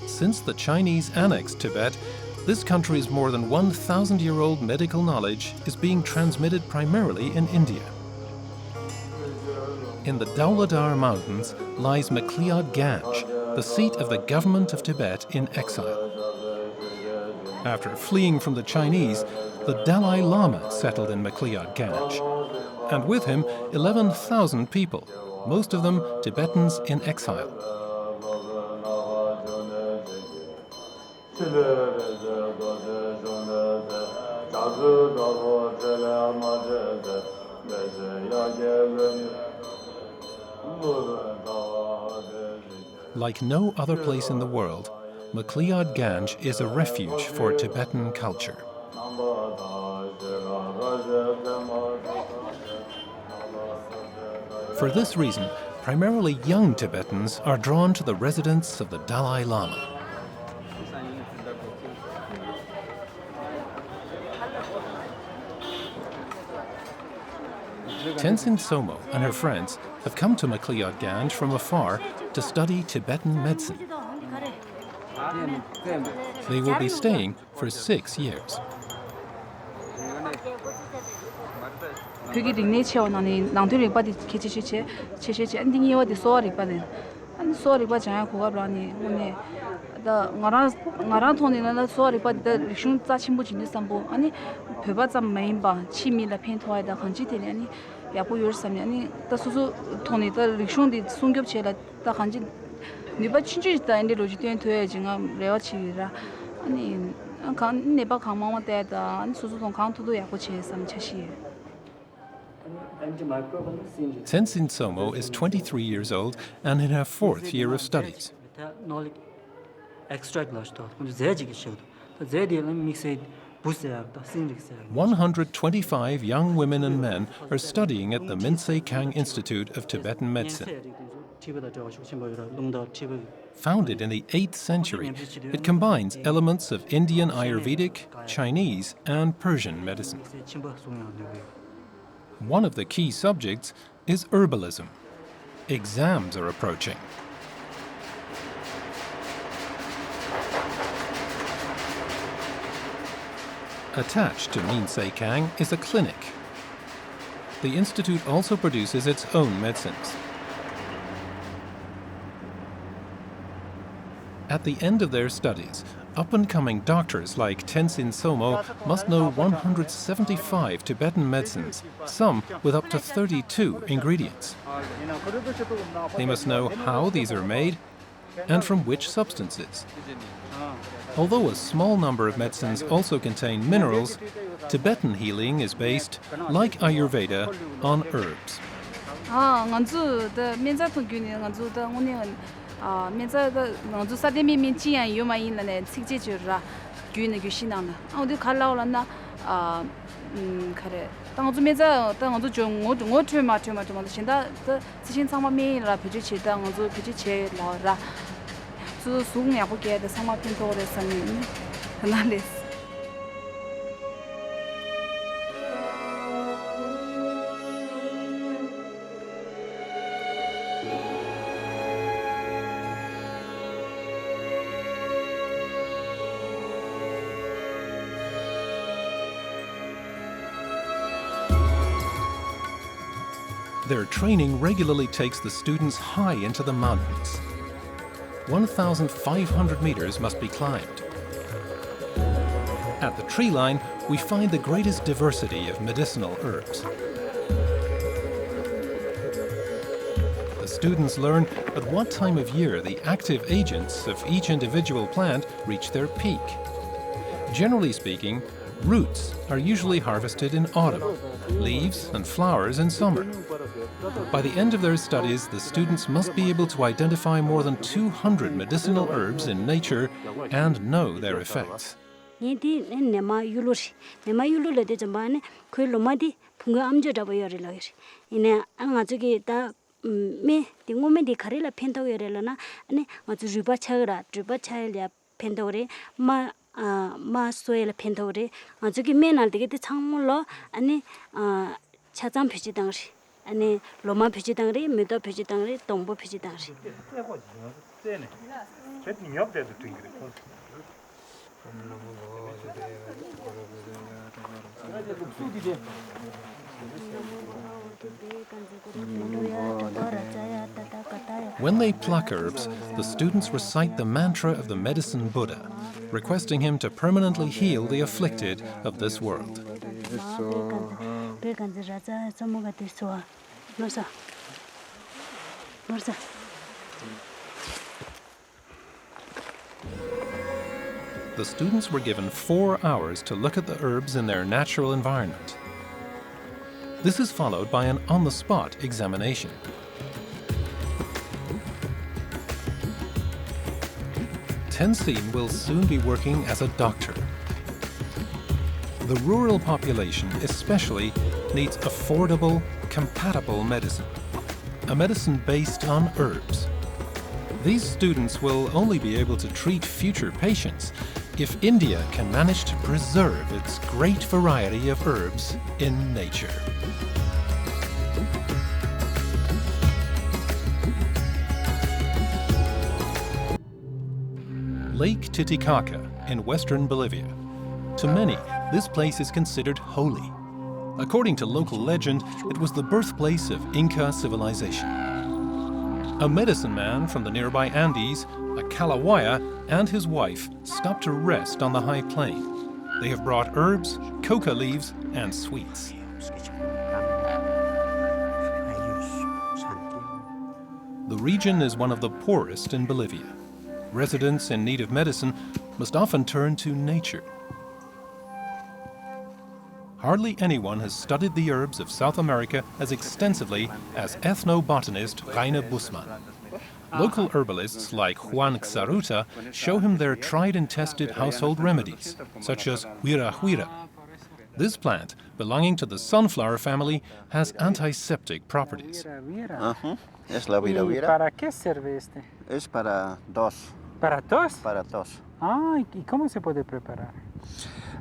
Since the Chinese annexed Tibet, this country's more than 1,000-year-old medical knowledge is being transmitted primarily in India. In the Dhauladhar Mountains lies McLeod Ganj, the seat of the government of Tibet in exile. After fleeing from the Chinese, the Dalai Lama settled in McLeod Ganj, and with him 11,000 people, most of them Tibetans in exile. Like no other place in the world, McLeod Ganj is a refuge for Tibetan culture. For this reason, primarily young Tibetans are drawn to the residence of the Dalai Lama. Tenzin Somo and her friends have come to McLeod Ganj from afar to study Tibetan medicine. They will be staying for 6 years. 나 ngaran thoni na sorry but the rishun cha chimbu jin sambu ani pheba cham main ba chimi la phen thoi da khanji te ani ya po yor sam ani ta su thoni da rishun di sungyop chela da khanji ni ba chinji da inde loji ten thoe jinga reo chi ra ani kan ne ba khang ma te da an su thong khang thu do ya ko che sam chashi. Tenzin Somo is 23 years old and in her 4th year of studies. 125 young women and men are studying at the Minsei Kang Institute of Tibetan Medicine. Founded in the 8th century, it combines elements of Indian Ayurvedic, Chinese, and Persian medicine. One of the key subjects is herbalism. Exams are approaching. Attached to Minsei Kang is a clinic. The institute also produces its own medicines. At the end of their studies, up-and-coming doctors like Tenzin Somo must know 175 Tibetan medicines, some with up to 32 ingredients. They must know how these are made and from which substances. Although a small number of medicines also contain minerals, Tibetan healing is based, like Ayurveda, on herbs. Menza the Nanzu Sademi Minchi and Yuma in the Sixty Guna Gushinana. Oh, the Kalana Kare. Tangu Meza, Tangu Jung, what too much to Shinda, the Sishin Sama me, La Pijichi, Tangu Pijichi, Laura. So soon I will get the Sama Pinto, the Sun. Their training regularly takes the students high into the mountains. 1,500 meters must be climbed. At the tree line, we find the greatest diversity of medicinal herbs. The students learn at what time of year the active agents of each individual plant reach their peak. Generally speaking, roots are usually harvested in autumn, leaves and flowers in summer. By the end of their studies, the students must be able to identify more than 200 medicinal herbs in nature and know their effects. ma soil pentore ajuki menal de changmulo ani chacham phichi dangri ani loma phichi dangri medo phichi dangri tombo phichi dangri When they pluck herbs, the students recite the mantra of the medicine Buddha, requesting him to permanently heal the afflicted of this world. The students were given 4 hours to look at the herbs in their natural environment. This is followed by an on-the-spot examination. Tenzin will soon be working as a doctor. The rural population especially needs affordable, compatible medicine, a medicine based on herbs. These students will only be able to treat future patients if India can manage to preserve its great variety of herbs in nature. Lake Titicaca in western Bolivia. To many, this place is considered holy. According to local legend, it was the birthplace of Inca civilization. A medicine man from the nearby Andes, a Kalawaya, and his wife stop to rest on the high plain. They have brought herbs, coca leaves, and sweets. The region is one of the poorest in Bolivia. Residents in need of medicine must often turn to nature. Hardly anyone has studied the herbs of South America as extensively as ethnobotanist Rainer Bussmann. Local herbalists like Juan Xaruta show him their tried and tested household remedies, such as huira huira. This plant, belonging to the sunflower family, has antiseptic properties. Es la huira huira. ¿Para qué sirve este? Es para tos. ¿Para tos? Para tos. Ah, ¿y cómo se puede preparar?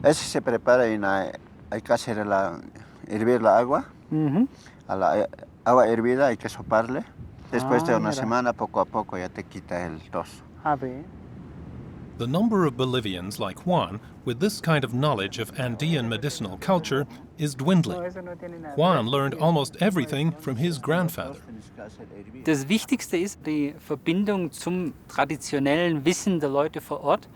Ese se prepara hay que hervir la agua. A la agua hervida hay que soparle. Después de una semana, poco a poco, ya te quita el tos. A ver. The number of Bolivians like Juan with this kind of knowledge of Andean medicinal culture is dwindling. Juan learned almost everything from his grandfather. Das Wichtigste ist die Verbindung zum traditionellen Wissen der Leute vor Ort,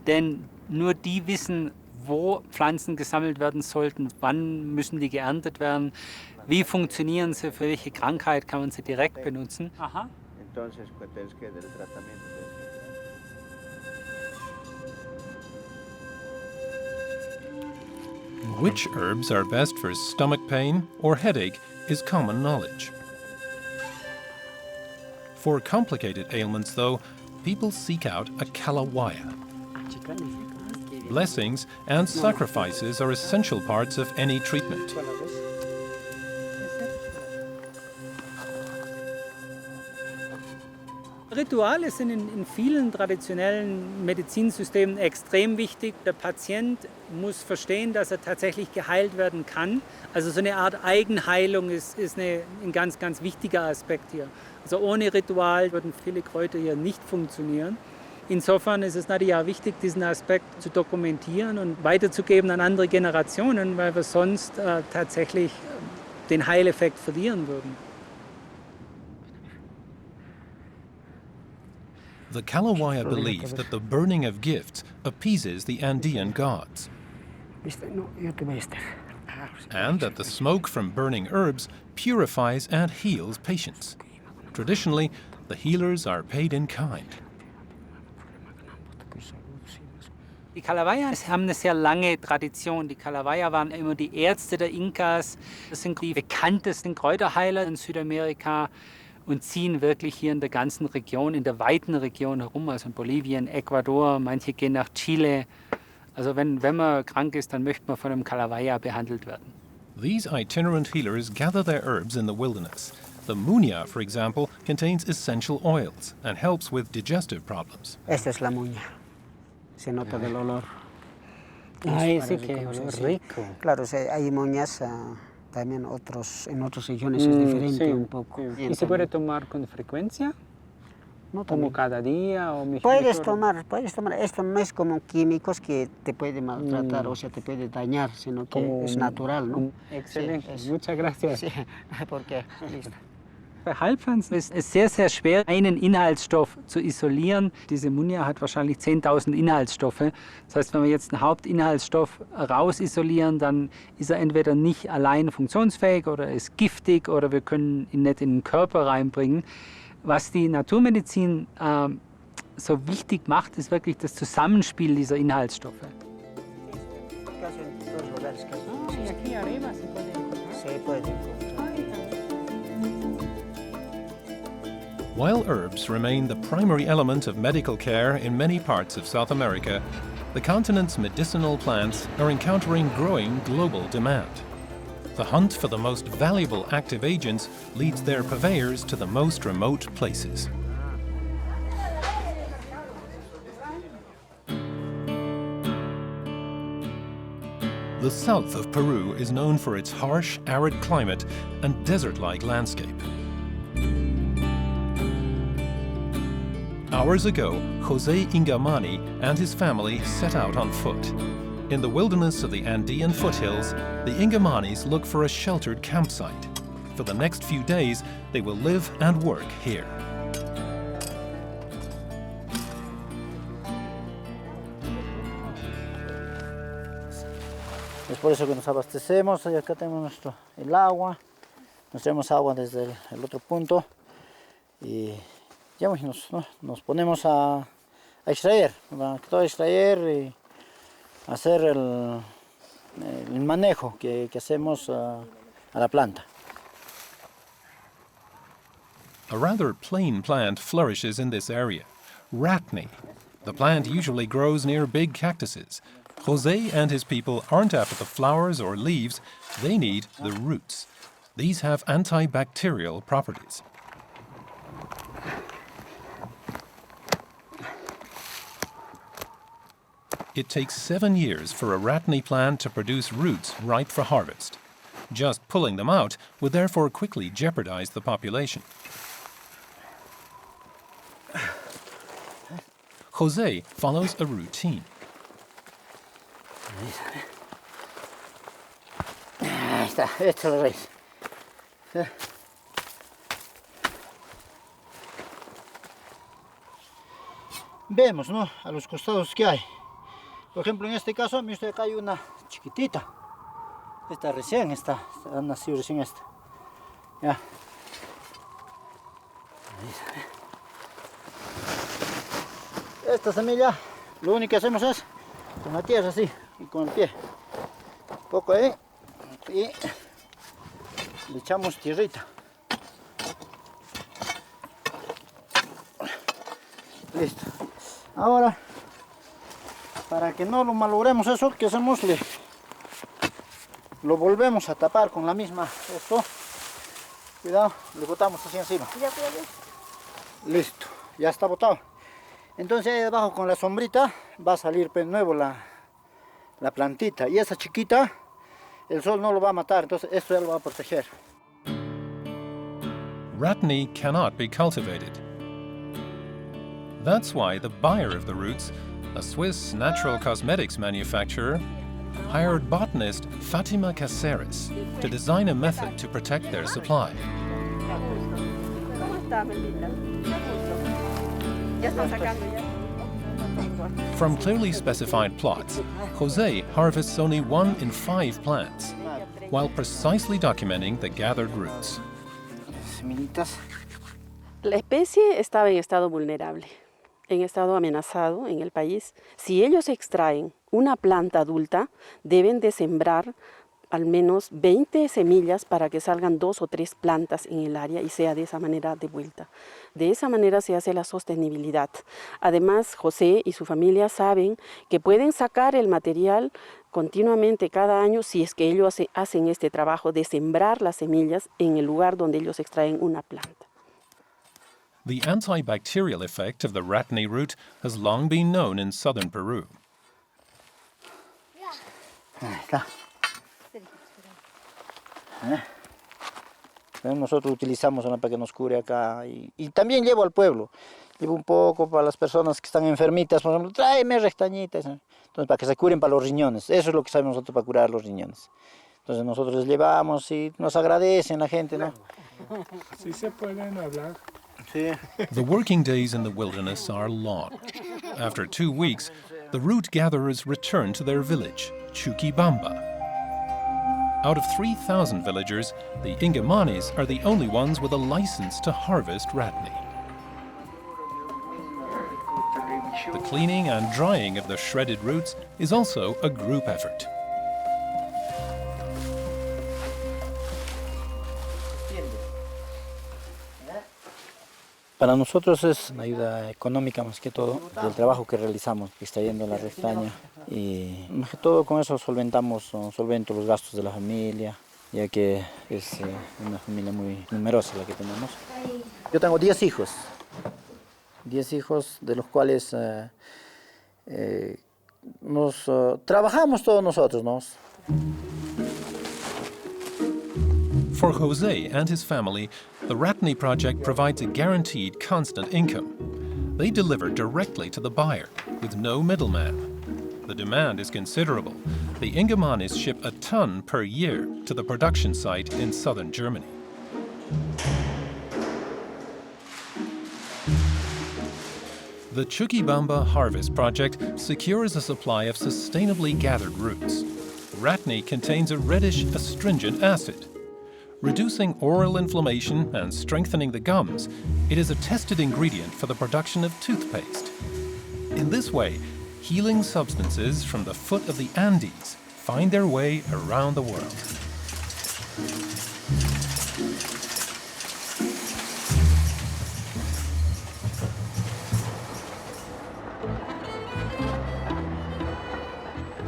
denn nur die wissen, wo Pflanzen gesammelt werden sollten, wann müssen die geerntet werden, wie funktionieren sie, für welche Krankheit kann man sie direkt benutzen. Aha. Which herbs are best for stomach pain or headache is common knowledge. For complicated ailments, though, people seek out a Kalawaya. Blessings and sacrifices are essential parts of any treatment. Rituale sind in vielen traditionellen Medizinsystemen extrem wichtig. Der Patient muss verstehen, dass er tatsächlich geheilt werden kann. Also so eine Art Eigenheilung ist ein ganz, ganz wichtiger Aspekt hier. Also ohne Ritual würden viele Kräuter hier nicht funktionieren. Insofern ist es natürlich auch wichtig, diesen Aspekt zu dokumentieren und weiterzugeben an andere Generationen, weil wir sonst tatsächlich den Heileffekt verlieren würden. The Kalawaya believe that the burning of gifts appeases the Andean gods, and that the smoke from burning herbs purifies and heals patients. Traditionally, the healers are paid in kind. Die Kalawayas haben eine sehr lange Tradition. Die Kalawaya waren immer die Ärzte der Inkas. Das sind die bekanntesten Kräuterheiler in Südamerika und ziehen wirklich hier in der ganzen Region, in der weiten Region herum, also in Bolivien, Ecuador, manche gehen nach Chile. Also wenn man krank ist, dann möchte man von einem Kalawaya behandelt werden. These itinerant healers gather their herbs in the wilderness. The muña, for example, contains essential oils and helps with digestive problems. Esta es la muña. Se nota del olor. Ay, sí que olor rico. Claro, hay moñas también en otras regiones es diferente sí, un poco. Sí. ¿Y se puede tomar con frecuencia? No, ¿Como cada día o mejor? Puedes tomar. Esto no es como químicos que te puede maltratar, o sea, te puede dañar, sino que es natural, ¿no? Excelente, muchas gracias. Sí, porque, listo. Bei Heilpflanzen ist es sehr, sehr schwer, einen Inhaltsstoff zu isolieren. Diese Muña hat wahrscheinlich 10.000 Inhaltsstoffe. Das heißt, wenn wir jetzt einen Hauptinhaltsstoff rausisolieren, dann ist er entweder nicht allein funktionsfähig oder ist giftig oder wir können ihn nicht in den Körper reinbringen. Was die Naturmedizin so wichtig macht, ist wirklich das Zusammenspiel dieser Inhaltsstoffe. While herbs remain the primary element of medical care in many parts of South America, the continent's medicinal plants are encountering growing global demand. The hunt for the most valuable active agents leads their purveyors to the most remote places. The south of Peru is known for its harsh, arid climate and desert-like landscape. Hours ago, Jose Ingamani and his family set out on foot. In the wilderness of the Andean foothills, the Ingamanis look for a sheltered campsite. For the next few days, they will live and work here. Es por eso que nos abastecemos. Y acá tenemos el agua. Nos traemos agua desde el otro punto. Y ya nos ponemos a extraer. A extraer y hacer el manejo que hacemos a la planta. A rather plain plant flourishes in this area, ratney. The plant usually grows near big cactuses. Jose and his people aren't after the flowers or leaves, they need the roots. These have antibacterial properties. It takes 7 years for a ratney plant to produce roots ripe for harvest. Just pulling them out would therefore quickly jeopardize the population. Jose follows a routine. Ahí está, esta es la raíz. Vemos, ¿no? A los costados que hay. Por ejemplo, en este caso, mire usted, acá hay una chiquitita. Esta recién ha nacido recién esta. Ya. Esta semilla, lo único que hacemos es con la tierra así y con el pie. Un poco ahí y le echamos tierrita. Listo. Ahora, para que no lo malogremos eso, ¿qué hacemos? Lo volvemos a tapar con la misma esto. Cuidado, le botamos así encima. Listo, ya está botado. Entonces ahí debajo con la sombrita va a salir de nuevo la plantita. Y esa chiquita, el sol no lo va a matar, entonces esto ya lo va a proteger. Ratney cannot be cultivated. That's why the buyer of the roots, a Swiss natural cosmetics manufacturer, hired botanist Fatima Caceres to design a method to protect their supply. From clearly specified plots, Jose harvests only 1 in 5 plants, while precisely documenting the gathered roots. La especie estaba en estado vulnerable, en estado amenazado en el país. Si ellos extraen una planta adulta, deben de sembrar al menos 20 semillas para que salgan 2 o 3 plantas en el área y sea de esa manera de vuelta. De esa manera se hace la sostenibilidad. Además, José y su familia saben que pueden sacar el material continuamente cada año si es que ellos hacen este trabajo de sembrar las semillas en el lugar donde ellos extraen una planta. The antibacterial effect of the ratney root has long been known in southern Peru. Ahí está. Nosotros utilizamos una para que nos cure acá y también llevo al pueblo. Llevo un poco para las personas que están enfermitas, por ejemplo, tráeme restañitas. Entonces, para que se curen para los riñones. Eso es lo que sabemos nosotros para curar los riñones. Entonces nosotros les llevamos y nos agradecen la gente, ¿no? Sí se pueden hablar. Sí. The working days in the wilderness are long. After 2 weeks, the root gatherers return to their village, Chuquibamba. Out of 3,000 villagers, the Ingamanis are the only ones with a license to harvest ratney. The cleaning and drying of the shredded roots is also a group effort. Para nosotros es una ayuda económica más que todo del trabajo que realizamos, extrayendo la restaña. Y más que todo con eso solvento los gastos de la familia, ya que es una familia muy numerosa la que tenemos. Yo tengo 10 hijos. 10 hijos de los cuales trabajamos todos nosotros, ¿no? For Jose and his family, the Ratney project provides a guaranteed constant income. They deliver directly to the buyer, with no middleman. The demand is considerable. The Ingamanis ship a ton per year to the production site in southern Germany. The Chuquibamba Harvest Project secures a supply of sustainably gathered roots. ratney contains a reddish astringent acid. Reducing oral inflammation and strengthening the gums, it is a tested ingredient for the production of toothpaste. In this way, healing substances from the foot of the Andes find their way around the world.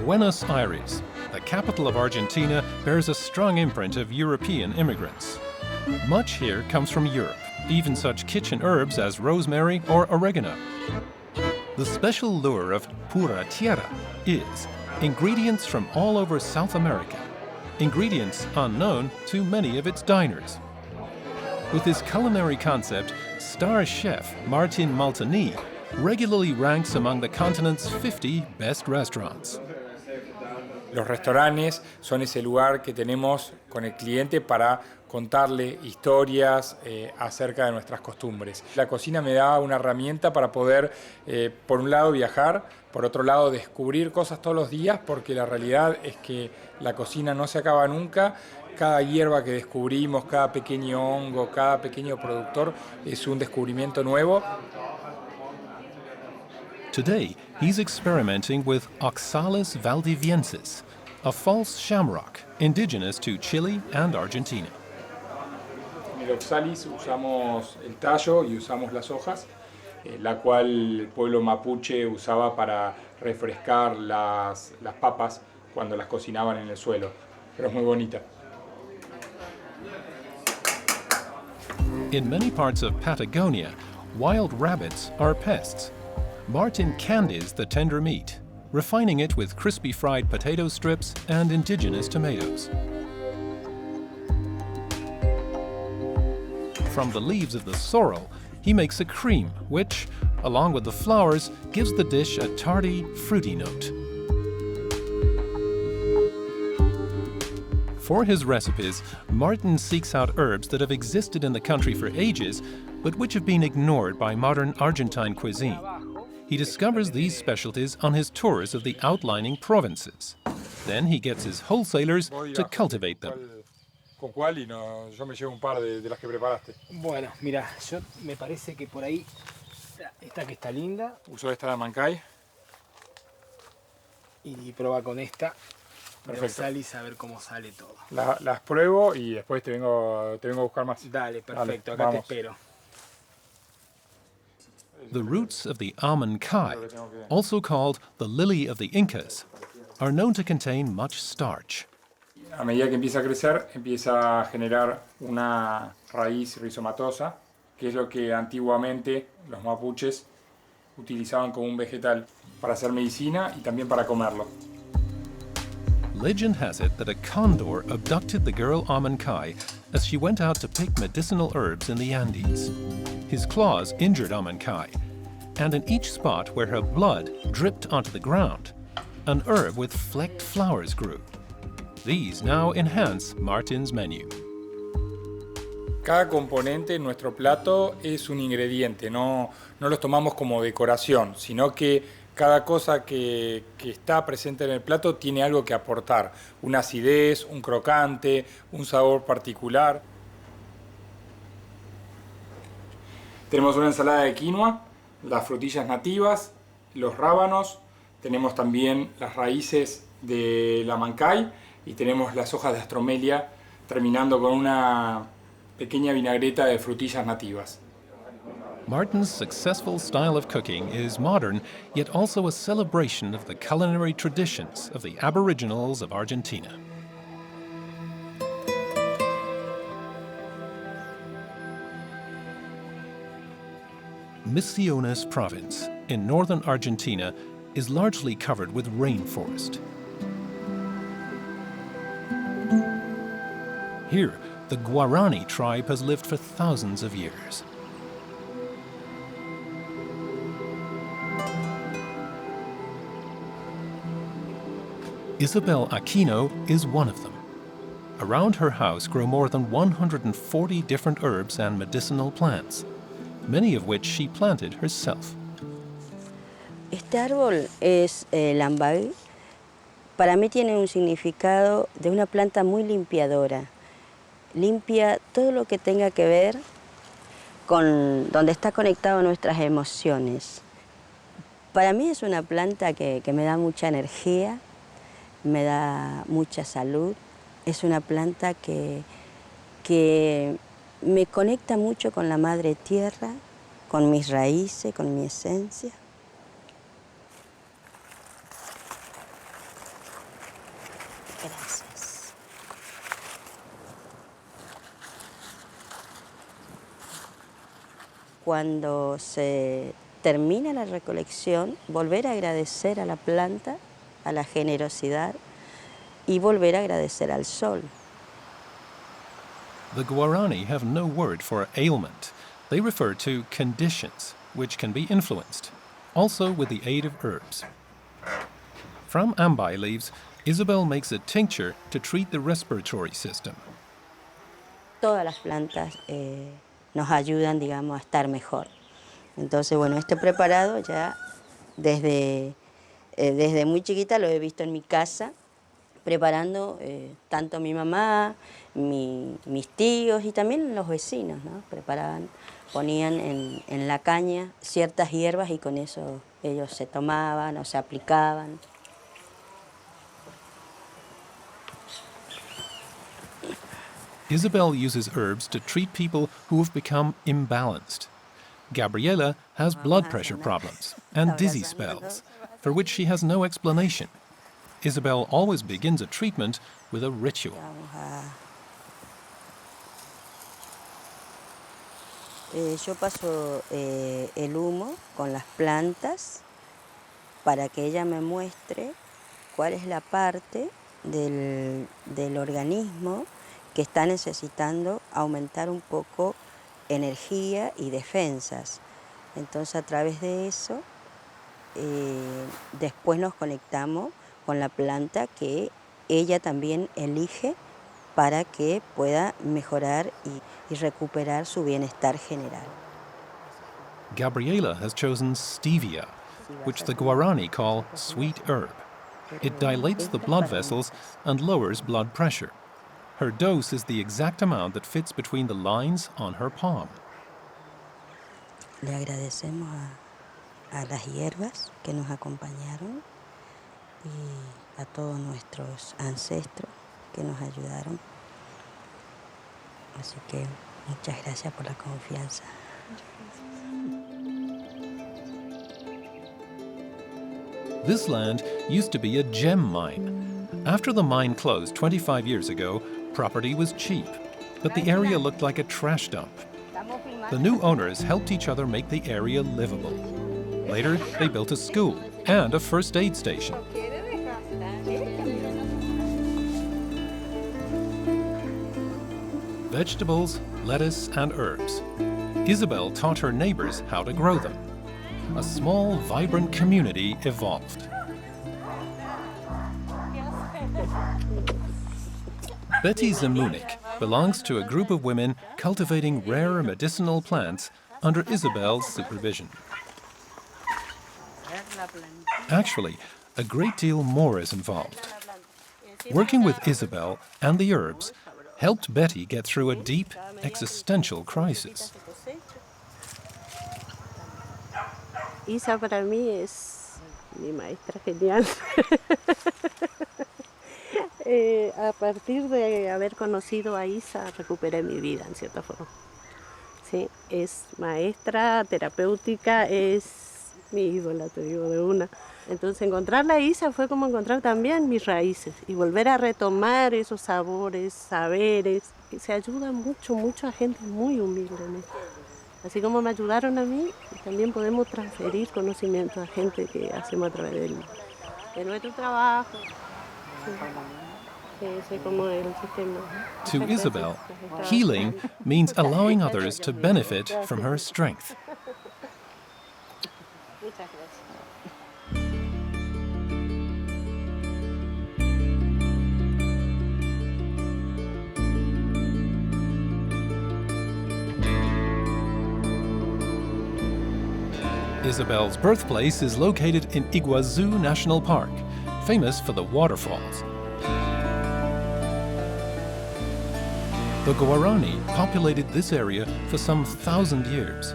Buenos Aires, the capital of Argentina, bears a strong imprint of European immigrants. Much here comes from Europe, even such kitchen herbs as rosemary or oregano. The special lure of pura tierra is ingredients from all over South America, ingredients unknown to many of its diners. With his culinary concept, star chef Martin Maltani regularly ranks among the continent's 50 best restaurants. Los restaurantes son ese lugar que tenemos con el cliente para contarle historias acerca de nuestras costumbres. La cocina me da una herramienta para poder, por un lado, viajar, por otro lado, descubrir cosas todos los días, porque la realidad es que la cocina no se acaba nunca. Cada hierba que descubrimos, cada pequeño hongo, cada pequeño productor es un descubrimiento nuevo. Today, he's experimenting with Oxalis valdiviensis, a false shamrock indigenous to Chile and Argentina. En el Oxalis usamos el tallo y usamos las hojas, la cual el pueblo mapuche usaba para refrescar las papas cuando las cocinaban en el suelo, pero es muy bonita. In many parts of Patagonia, wild rabbits are pests. Martin candies the tender meat, refining it with crispy fried potato strips and indigenous tomatoes. From the leaves of the sorrel, he makes a cream which, along with the flowers, gives the dish a tarty, fruity note. For his recipes, Martin seeks out herbs that have existed in the country for ages, but which have been ignored by modern Argentine cuisine. He discovers these specialties on his tours of the outlying provinces. Then he gets his wholesalers to cultivate them. ¿Con cuál? Y no, yo me llevo un par de las que preparaste. Bueno, mira, me parece que por ahí, esta que está linda. Uso esta de Mancay. Y prueba con esta. Perfecto. De Oxalis a ver cómo sale todo. Las pruebo y después te vengo a buscar más. Dale, perfecto, acá vamos. te espero. The roots of the almond kai, also called the lily of the Incas, are known to contain much starch. A medida que empieza a crecer, empieza a generar una raíz rizomatosa, que es lo que antiguamente los mapuches utilizaban como un vegetal para hacer medicina y también para comerlo. Legend has it that a condor abducted the girl almond kai as she went out to pick medicinal herbs in the Andes. His claws injured almond kai, and in each spot where her blood dripped onto the ground, an herb with flecked flowers grew. These now enhance Martin's menu. Cada componente en nuestro plato es un ingrediente, no los tomamos como decoración, sino que cada cosa que está presente en el plato tiene algo que aportar, una acidez, un crocante, un sabor particular. Tenemos una ensalada de quinoa, las frutillas nativas, los rábanos, tenemos también las raíces de la mancay y tenemos las hojas de astromelia, terminando con una pequeña vinagreta de frutillas nativas. Martin's successful style of cooking is modern, yet also a celebration of the culinary traditions of the Aboriginals of Argentina. Misiones province in northern Argentina is largely covered with rainforest. Here, the Guarani tribe has lived for thousands of years. Isabel Aquino is one of them. Around her house grow more than 140 different herbs and medicinal plants, many of which she planted herself. Este árbol es lambay. Para mí tiene un significado de una planta muy limpiadora. Limpia todo lo que tenga que ver con donde está conectado nuestras emociones. Para mí es una planta que me da mucha energía, me da mucha salud. Es una planta que me conecta mucho con la madre tierra, con mis raíces, con mi esencia. Gracias. Cuando se termina la recolección, volver a agradecer a la planta, a la generosidad y volver a agradecer al sol. The Guarani have no word for ailment. They refer to conditions, which can be influenced, also with the aid of herbs. From ambai leaves, Isabel makes a tincture to treat the respiratory system. Todas las plantas nos ayudan, digamos, a estar mejor. Entonces, bueno, este preparado ya desde muy chiquita lo he visto en mi casa, preparando tanto mi mamá, mis tíos y también los vecinos, ¿no? Preparaban, ponían en la caña ciertas hierbas y con eso ellos se tomaban o se aplicaban. Isabel uses herbs to treat people who have become imbalanced. Gabriela has blood pressure problems and dizzy spells, for which she has no explanation. Isabel always begins a treatment with a ritual. Yo paso el humo con las plantas para que ella me muestre cuál es la parte del organismo que está necesitando aumentar un poco energía y defensas. Entonces, a través de eso, después nos conectamos con la planta que ella también elige para que pueda mejorar y recuperar su bienestar general. Gabriela has chosen stevia, which the Guarani call sweet herb. It dilates the blood vessels and lowers blood pressure. Her dose is the exact amount that fits between the lines on her palm. Le agradecemos a las hierbas que nos acompañaron y a todos nuestros ancestros que nos ayudaron. Así que muchas gracias por la confianza. This land used to be a gem mine. After the mine closed 25 years ago, property was cheap, but the area looked like a trash dump. The new owners helped each other make the area livable. Later, they built a school and a first aid station. Vegetables, lettuce, and herbs. Isabel taught her neighbors how to grow them. A small, vibrant community evolved. Betty Zemunik belongs to a group of women cultivating rare medicinal plants under Isabel's supervision. Actually, a great deal more is involved. Working with Isabel and the herbs helped Betty get through a deep existential crisis. Isa para mí es mi maestra genial. A partir de haber conocido a Isa, recuperé mi vida en cierta forma. Sí, es maestra terapéutica, es mi ídola, te digo de una. Entonces encontrarla a Isa fue como encontrar también mis raíces y volver a retomar esos sabores, saberes, que se ayuda mucho, mucho a gente muy humilde. Así como me ayudaron a mí, también podemos transferir conocimiento a gente que hacemos a través de nuestro trabajo. Sí, como el sistema. To Isabel, healing means allowing others to benefit from her strength. Muchas gracias. Isabel's birthplace is located in Iguazu National Park, famous for the waterfalls. The Guarani populated this area for some 1,000 years,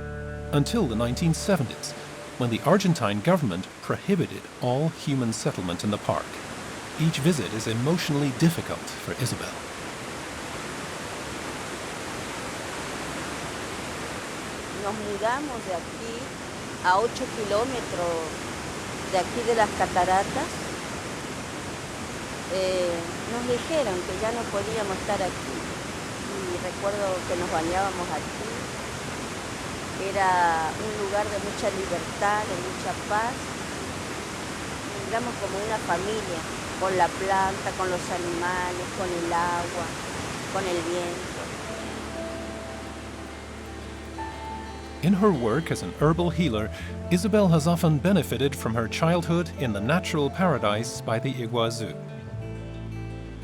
until the 1970s, when the Argentine government prohibited all human settlement in the park. Each visit is emotionally difficult for Isabel. Nos mudamos de aquí a 8 kilómetros de aquí de las cataratas. Nos dijeron que ya no podíamos estar aquí. Y recuerdo que nos bañábamos aquí. Era un lugar de mucha libertad, de mucha paz. Éramos como una familia, con la planta, con los animales, con el agua, con el viento. In her work as an herbal healer, Isabel has often benefited from her childhood in the natural paradise by the Iguazú.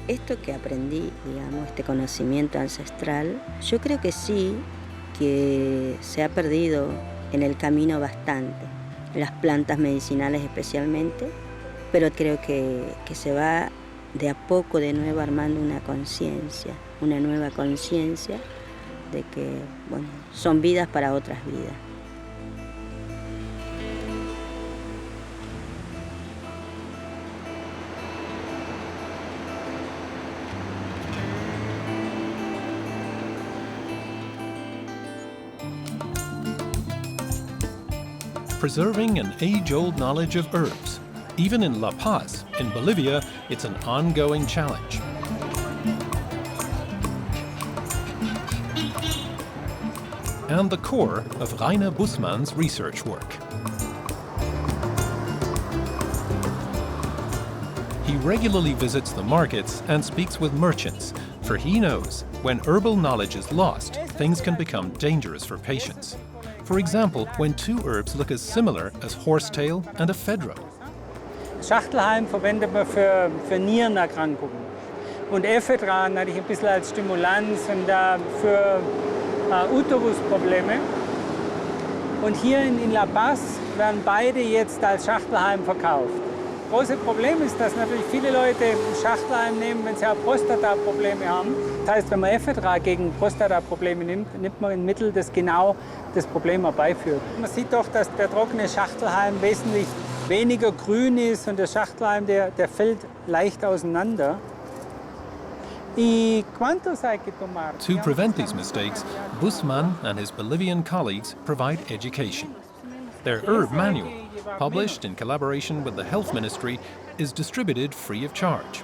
Esto que aprendí, digamos, este conocimiento ancestral, yo creo que sí, que se ha perdido en el camino bastante, las plantas medicinales especialmente, pero creo que se va de a poco de nuevo armando una nueva conciencia de que, bueno, son vidas para otras vidas. Preserving an age-old knowledge of herbs. Even in La Paz, in Bolivia, it's an ongoing challenge. And the core of Rainer Bussmann's research work. He regularly visits the markets and speaks with merchants, for he knows when herbal knowledge is lost, things can become dangerous for patients. For example, when two herbs look as similar as horsetail and ephedra. Schachtelhalm verwendet man für Nierenerkrankungen. Und Ephedra hatte ich ein bisschen als Stimulanz und für Uterusprobleme. Und hier in La Paz werden beide jetzt als Schachtelhalm verkauft. Das große Problem ist, dass natürlich viele Leute Schachtelhalm nehmen, wenn sie auch Prostataprobleme haben. Das heißt, wenn man Ephedra gegen Prostataprobleme nimmt, nimmt man ein Mittel, das genau das Problem herbeiführt. Man sieht doch, dass der trockene Schachtelhalm wesentlich weniger grün ist und der Schachtelhalm, der fällt leicht auseinander. To prevent these mistakes, Bussmann and his Bolivian colleagues provide education. Their herb manual, published in collaboration with the Health Ministry, is distributed free of charge.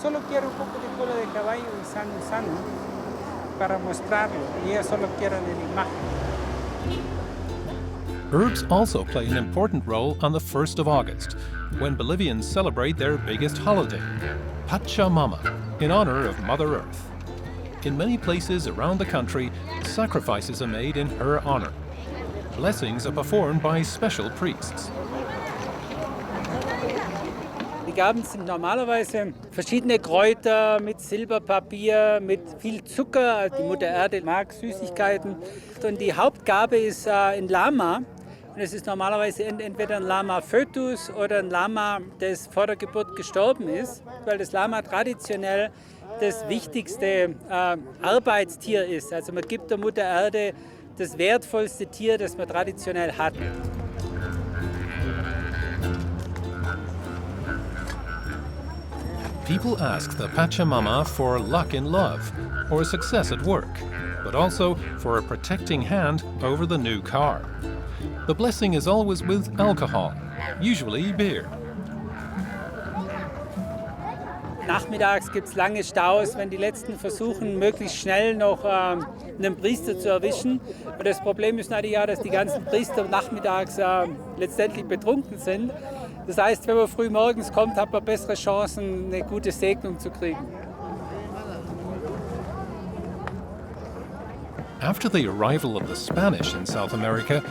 Solo quiero un poco de cola de caballo y sano para mostrarlo. Y ella solo quiere la imagen. Herbs also play an important role on the 1st of August, when Bolivians celebrate their biggest holiday, Pachamama, in honor of Mother Earth. In many places around the country, sacrifices are made in her honor. Blessings are performed by special priests. Die Gaben sind normalerweise verschiedene Kräuter mit Silberpapier, mit viel Zucker. Also die Mutter Erde mag Süßigkeiten. Und die Hauptgabe ist ein Lama. Und es ist normalerweise entweder ein Lama Fötus oder ein Lama, das vor der Geburt gestorben ist, weil das Lama traditionell das wichtigste Arbeitstier ist. Also man gibt der Mutter Erde das wertvollste Tier, das man traditionell hat. People ask the Pachamama for luck in love or success at work, but also for a protecting hand over the new car. The blessing is always with alcohol, usually beer. Nachmittags gibt es lange Staus, wenn die Letzten versuchen, möglichst schnell noch einen Priester zu erwischen. Und das Problem ist natürlich auch, dass die ganzen Priester nachmittags letztendlich betrunken sind. Das heißt, wenn man früh morgens kommt, hat man bessere Chancen, eine gute Segnung zu kriegen. After the arrival of the Spanish in South America,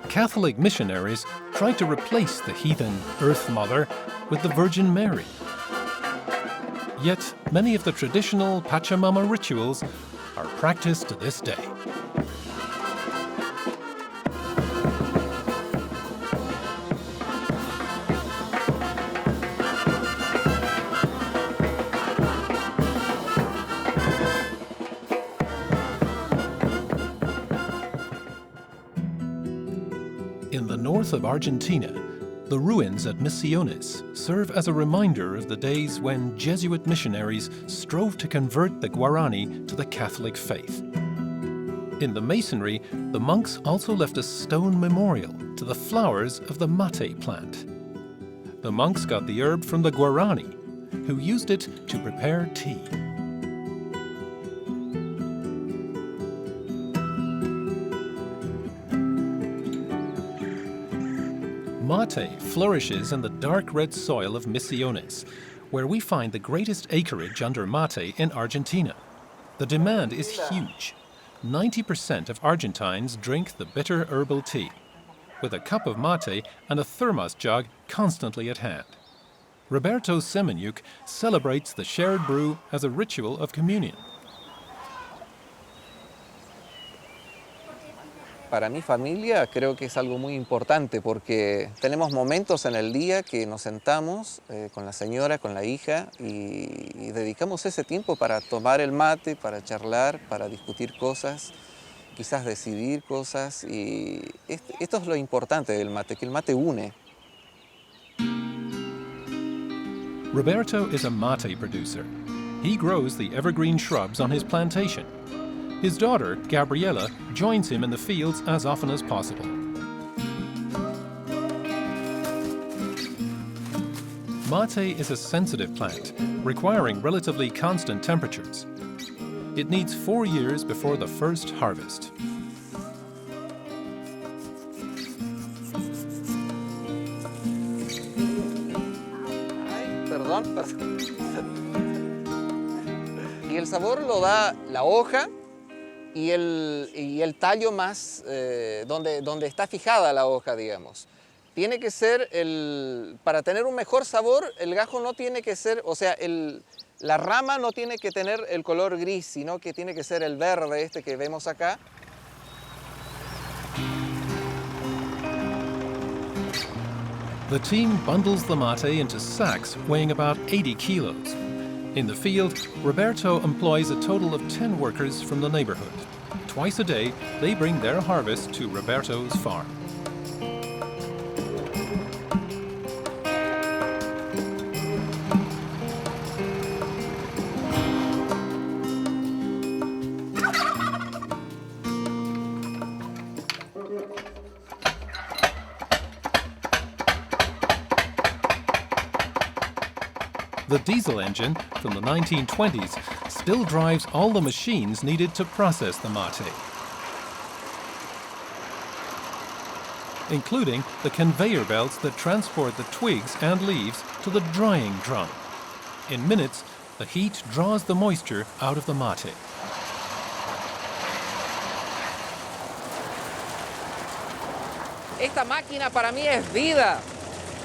Catholic missionaries tried to replace the heathen Earth Mother with the Virgin Mary. Yet, many of the traditional Pachamama rituals are practiced to this day. south of Argentina, the ruins at Misiones serve as a reminder of the days when Jesuit missionaries strove to convert the Guarani to the Catholic faith. In the masonry, the monks also left a stone memorial to the flowers of the mate plant. The monks got the herb from the Guarani, who used it to prepare tea. Mate flourishes in the dark red soil of Misiones, where we find the greatest acreage under mate in Argentina. The demand is huge. 90% of Argentines drink the bitter herbal tea, with a cup of mate and a thermos jug constantly at hand. Roberto Semenyuk celebrates the shared brew as a ritual of communion. Para mi familia creo que es algo muy importante porque tenemos momentos en el día que nos sentamos con la señora, con la hija y dedicamos ese tiempo para tomar el mate, para charlar, para discutir cosas, quizás decidir cosas y esto es lo importante del mate, que el mate une. Roberto is a mate producer. He grows the evergreen shrubs on his plantation. His daughter, Gabriela, joins him in the fields as often as possible. Mate is a sensitive plant, requiring relatively constant temperatures. It needs 4 years before the first harvest. Y el sabor lo da la hoja y el tallo más donde está fijada la hoja, digamos. Tiene que ser, para tener un mejor sabor, el gajo no tiene que ser, o sea, la rama no tiene que tener el color gris, sino que tiene que ser el verde este que vemos acá. The team bundles the mate into sacks weighing about 80 kilos. In the field, Roberto employs a total of 10 workers from the neighborhood. Twice a day, they bring their harvest to Roberto's farm. The diesel engine from the 1920s still drives all the machines needed to process the mate, including the conveyor belts that transport the twigs and leaves to the drying drum. In minutes, the heat draws the moisture out of the mate. Esta máquina para mí es vida,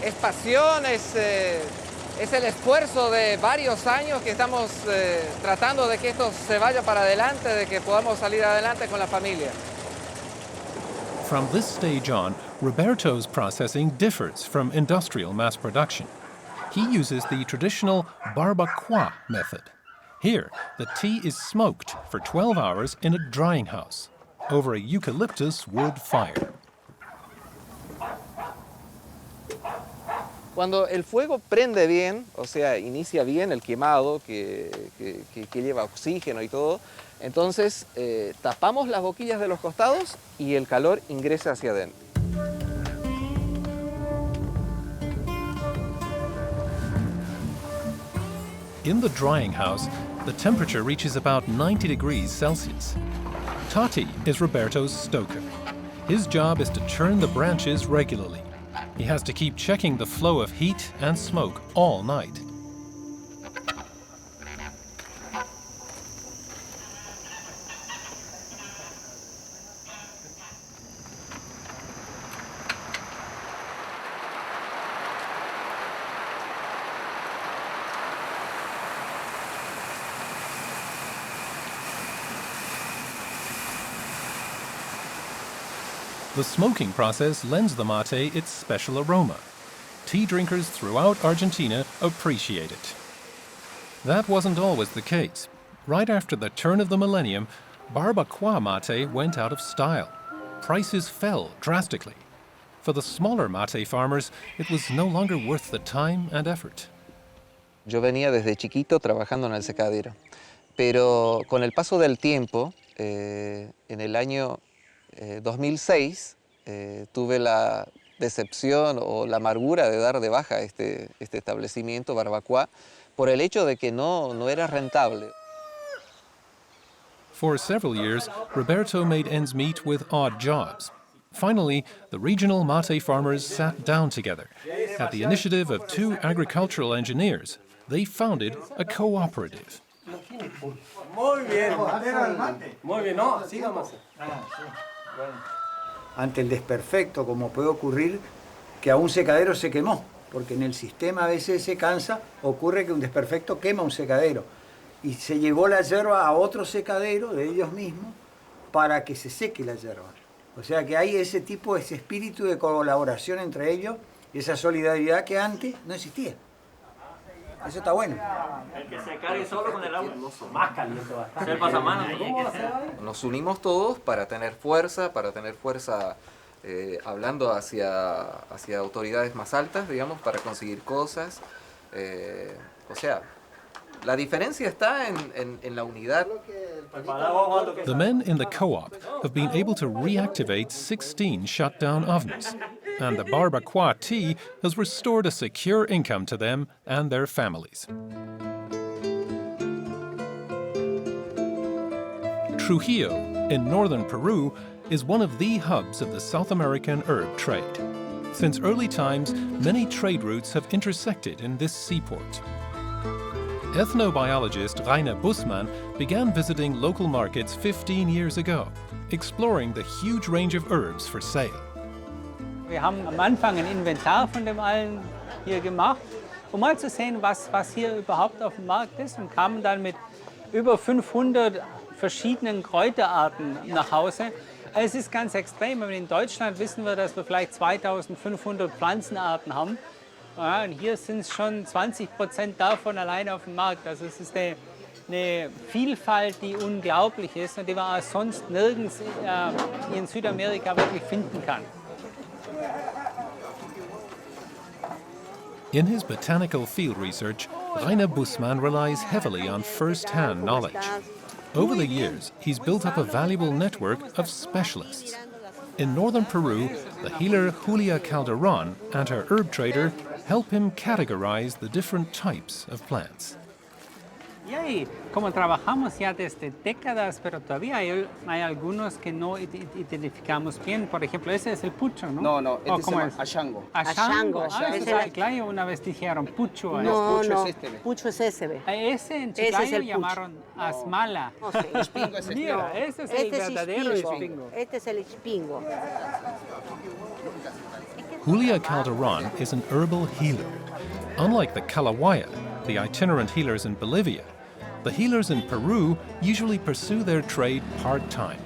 es pasión, es el esfuerzo de varios años que estamos tratando de que esto se vaya para adelante, de que podamos salir adelante con la familia. From this stage on, Roberto's processing differs from industrial mass production. He uses the traditional barbacoa method. Here, the tea is smoked for 12 hours in a drying house over a eucalyptus wood fire. Cuando el fuego prende bien, o sea, inicia bien el quemado que lleva oxígeno y todo, entonces tapamos las boquillas de los costados y el calor ingresa hacia adentro. In the drying house, the temperature reaches about 90 degrees Celsius. Tati is Roberto's stoker. His job is to churn the branches regularly. He has to keep checking the flow of heat and smoke all night. The smoking process lends the mate its special aroma. Tea drinkers throughout Argentina appreciate it. That wasn't always the case. Right after the turn of the millennium, barbacoa mate went out of style. Prices fell drastically. For the smaller mate farmers, it was no longer worth the time and effort. Yo venía desde chiquito trabajando en el secadero, pero con el paso del tiempo, en el año 2006, tuve la decepción o la amargura de dar de baja este establecimiento, Barbacoa, por el hecho de que no era rentable. For several years, Roberto made ends meet with odd jobs. Finally, the regional mate farmers sat down together. At the initiative of 2 agricultural engineers, they founded a cooperative. Muy bien. Muy bien, no, sigamos. Ante el desperfecto, como puede ocurrir que a un secadero se quemó, porque en el sistema a veces se cansa, ocurre que un desperfecto quema un secadero. Y se llevó la yerba a otro secadero de ellos mismos para que se seque la yerba. O sea que hay ese tipo, ese espíritu de colaboración entre ellos y esa solidaridad que antes no existía. Eso está bueno. El que se cargue solo con el agua, más caliente va a estar. ¿Se pasa mano? Nos unimos todos para tener fuerza hablando hacia autoridades más altas, digamos, para conseguir cosas. O sea, la diferencia está en la unidad. The men in the co-op have been able to reactivate 16 shut-down ovens, and the Barbacoa tea has restored a secure income to them and their families. Trujillo, in northern Peru, is one of the hubs of the South American herb trade. Since early times, many trade routes have intersected in this seaport. Ethnobiologist Rainer Bussmann began visiting local markets 15 years ago, exploring the huge range of herbs for sale. Wir haben am Anfang ein Inventar von dem allen hier gemacht, um mal zu sehen, was hier überhaupt auf dem Markt ist, und kamen dann mit über 500 verschiedenen Kräuterarten nach Hause. Es ist ganz extrem. In Deutschland wissen wir, dass wir vielleicht 2500 Pflanzenarten haben. Ja, und hier sind es schon 20% davon allein auf dem Markt. Also es ist eine Vielfalt, die unglaublich ist und die man auch sonst nirgends in Südamerika wirklich finden kann. In his botanical field research, Rainer Bussmann relies heavily on first-hand knowledge. Over the years, he's built up a valuable network of specialists. In northern Peru, the healer Julia Calderon and her herb trader help him categorize the different types of plants. Y ahí, como trabajamos ya desde décadas, pero todavía hay algunos que no identificamos bien. Por ejemplo, ese es el pucho, ¿no? No, este se llama ashango. Ashango. Claro, una vez dijeron pucho. No, pucho es este. Pucho es ese. Ese en Chiclayo llamaron asmala. No, sí, espingo es este. Mira, ese es el verdadero espingo. Este es el espingo. Julia Calderon is an herbal healer. Unlike the Calawaya, the itinerant healers in Bolivia, the healers in Peru usually pursue their trade part-time.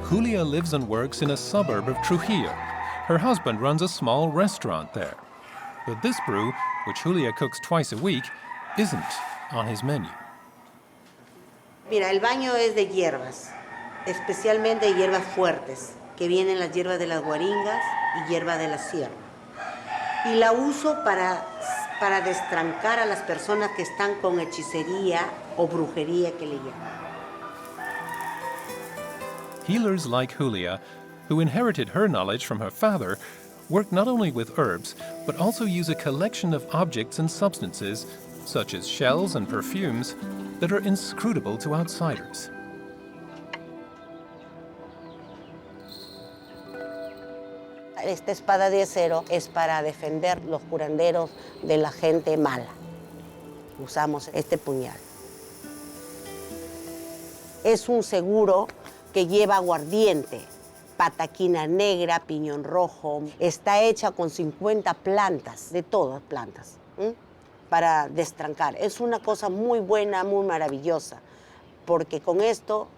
Julia lives and works in a suburb of Trujillo. Her husband runs a small restaurant there. But this brew, which Julia cooks twice a week, isn't on his menu. Mira, el baño es de hierbas, especialmente hierbas fuertes, que vienen las hierbas de las guaringas y hierba de la sierra. Y la uso para destrancar a las personas que están con hechicería o brujería, que le llaman. Healers like Julia, who inherited her knowledge from her father, work not only with herbs, but also use a collection of objects and substances, such as shells and perfumes, that are inscrutable to outsiders. Esta espada de acero es para defender los curanderos de la gente mala. Usamos este puñal. Es un seguro que lleva aguardiente, pataquina negra, piñón rojo. Está hecha con 50 plantas, de todas plantas, para destrancar. Es una cosa muy buena, muy maravillosa, porque con esto,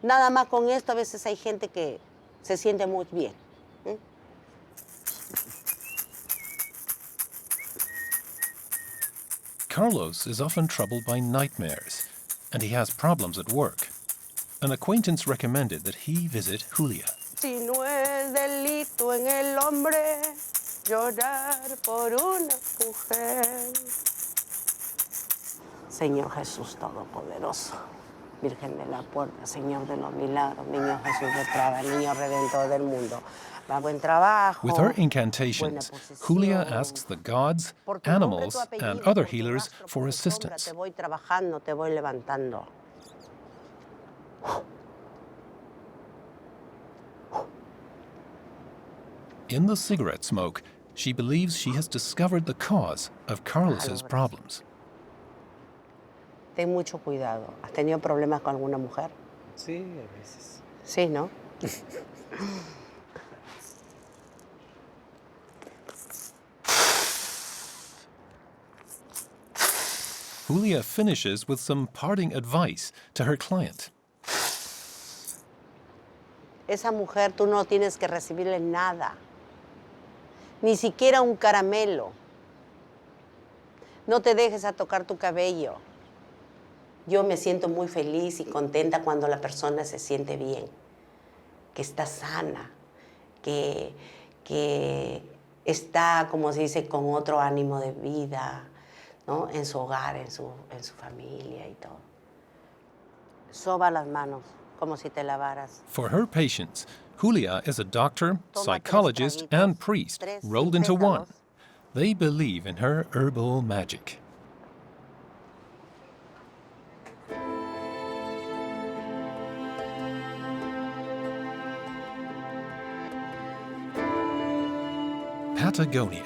nada más con esto, a veces hay gente que se siente muy bien. Carlos is often troubled by nightmares, and he has problems at work. an acquaintance recommended that he visit Julia. Si no es delito en el hombre llorar por una mujer. Señor Jesús Todopoderoso, Virgen de la Puerta, Señor de los Milagros, Niño Jesús de Prada, Niño Redentor del mundo. With her incantations, Julia asks the gods, animals, and other healers for assistance. Te voy trabajando, te voy levantando. In the cigarette smoke, she believes she has discovered the cause of Carlos's problems. Ten mucho cuidado. ¿Has tenido problemas con alguna mujer? Sí, a veces. Sí, ¿no? Julia finishes with some parting advice to her client. Esa mujer tú no tienes que recibirle nada. Ni siquiera un caramelo. No te dejes a tocar tu cabello. Yo me siento muy feliz y contenta cuando la persona se siente bien, que está sana, que está, como se dice, con otro ánimo de vida, ¿no? En su hogar, en su familia y todo. Soba las manos, como si te lavaras. For her patients, Julia is a doctor, psychologist, and priest rolled into one. They believe in her herbal magic. Patagonia,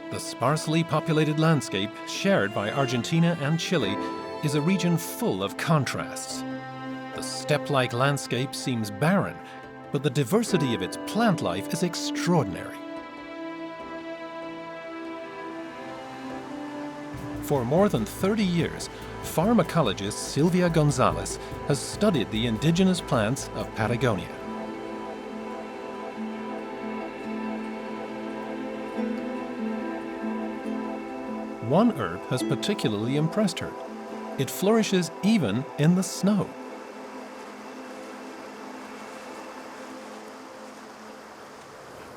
the sparsely populated landscape shared by Argentina and Chile, is a region full of contrasts. The steppe-like landscape seems barren, but the diversity of its plant life is extraordinary. For more than 30 years, pharmacologist Silvia Gonzalez has studied the indigenous plants of Patagonia. One herb has particularly impressed her. It flourishes even in the snow.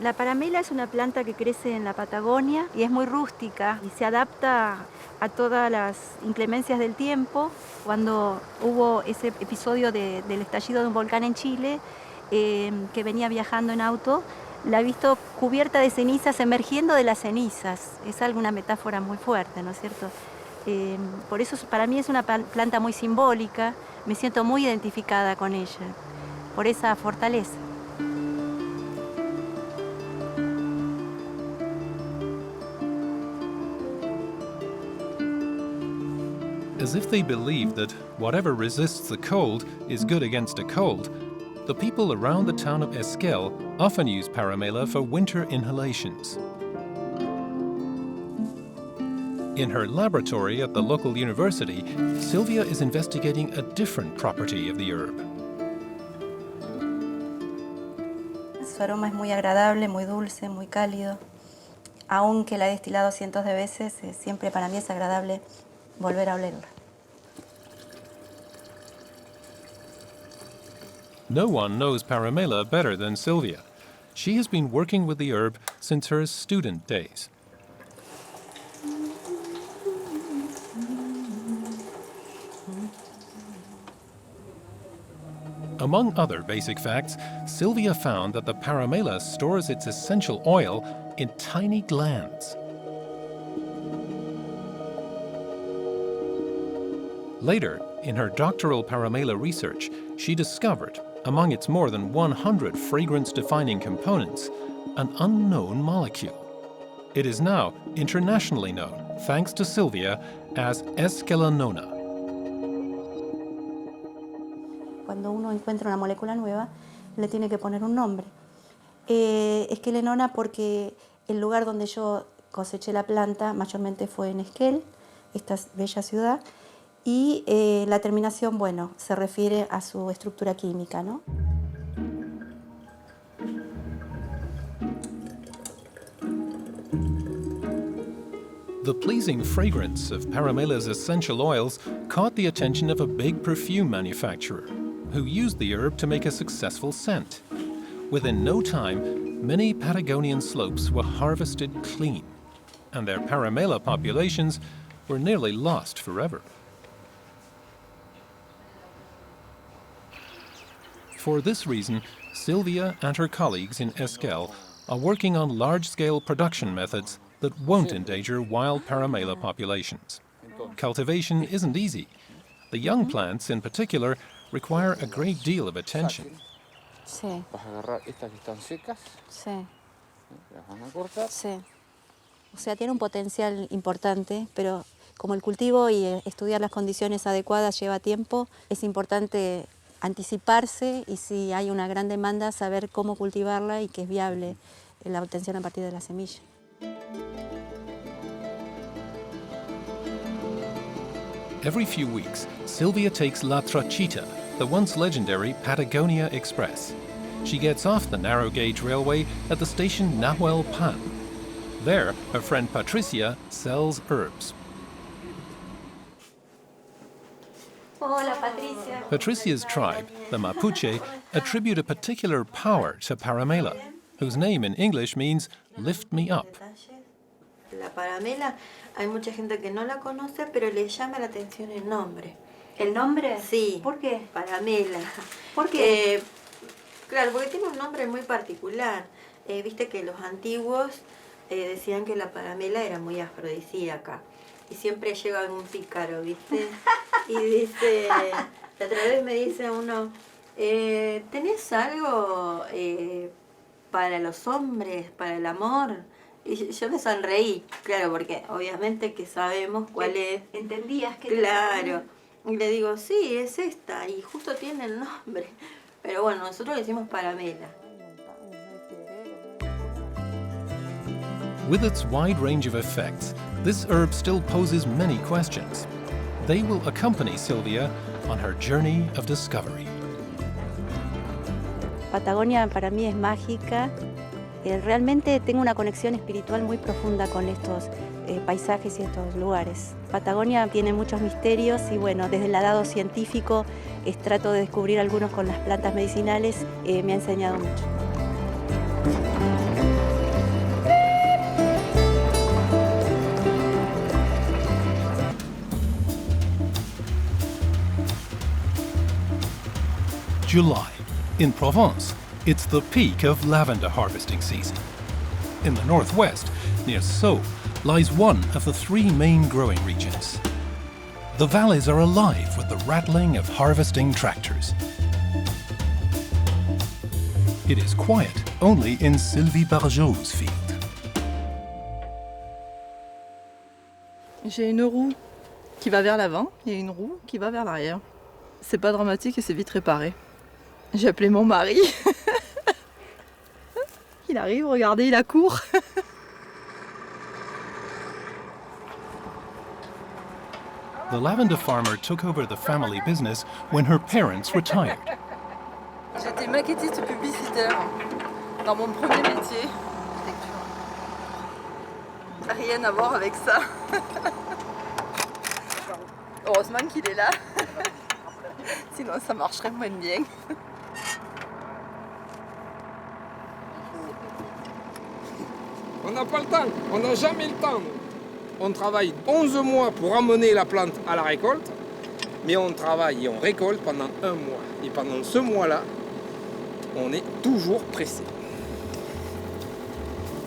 La paramela es una planta que crece en la Patagonia y es muy rústica y se adapta a todas las inclemencias del tiempo. Cuando hubo ese episodio del estallido de un volcán en Chile, que venía viajando en auto, la he visto cubierta de cenizas, emergiendo de las cenizas. Es alguna metáfora muy fuerte, ¿no es cierto? Por eso para mí es una planta muy simbólica, me siento muy identificada con ella, por esa fortaleza. As if they believe that whatever resists the cold is good against a cold, the people around the town of Esquel often use paramela for winter inhalations. In her laboratory at the local university, Silvia is investigating a different property of the herb. Su aroma es muy agradable, muy dulce, muy cálido. Aunque la he destilado cientos de veces, siempre para mí es agradable volver a olerla. No one knows paramela better than Silvia. She has been working with the herb since her student days. Among other basic facts, Silvia found that the paramela stores its essential oil in tiny glands. Later, in her doctoral paramela research, she discovered, among its more than 100 fragrance-defining components, an unknown molecule. It is now internationally known, thanks to Silvia, as esquelenona. Cuando uno encuentra una molécula nueva, le tiene que poner un nombre. Esquelenona porque el lugar donde yo coseché la planta mayormente fue en Esquel, esta bella ciudad, y la terminación, bueno, se refiere a su estructura química, ¿no? The pleasing fragrance of paramela's essential oils caught the attention of a big perfume manufacturer. who used the herb to make a successful scent. Within no time, many Patagonian slopes were harvested clean, and their paramela populations were nearly lost forever. For this reason, Sylvia and her colleagues in Esquel are working on large-scale production methods that won't endanger wild paramela populations. Cultivation isn't easy. The young plants, in particular, require a great deal of attention. Sí. Vas a agarrar estas que están secas. Sí. Las van a cortar. Sí. O sea, tiene un potencial importante, pero como el cultivo y estudiar las condiciones adecuadas lleva tiempo, es importante anticiparse y si hay una gran demanda, saber cómo cultivarla y que es viable la obtención a partir de la semilla. Every few weeks, Sylvia takes La Trachita, the once legendary Patagonia Express. She gets off the narrow-gauge railway at the station Nahuel Pan. There, her friend Patricia sells herbs. Hola, Patricia. Patricia's tribe, the Mapuche, attribute a particular power to paramela, whose name in English means lift me up. La paramela, hay mucha gente que no la conoce, pero le llama la atención el nombre. ¿El nombre? Sí. ¿Por qué? Paramela. ¿Por qué? Claro, porque tiene un nombre muy particular. Viste que los antiguos decían que la paramela era muy afrodisíaca. Y siempre lleva algún pícaro, ¿viste? Y dice, la otra vez me dice uno, ¿tenés algo para los hombres, para el amor? Y yo me sonreí, claro, porque obviamente que sabemos cuál es. ¿Entendías que Claro. Y le digo, sí, es esta, y justo tiene el nombre. Pero bueno, nosotros le decimos paramela. With its wide range of effects, this herb still poses many questions. They will accompany Sylvia on her journey of discovery. Patagonia para mí es mágica. Realmente tengo una conexión espiritual muy profunda con estos paisajes y estos lugares. Patagonia tiene muchos misterios y bueno, desde el lado científico trato de descubrir algunos con las plantas medicinales, me ha enseñado mucho. July. In Provence, it's the peak of lavender harvesting season. In the northwest, near Sceaux, lies one of the three main growing regions. The valleys are alive with the rattling of harvesting tractors. It is quiet only in Sylvie Barjot's field. J'ai une roue qui va vers l'avant et une roue qui va vers l'arrière. C'est pas dramatique et c'est vite réparé. J'ai appelé mon mari. Il arrive, regardez, il accourt. The lavender farmer took over the family business when her parents retired. J'étais maquettiste publicitaire dans mon premier métier. Rien à voir avec ça. Heureusement qu'il est là. Sinon ça marcherait moins bien. On n'a pas le temps, on n'a jamais le temps. On travaille 11 mois pour amener la plante à la récolte, mais on travaille et on récolte pendant 1 mois. Et pendant ce mois-là, on est toujours pressé.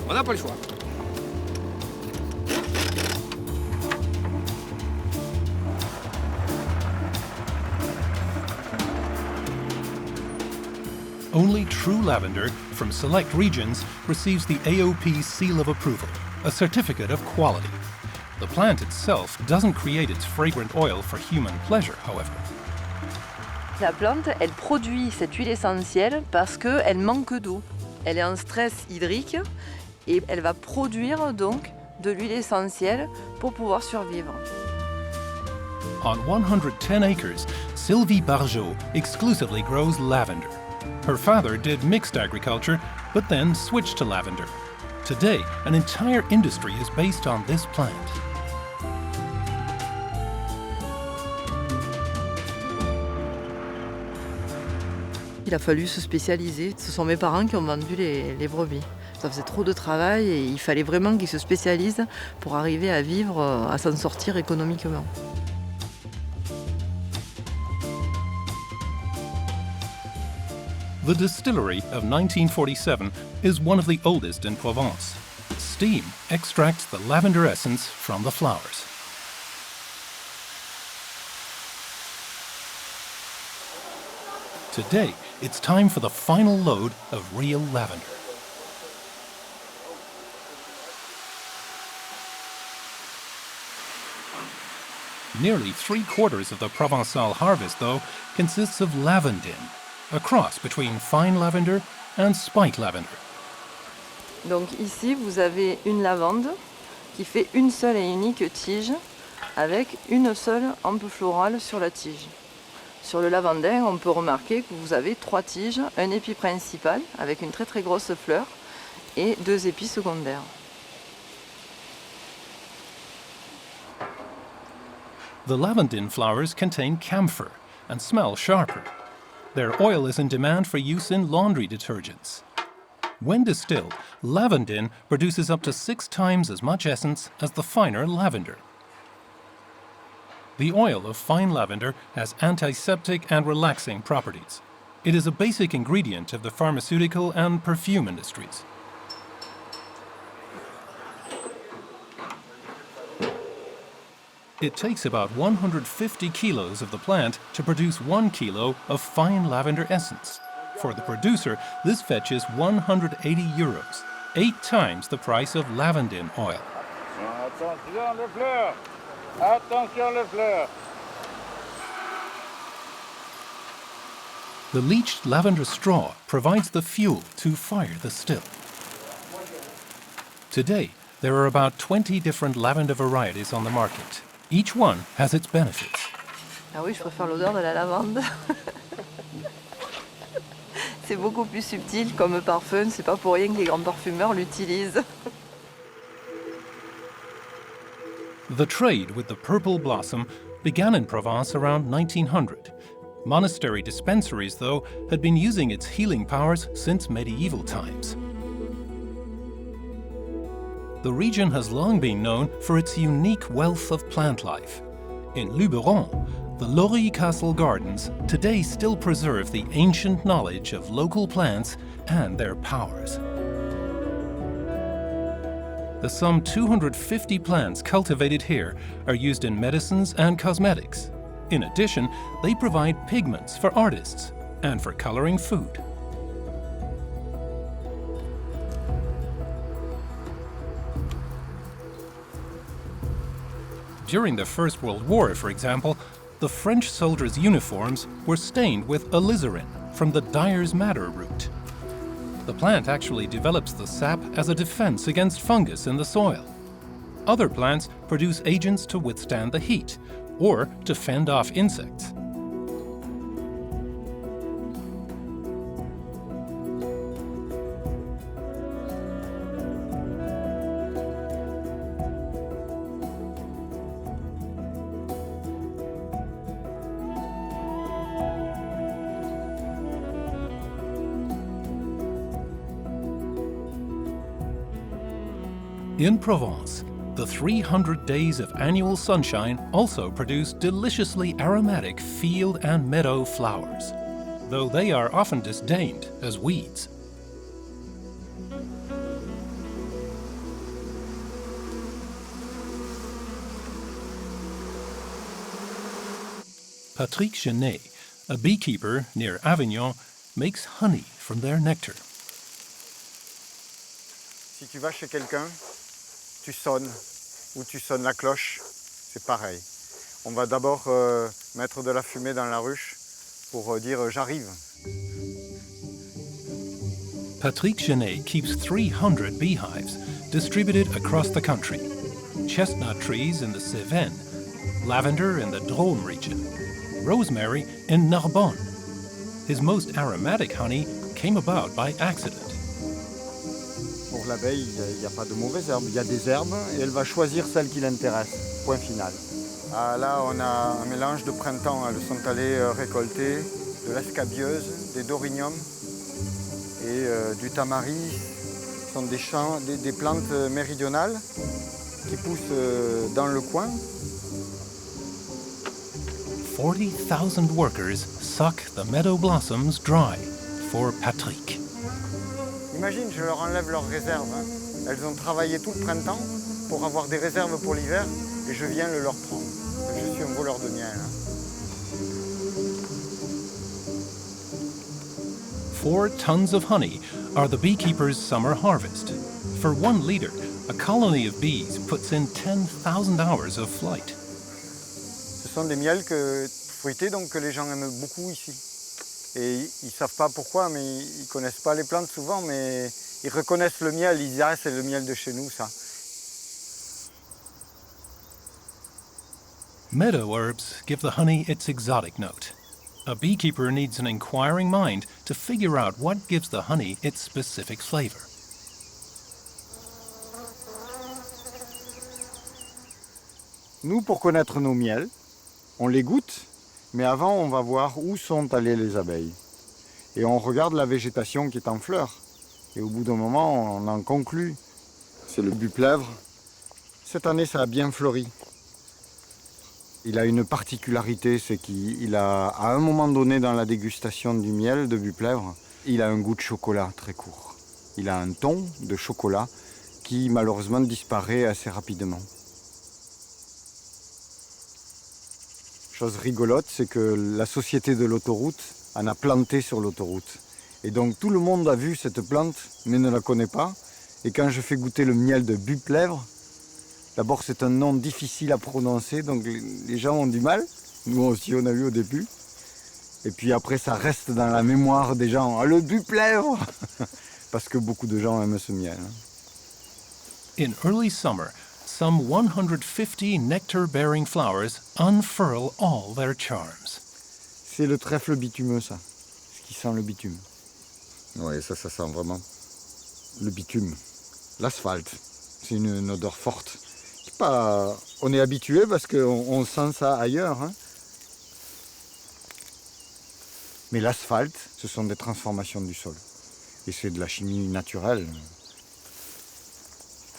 On n'a pas le choix. Only true lavender from select regions receives the AOP seal of approval, a certificate of quality. The plant itself doesn't create its fragrant oil for human pleasure, however. La plante, elle produit cette huile essentielle parce qu'elle manque d'eau. Elle est en stress hydrique et elle va produire donc de l'huile essentielle pour pouvoir survivre. On 110 acres, Sylvie Barjot exclusively grows lavender. Her father did mixed agriculture, but then switched to lavender. Today, an entire industry is based on this plant. Il a fallu se spécialiser. Ce sont mes parents qui ont vendu les brebis. Ça faisait trop de travail et il fallait vraiment qu'ils se spécialisent pour arriver à vivre, à s'en sortir économiquement. The distillery of 1947 is one of the oldest in Provence. Steam extracts the lavender essence from the flowers. Today, it's time for the final load of real lavender. Nearly 3/4 of the Provençal harvest, though, consists of lavandin, a cross between fine lavender and spike lavender. Donc ici, vous avez une lavande qui fait une seule et unique tige avec une seule hampe florale sur la tige. Sur le lavandin, on peut remarquer que vous avez 3 tiges, un épi principal avec une très grosse fleur et 2 épis secondaires. The lavandin flowers contain camphor and smell sharper. Their oil is in demand for use in laundry detergents. When distilled, lavandin produces up to 6 times as much essence as the finer lavender. The oil of fine lavender has antiseptic and relaxing properties. It is a basic ingredient of the pharmaceutical and perfume industries. It takes about 150 kilos of the plant to produce 1 kilo of fine lavender essence. For the producer, this fetches 180 euros, 8 times the price of lavandin oil. Attention les fleurs! Attention les fleurs! The leached lavender straw provides the fuel to fire the still. Today, there are about 20 different lavender varieties on the market. Each one has its benefits. Ah oui, je préfère l'odeur de la lavande. C'est beaucoup plus subtil comme parfum, c'est pas pour rien que les grands parfumeurs l'utilisent. The trade with the purple blossom began in Provence around 1900. Monastery dispensaries, though, had been using its healing powers since medieval times. The region has long been known for its unique wealth of plant life. In Luberon, the Laurie Castle Gardens today still preserve the ancient knowledge of local plants and their powers. The some 250 plants cultivated here are used in medicines and cosmetics. In addition, they provide pigments for artists and for coloring food. During the First World War, for example, the French soldiers' uniforms were stained with alizarin from the dyer's madder root. The plant actually develops the sap as a defense against fungus in the soil. Other plants produce agents to withstand the heat or to fend off insects. In Provence, the 300 days of annual sunshine also produce deliciously aromatic field and meadow flowers, though they are often disdained as weeds. Patrick Genet, a beekeeper near Avignon, makes honey from their nectar. Si tu vas chez quelqu'un, tu sonnes ou tu sonnes la cloche, c'est pareil. On va d'abord mettre de la fumée dans la ruche pour dire j'arrive. Patrick Genet keeps 300 beehives distributed across the country. Chestnut trees in the Cévennes, lavender in the Drôme region, rosemary in Narbonne. His most aromatic honey came about by accident. Pour l'abeille, il n'y a pas de mauvaises herbes, il y a des herbes et elle va choisir celle qui l'intéresse. Point final. Ah, là, on a un mélange de printemps. Elles sont allées récolter de la scabieuse, des doriniums et du tamari. Ce sont des plantes méridionales qui poussent dans le coin. 40,000 workers suck the meadow blossoms dry for Patrick. Imagine, je leur enlève leurs réserves. Hein. Elles ont travaillé tout le printemps pour avoir des réserves pour l'hiver et je viens le leur prendre. Je suis un voleur de miel. Hein. 4 tons of honey are the beekeeper's summer harvest. For 1 liter, a colony of bees puts in 10,000 hours of flight. Ce sont des miels fruités donc, que les gens aiment beaucoup ici. Et ils ne savent pas pourquoi, mais ils ne connaissent pas les plantes souvent, mais ils reconnaissent le miel, ils disent « Ah, c'est le miel de chez nous, ça ». Meadow herbs give the honey its exotic note. A beekeeper needs an inquiring mind to figure out what gives the honey its specific flavor. Nous, pour connaître nos miels, on les goûte, mais avant, on va voir où sont allées les abeilles. Et on regarde la végétation qui est en fleurs. Et au bout d'un moment, on en conclut. C'est le buplèvre. Cette année, ça a bien fleuri. Il a une particularité, c'est qu'il a, à un moment donné dans la dégustation du miel de buplèvre, il a un goût de chocolat très court. Il a un ton de chocolat qui, malheureusement, disparaît assez rapidement. Chose rigolote, c'est que la société de l'autoroute en a planté sur l'autoroute. Et donc tout le monde a vu cette plante, mais ne la connaît pas. Et quand je fais goûter le miel de buplèvre, d'abord c'est un nom difficile à prononcer, donc les gens ont du mal. Nous aussi on a eu au début. Et puis après ça reste dans la mémoire des gens. Ah, le buplèvre parce que beaucoup de gens aiment ce miel. In early summer, some 150 nectar-bearing flowers unfurl all their charms. C'est le trèfle bitumeux, ça. Ce qui sent le bitume. Oui, ça sent vraiment le bitume. L'asphalte. C'est une odeur forte. On est habitué parce qu'on sent ça ailleurs. Hein. Mais l'asphalte, ce sont des transformations du sol. Et c'est de la chimie naturelle.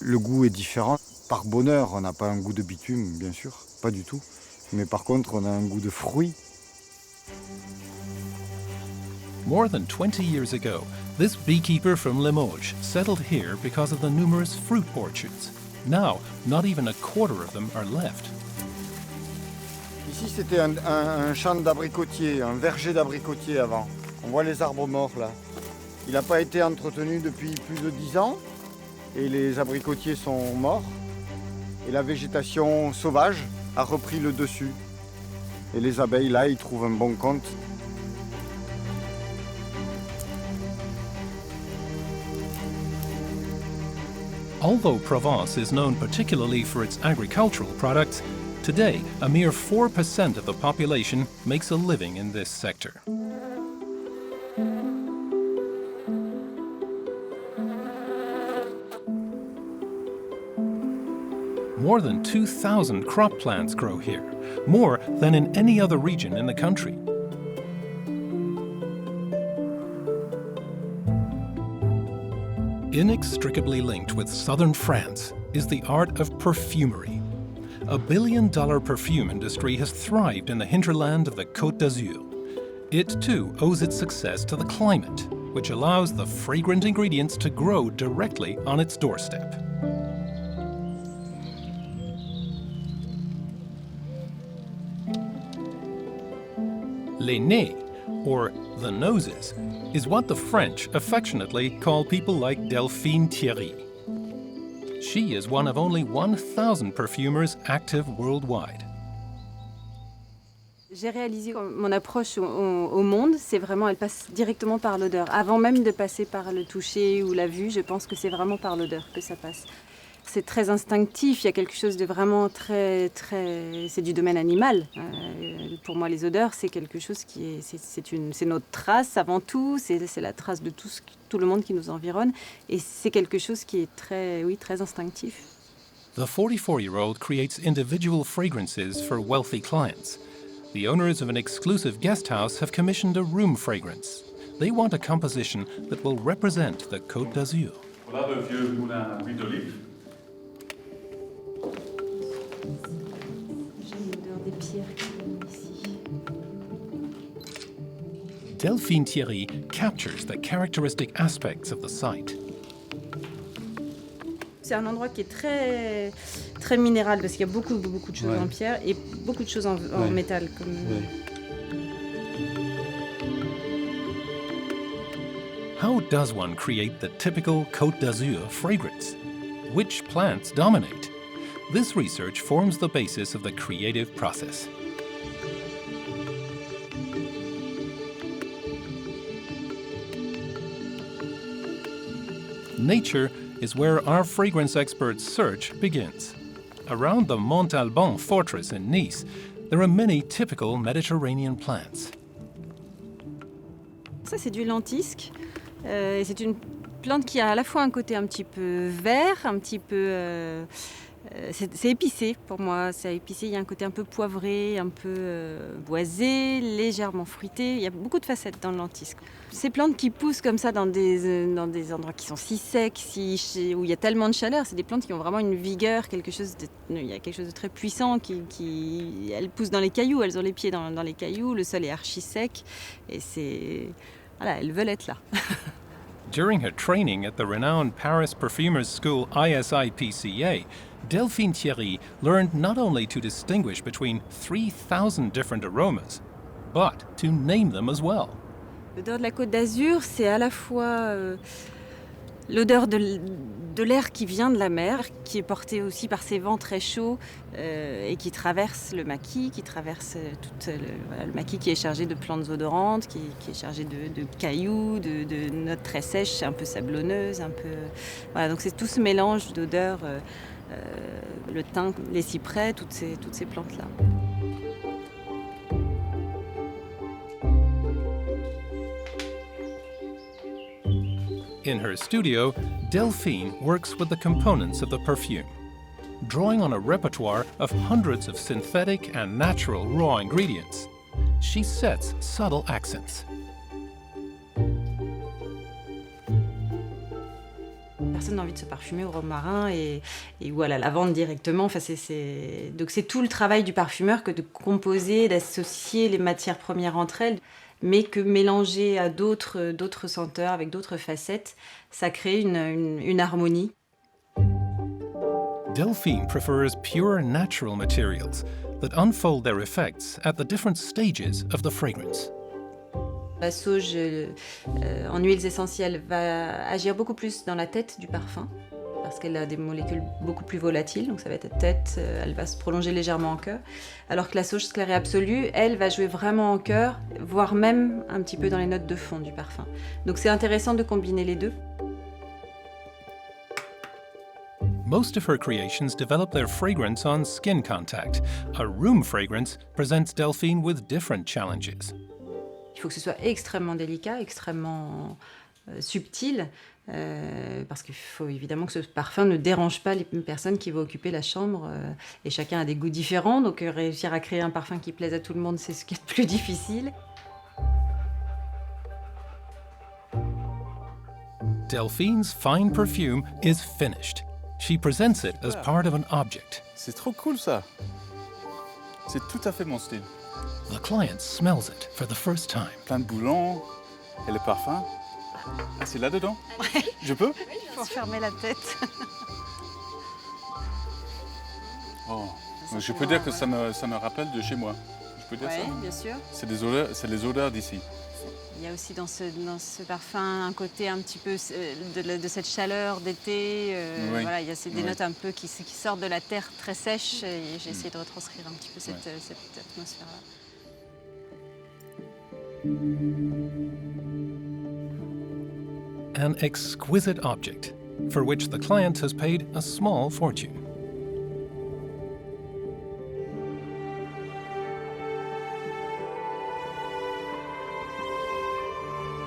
Le goût est différent. Par bonheur, on n'a pas un goût de bitume, bien sûr, pas du tout. Mais par contre, on a un goût de fruits. More than 20 years ago, this beekeeper from Limoges settled here because of the numerous fruit orchards. Now, not even a quarter of them are left. Ici, c'était un champ d'abricotiers, un verger d'abricotiers avant. On voit les arbres morts là. Il n'a pas été entretenu depuis plus de 10 ans et les abricotiers sont morts. Et la végétation sauvage a repris le dessus. Et les abeilles, là, ils trouvent un bon compte. Although Provence is known particularly for its agricultural products, today a mere 4% of the population makes a living in this sector. More than 2,000 crop plants grow here, more than in any other region in the country. Inextricably linked with southern France is the art of perfumery. A billion-dollar perfume industry has thrived in the hinterland of the Côte d'Azur. It too owes its success to the climate, which allows the fragrant ingredients to grow directly on its doorstep. Les nez, or the noses, is what the French affectionately call people like Delphine Thierry. She is one of only 1,000 perfumers active worldwide. J'ai réalisé que mon approche au monde, c'est vraiment, elle passe directement par l'odeur. Avant même de passer par le toucher ou la vue, je pense que c'est vraiment par l'odeur que ça passe. C'est très instinctif, il y a quelque chose de vraiment très... c'est du domaine animal. Pour moi, les odeurs, c'est quelque chose qui est... C'est notre trace avant tout, c'est la trace de tout le monde qui nous environne. Et c'est quelque chose qui est très instinctif. The 44-year-old creates individual fragrances for wealthy clients. the owners of an exclusive guest house have commissioned a room fragrance. They want a composition that will represent the Côte d'Azur. Voilà le vieux moulin à huile d'olive. J'ai l'odeur des pierres qui viennent ici. Delphine Thierry captures the characteristic aspects of the site. C'est un endroit qui est très, très minéral parce qu'il y a beaucoup de choses en pierre et beaucoup de choses en métal. How does one create the typical Côte d'Azur fragrance? Which plants dominate? This research forms the basis of the creative process. Nature is where our fragrance experts' search begins. Around the Montalban fortress in Nice, there are many typical Mediterranean plants. Ça, c'est du lentisque. C'est une plante qui a à la fois un côté un petit peu vert, un petit peu... c'est épicé pour moi, c'est épicé, il y a un côté un peu poivré, un peu boisé, légèrement fruité. Il y a beaucoup de facettes dans le lentisque. Ces plantes qui poussent comme ça dans des endroits qui sont si secs, où il y a tellement de chaleur, c'est des plantes qui ont vraiment une vigueur, il y a quelque chose de très puissant. Elles poussent dans les cailloux, elles ont les pieds dans les cailloux, le sol est archi sec et voilà, elles veulent être là. During her training at the renowned Paris Perfumers School ISIPCA, Delphine Thierry learned not only to distinguish between 3,000 different aromas, but to name them as well. L'odeur de la Côte d'Azur, c'est à la fois l'odeur de l'air qui vient de la mer, qui est porté aussi par ces vents très chauds et qui traverse le maquis, qui traverse le maquis qui est chargé de plantes odorantes, qui est chargé de cailloux, de notes très sèches, un peu sablonneuses, voilà, donc c'est tout ce mélange d'odeurs, le thym, les cyprès, toutes ces plantes-là. In her studio, Delphine works with the components of the perfume. Drawing on a repertoire of hundreds of synthetic and natural raw ingredients, she sets subtle accents. Personne n'a envie de se parfumer au romarin ou à la lavande directement. Enfin, donc c'est tout le travail du parfumeur que de composer, d'associer les matières premières entre elles, mais que mélanger à d'autres senteurs avec d'autres facettes, ça crée une harmonie. Delphine prefers pure natural materials that unfold their effects at the different stages of the fragrance. La sauge en huiles essentielles va agir beaucoup plus dans la tête du parfum parce qu'elle a des molécules beaucoup plus volatiles, donc ça va être tête, elle va se prolonger légèrement en cœur, alors que la sauge claire et absolue, elle va jouer vraiment en cœur, voire même un petit peu dans les notes de fond du parfum. Donc c'est intéressant de combiner les deux. Most of her creations develop their fragrance on skin contact. A room fragrance presents Delphine with different challenges. Il faut que ce soit extrêmement délicat, extrêmement subtil, parce qu'il faut évidemment que ce parfum ne dérange pas les personnes qui vont occuper la chambre. Et chacun a des goûts différents, donc réussir à créer un parfum qui plaise à tout le monde, c'est ce qui est le plus difficile. Delphine's fine perfume is finished. She presents it as part of an object. C'est trop cool ça. C'est tout à fait mon style. The client smells it for the first time. Plein de boulons et le parfum. Ah, c'est là-dedans? Je peux? Oui, il faut fermer la tête. Oh. Je peux dire que ça me rappelle de chez moi. Je peux dire ça? Oui, bien sûr. C'est les odeurs d'ici. Il y a aussi dans ce parfum un côté un petit peu de cette chaleur d'été. Oui. Voilà, il y a des notes un peu qui sortent de la terre très sèche et j'ai essayé de retranscrire un petit peu cette atmosphère-là. An exquisite object for which the client has paid a small fortune.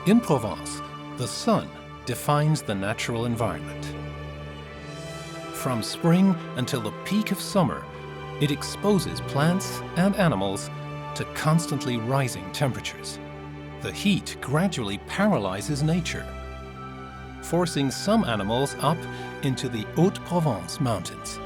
In Provence, the sun defines the natural environment. From spring until the peak of summer, it exposes plants and animals to constantly rising temperatures. The heat gradually paralyzes nature, forcing some animals up into the Haute-Provence mountains.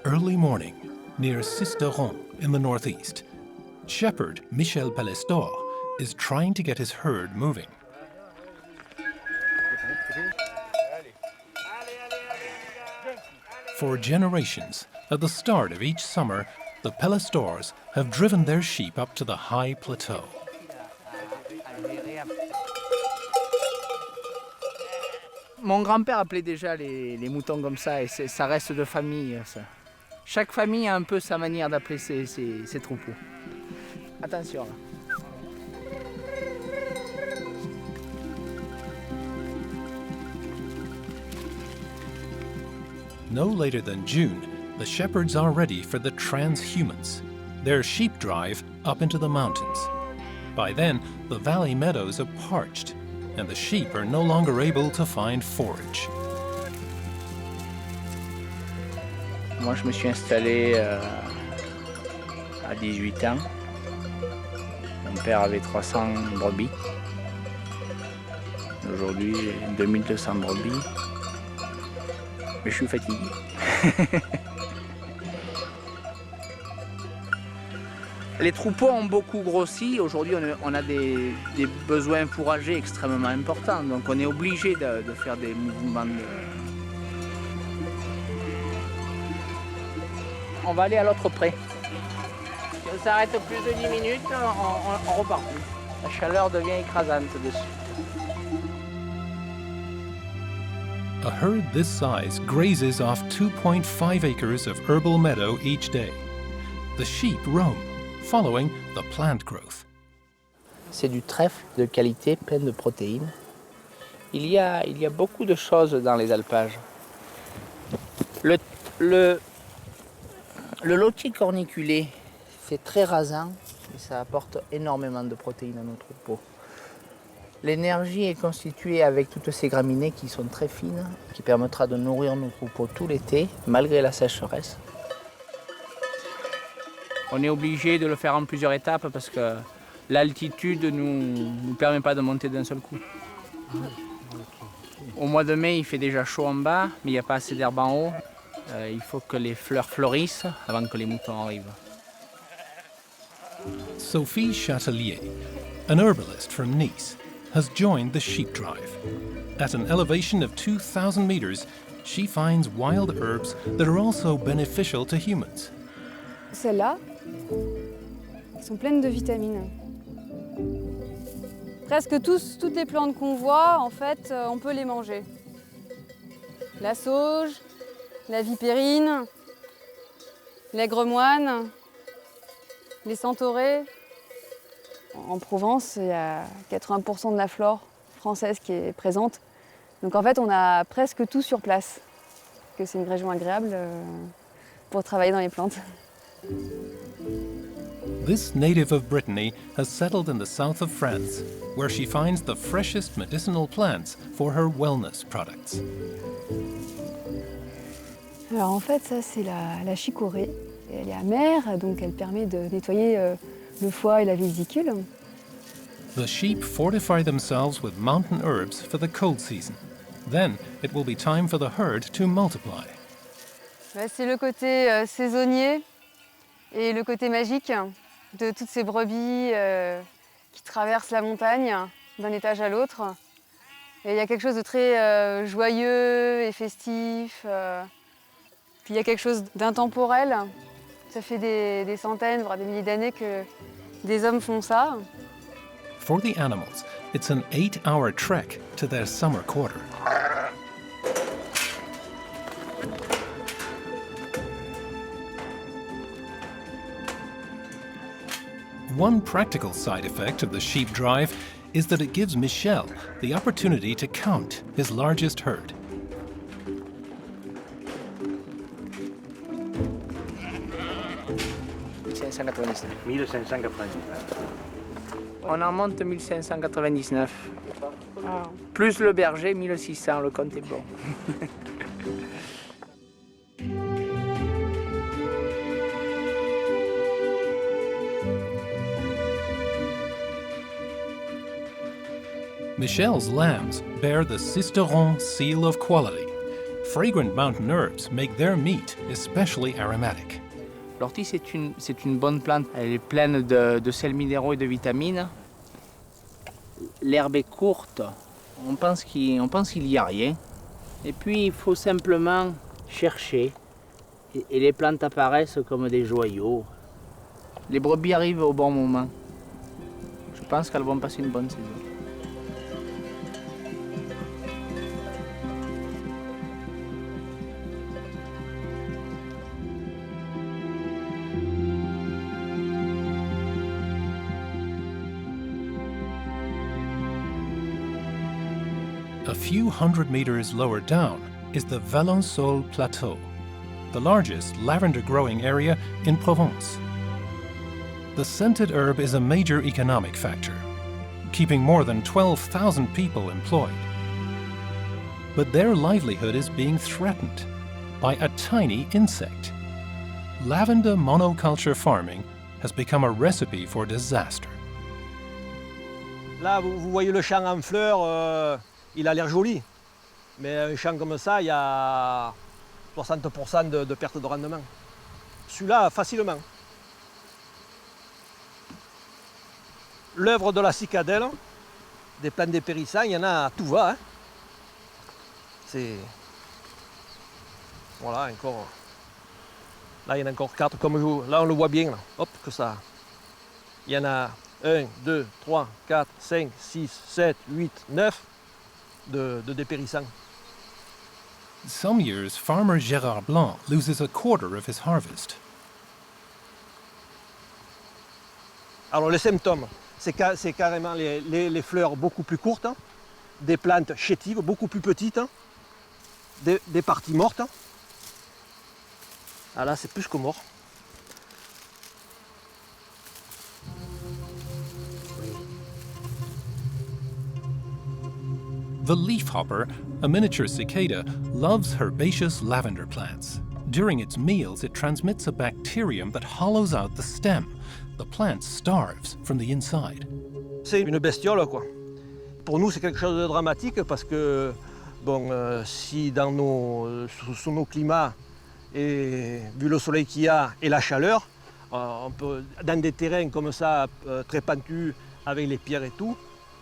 Early morning, near Sisteron in the northeast, shepherd Michel Palestor is trying to get his herd moving. For generations, at the start of each summer, the Palestors have driven their sheep up to the high plateau. Mon grand-père appelait déjà les moutons comme ça, et ça reste de famille, ça. Chaque famille a un peu sa manière d'appeler ses troupeaux. Attention là. No later than June, the shepherds are ready for the transhumance, their sheep drive up into the mountains. By then, the valley meadows are parched, and the sheep are no longer able to find forage. Moi, je me suis installé à 18 ans. Mon père avait 300 brebis. Aujourd'hui, j'ai 2200 brebis. Mais je suis fatigué. Les troupeaux ont beaucoup grossi. Aujourd'hui, on a des besoins fourragers extrêmement importants. Donc, on est obligé de faire des mouvements de... On va aller à l'autre pré. Si on s'arrête plus de 10 minutes, on repart plus. La chaleur devient écrasante dessus. A herd this size grazes off 2.5 acres of herbal meadow each day. The sheep roam, following the plant growth. C'est du trèfle de qualité, plein de protéines. Il y a beaucoup de choses dans les alpages. Le lotier corniculé, c'est très rasant et ça apporte énormément de protéines à nos troupeaux. L'énergie est constituée avec toutes ces graminées qui sont très fines, qui permettra de nourrir nos troupeaux tout l'été, malgré la sécheresse. On est obligé de le faire en plusieurs étapes parce que l'altitude ne nous permet pas de monter d'un seul coup. Au mois de mai, il fait déjà chaud en bas, mais il n'y a pas assez d'herbe en haut. Il faut que les fleurs fleurissent avant que les moutons arrivent. Sophie Chatelier, an herbalist from Nice, has joined the sheep drive. At an elevation of 2,000 meters, she finds wild herbs that are also beneficial to humans. Celles-là, elles sont pleines de vitamines. Presque toutes les plantes qu'on voit, en fait, on peut les manger. La sauge, la vipérine, l'aigre-moine, les centaurées. En Provence, il y a 80% de la flore française qui est présente. Donc en fait, on a presque tout sur place. Que c'est une région agréable pour travailler dans les plantes. This native of Brittany has settled in the south of France, where she finds the freshest medicinal plants for her wellness products. Alors en fait, ça c'est la chicorée. Elle est amère, donc elle permet de nettoyer le foie et la vésicule. The sheep fortify themselves with mountain herbs for the cold season. Then it will be time for the herd to multiply. C'est le côté saisonnier et le côté magique de toutes ces brebis qui traversent la montagne d'un étage à l'autre. Et il y a quelque chose de très joyeux et festif. Puis il y a quelque chose d'intemporel. Ça fait des centaines, voire des milliers d'années que des hommes font ça. For the animals, it's an 8-hour trek to their summer quarter. One practical side effect of the sheep drive is that it gives Michel the opportunity to count his largest herd. On en monte 1599. Plus le berger, 1600, le compte est bon. Michel's lambs bear the Cisteron seal of quality. Fragrant mountain herbs make their meat especially aromatic. L'ortie, c'est une bonne plante. Elle est pleine de sels minéraux et de vitamines. L'herbe est courte. On pense qu'il n'y a rien. Et puis, il faut simplement chercher. Et les plantes apparaissent comme des joyaux. Les brebis arrivent au bon moment. Je pense qu'elles vont passer une bonne saison. A few hundred meters lower down is the Valençol Plateau, the largest lavender-growing area in Provence. The scented herb is a major economic factor, keeping more than 12,000 people employed. But their livelihood is being threatened by a tiny insect. Lavender monoculture farming has become a recipe for disaster. Là, vous voyez le champ en fleurs, il a l'air joli. Mais un champ comme ça, il y a 60% de perte de rendement. Celui-là, facilement. L'œuvre de la cicadelle, des plantes dépérissantes, il y en a à tout va. Hein. C'est... Voilà, encore... Là, il y en a encore 4, comme je... Là, on le voit bien, là. Hop, que ça... Il y en a 1, 2, 3, 4, 5, 6, 7, 8, 9 de dépérissants. Some years, farmer Gérard Blanc loses a quarter of his harvest. Alors, les symptômes, c'est carrément les fleurs beaucoup plus courtes, hein, des plantes chétives beaucoup plus petites, hein, des parties mortes. Ah là, c'est plus que mort. The leafhopper, a miniature cicada, loves herbaceous lavender plants. During its meals, it transmits a bacterium that hollows out the stem. The plant starves from the inside. C'est une bestiole, quoi. Pour nous, c'est quelque chose de dramatique parce que, bon, si sous nos climats, et vu le soleil qu'il y a et la chaleur, on peut, dans des terrains comme ça, très pentus, avec les pierres et tout,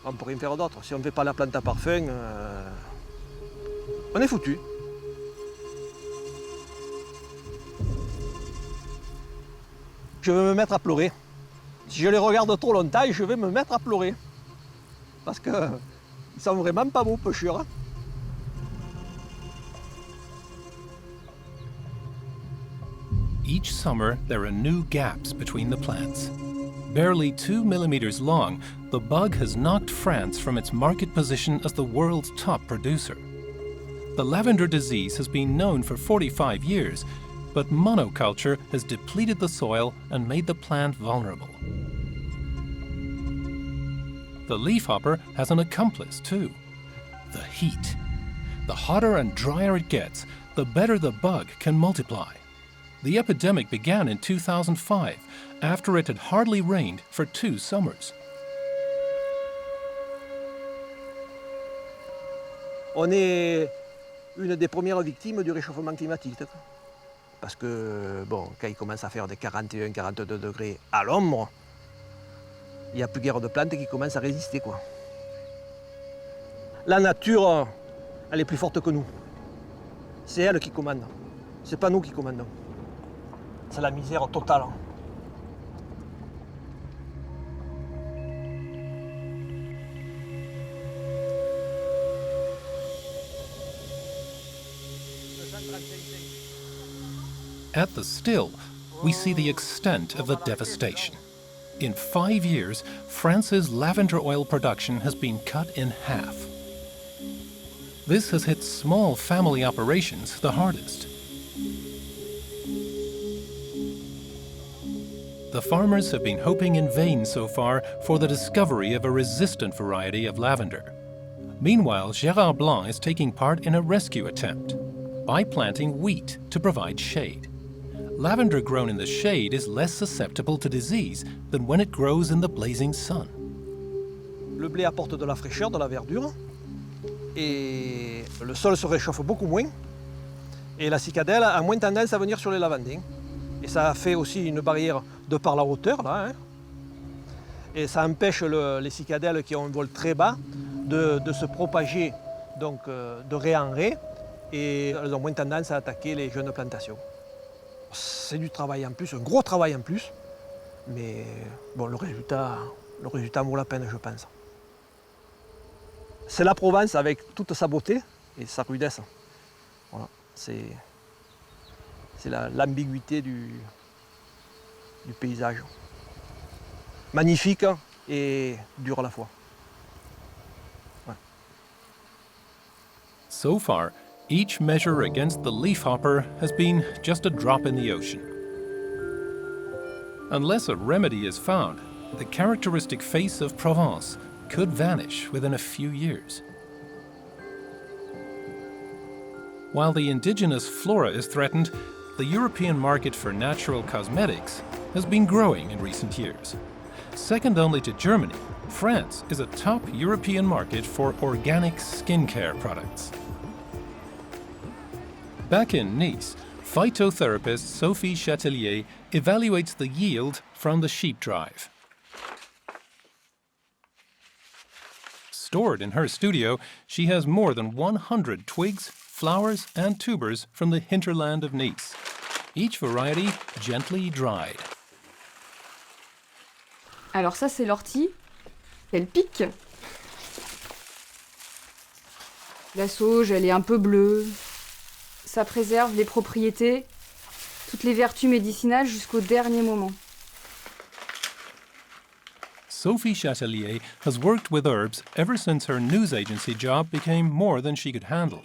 on ne peut rien faire d'autre. Si on ne fait pas la plante à parfum, on est foutu. Je vais me mettre à pleurer. Si je les regarde trop longtemps, je vais me mettre à pleurer. Parce qu'ils ne sont vraiment pas beaux, pêcheurs. Each summer, there are new gaps between the plants. Barely 2 millimeters long, the bug has knocked France from its market position as the world's top producer. The lavender disease has been known for 45 years, but monoculture has depleted the soil and made the plant vulnerable. The leafhopper has an accomplice too: the heat. The hotter and drier it gets, the better the bug can multiply. The epidemic began in 2005, after it had hardly rained for 2 summers. On est une des premières victimes du réchauffement climatique. Parce que, bon, quand il commence à faire des 41, 42 degrés à l'ombre, il n'y a plus guère de plantes qui commencent à résister, quoi. La nature, elle est plus forte que nous. C'est elle qui commande. C'est pas nous qui commandons. C'est la misère totale. At the still, we see the extent of the devastation. In 5 years, France's lavender oil production has been cut in half. This has hit small family operations the hardest. The farmers have been hoping in vain so far for the discovery of a resistant variety of lavender. Meanwhile, Gérard Blanc is taking part in a rescue attempt by planting wheat to provide shade. Lavender grown in the shade is less susceptible to disease than when it grows in the blazing sun. Le blé apporte de la fraîcheur, de la verdure, et le sol se réchauffe beaucoup moins, et la cicadelle a moins tendance à venir sur les lavandins. Et ça fait aussi une barrière de par la hauteur, là, hein. Et ça empêche les cicadelles qui ont un vol très bas de se propager donc, de raie en raie, et elles ont moins tendance à attaquer les jeunes plantations. C'est du travail en plus, un gros travail en plus, mais bon, le résultat vaut la peine, je pense. C'est la Provence avec toute sa beauté et sa rudesse. Voilà, c'est l'ambiguïté du paysage. Magnifique et dur à la fois. Ouais. So far, each measure against the leafhopper has been just a drop in the ocean. Unless a remedy is found, the characteristic face of Provence could vanish within a few years. While the indigenous flora is threatened, the European market for natural cosmetics has been growing in recent years. Second only to Germany, France is a top European market for organic skincare products. Back in Nice, phytotherapist Sophie Chatelier evaluates the yield from the sheep drive. Stored in her studio, she has more than 100 twigs, flowers, and tubers from the hinterland of Nice, each variety gently dried. Alors ça, c'est l'ortie. Elle pique. La sauge, elle est un peu bleue. Ça préserve les propriétés, toutes les vertus médicinales jusqu'au dernier moment. Sophie Chatelier has worked with herbs ever since her news agency job became more than she could handle.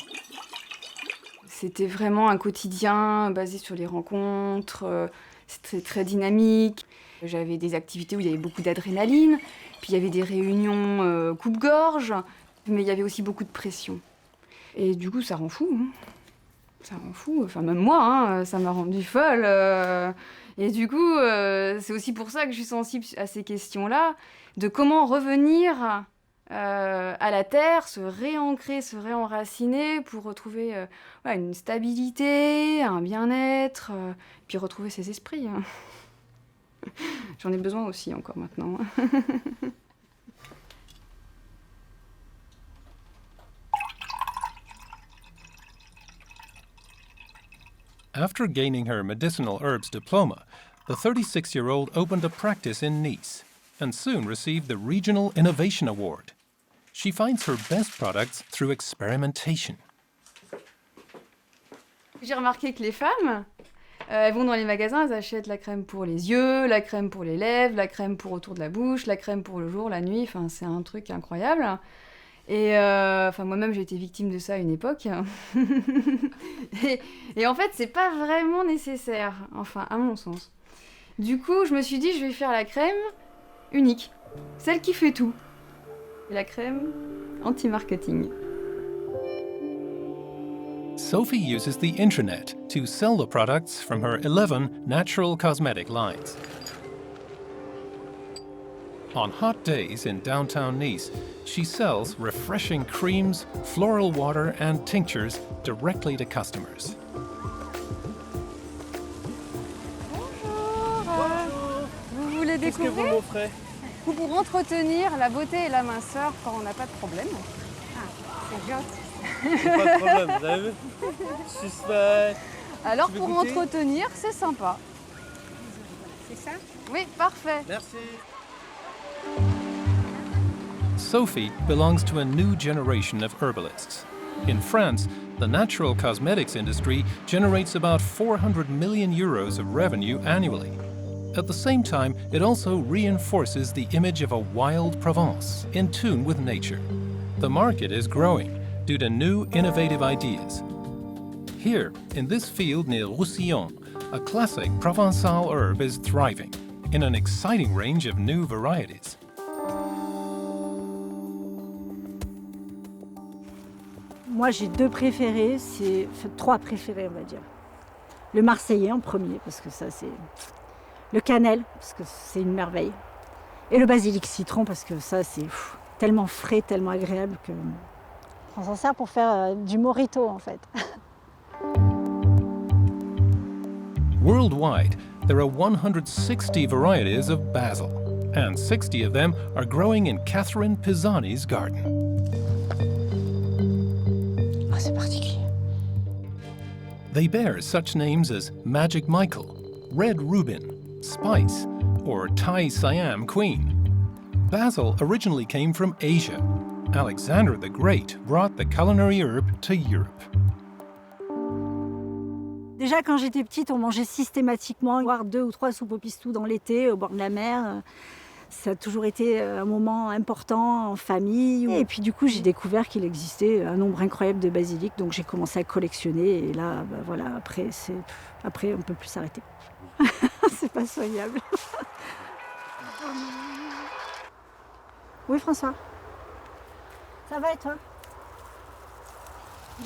C'était vraiment un quotidien basé sur les rencontres, c'était très dynamique. J'avais des activités où il y avait beaucoup d'adrénaline, puis il y avait des réunions coupe-gorge, mais il y avait aussi beaucoup de pression. Et du coup, ça rend fou. Hein. Ça rend fou, enfin même moi, hein, ça m'a rendue folle. Et du coup, c'est aussi pour ça que je suis sensible à ces questions-là, de comment revenir à la terre, se réancrer, se réenraciner pour retrouver une stabilité, un bien-être, puis retrouver ses esprits. Hein. J'en ai besoin aussi encore maintenant. After gaining her medicinal herbs diploma, the 36-year-old opened a practice in Nice and soon received the Regional Innovation Award. She finds her best products through experimentation. J'ai remarqué que les femmes, elles vont dans les magasins, elles achètent la crème pour les yeux, la crème pour les lèvres, la crème pour autour de la bouche, la crème pour le jour, la nuit, enfin c'est un truc incroyable. Et moi-même j'ai été victime de ça à une époque. et en fait c'est pas vraiment nécessaire, enfin à mon sens. Du coup je me suis dit je vais faire la crème unique, celle qui fait tout. Et la crème anti-marketing. Sophie uses the internet to sell the products from her 11 natural cosmetic lines. On hot days in downtown Nice, she sells refreshing creams, floral water, and tinctures directly to customers. Bonjour. Vous voulez découvrir? Qu'est-ce que vous m'offrez? Pour entretenir la beauté et la minceur quand on n'a pas de problème. Ah, c'est gentil. Pas de problème, vous avez vu? Suspect. Alors pour entretenir, c'est sympa. C'est ça? Oui, parfait. Merci. Sophie belongs to a new generation of herbalists. In France, the natural cosmetics industry generates about 400 million euros of revenue annually. At the same time, it also reinforces the image of a wild Provence in tune with nature. The market is growing due to new innovative ideas. Here, in this field near Roussillon, a classic Provençal herb is thriving in an exciting range of new varieties. Moi, j'ai deux préférés, trois préférés, on va dire. Le marseillais en premier, parce que ça, c'est... Le cannelle, parce que c'est une merveille. Et le basilic citron, parce que ça, c'est tellement frais, tellement agréable que... On s'en sert pour faire du mojito, en fait. Worldwide, there are 160 varieties of basil, and 60 of them are growing in Catherine Pisani's garden. Ah, c'est particulier. They bear such names as Magic Michael, Red Rubin, Spice, or Thai Siam Queen. Basil originally came from Asia. Alexander the Great brought the culinary herb to Europe. Déjà, quand j'étais petite, on mangeait systématiquement, voire 2 ou 3 soupes au pistou dans l'été, au bord de la mer. Ça a toujours été un moment important en famille. Et puis du coup, j'ai découvert qu'il existait un nombre incroyable de basilic, donc j'ai commencé à collectionner. Et là, bah, voilà, après, on ne peut plus s'arrêter. C'est pas soignable. Oui, François. Ça va et toi?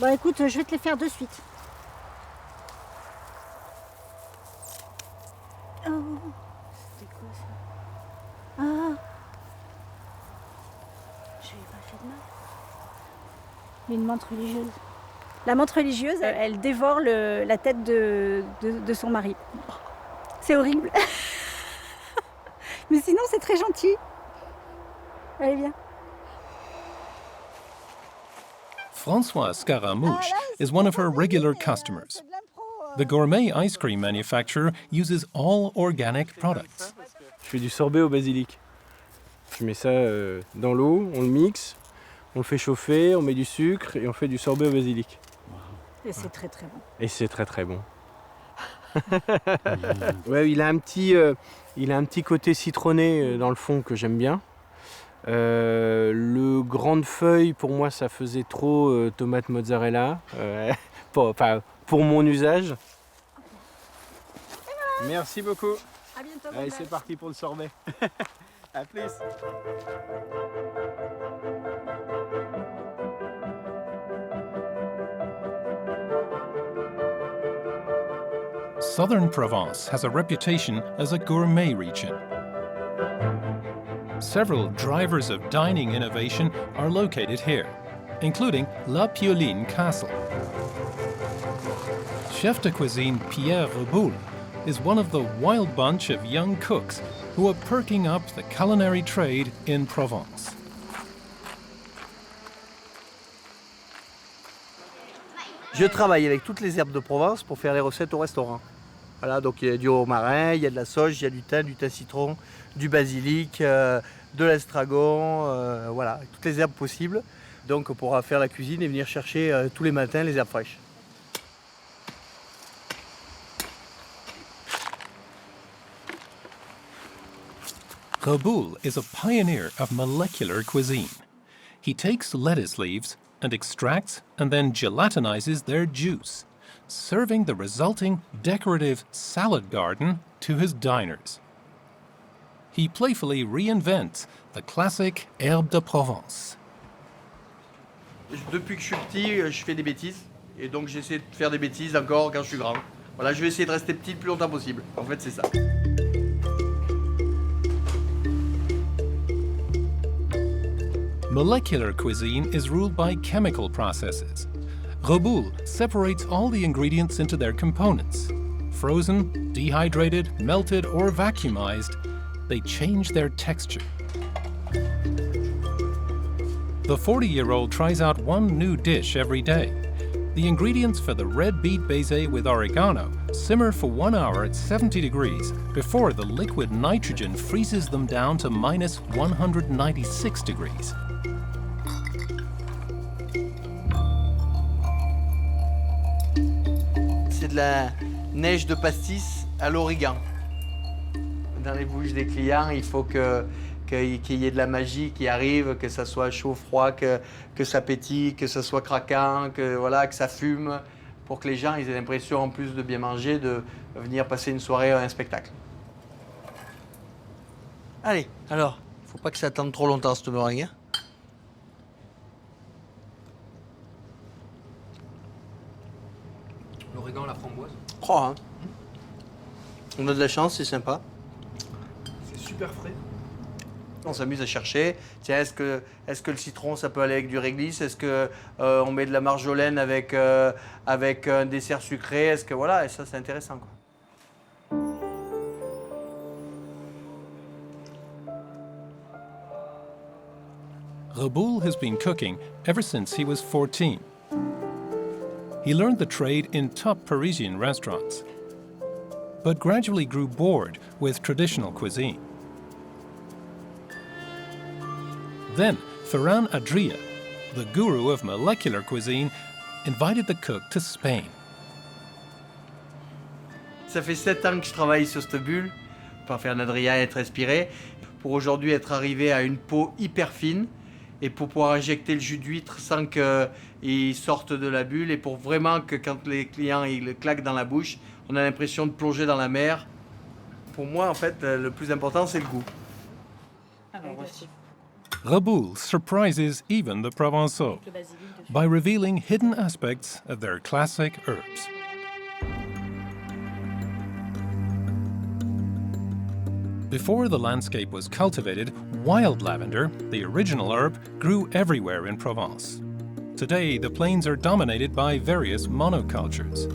Bah écoute, je vais te les faire de suite. Oh, c'était quoi ça? Ah, je n'ai pas fait de mal. Une menthe religieuse. La menthe religieuse, elle dévore la tête de son mari. C'est horrible. Mais sinon, c'est très gentil. Allez, viens. Françoise Scaramouche is one of her regular customers. The gourmet ice cream manufacturer uses all organic products. Je fais du sorbet au basilic. Je mets ça dans l'eau, on le mixe, on le fait chauffer, on met du sucre et on fait du sorbet au basilic. Et c'est très très bon. Et c'est très très bon. Ouais, il a un petit côté citronné dans le fond que j'aime bien. Le grande feuille, pour moi, ça faisait trop tomate mozzarella, pour mon usage. Merci beaucoup. À bientôt. Allez, c'est parti pour le sorbet. À plus. Southern Provence has a reputation as a gourmet region. Several drivers of dining innovation are located here, including La Pioline Castle. Chef de cuisine Pierre Reboul is one of the wild bunch of young cooks who are perking up the culinary trade in Provence. Je travaille avec toutes les herbes de Provence pour faire les recettes au restaurant. Voilà, donc il y a du romarin, il y a de la sauge, il y a du thym citron, du basilic, de l'estragon, voilà, toutes les herbes possibles. Donc on pourra faire la cuisine et venir chercher tous les matins les herbes fraîches. Reboul is a pioneer of molecular cuisine. He takes lettuce leaves and extracts and then gelatinizes their juice, serving the resulting decorative salad garden to his diners. He playfully reinvents the classic herbe de Provence. Depuis que je suis petit, je fais des bêtises. Et donc j'essaie de faire des bêtises encore quand je suis grand. Voilà, je vais essayer de rester petit le plus longtemps possible. En fait, c'est ça. Molecular cuisine is ruled by chemical processes. Reboul separates all the ingredients into their components. Frozen, dehydrated, melted, or vacuumized, they change their texture. The 40-year-old tries out one new dish every day. The ingredients for the red beet baiser with oregano simmer for 1 hour at 70 degrees before the liquid nitrogen freezes them down to minus 196 degrees. C'est de la neige de pastis à l'origan. dans les bouches des clients, il faut qu'il y ait de la magie qui arrive, que ça soit chaud, froid, que ça pétille, que ça soit craquant, que ça fume, pour que les gens aient l'impression, en plus de bien manger, de venir passer une soirée à un spectacle. Allez, alors, faut pas que ça attende trop longtemps cette meringue. Hein. L'origan, la framboise. Oh, hein. On a de la chance, c'est sympa. C'est super frais. On s'amuse à chercher. Tiens, est-ce que le citron, ça peut aller avec du réglisse? Est-ce que on met de la marjolaine avec un dessert sucré? Est-ce que voilà, et ça c'est intéressant quoi. Reboul has been cooking ever since he was 14. He learned the trade in top Parisian restaurants, but gradually grew bored with traditional cuisine. Then, Ferran Adria, the guru of molecular cuisine, invited the cook to Spain. Ça fait 7 ans que je travaille sur cette bulle, pour faire un Adria et être inspiré, pour aujourd'hui être arrivé à une peau hyper fine, et pour pouvoir injecter le jus d'huître sans qu'il sorte de la bulle, et pour vraiment que quand les clients ils le claquent dans la bouche, on a l'impression de plonger dans la mer. Pour moi, en fait, le plus important, c'est le goût. Alors voici. Reboul surprises even the Provençaux by revealing hidden aspects of their classic herbs. Before the landscape was cultivated, wild lavender, the original herb, grew everywhere in Provence. Today, the plains are dominated by various monocultures.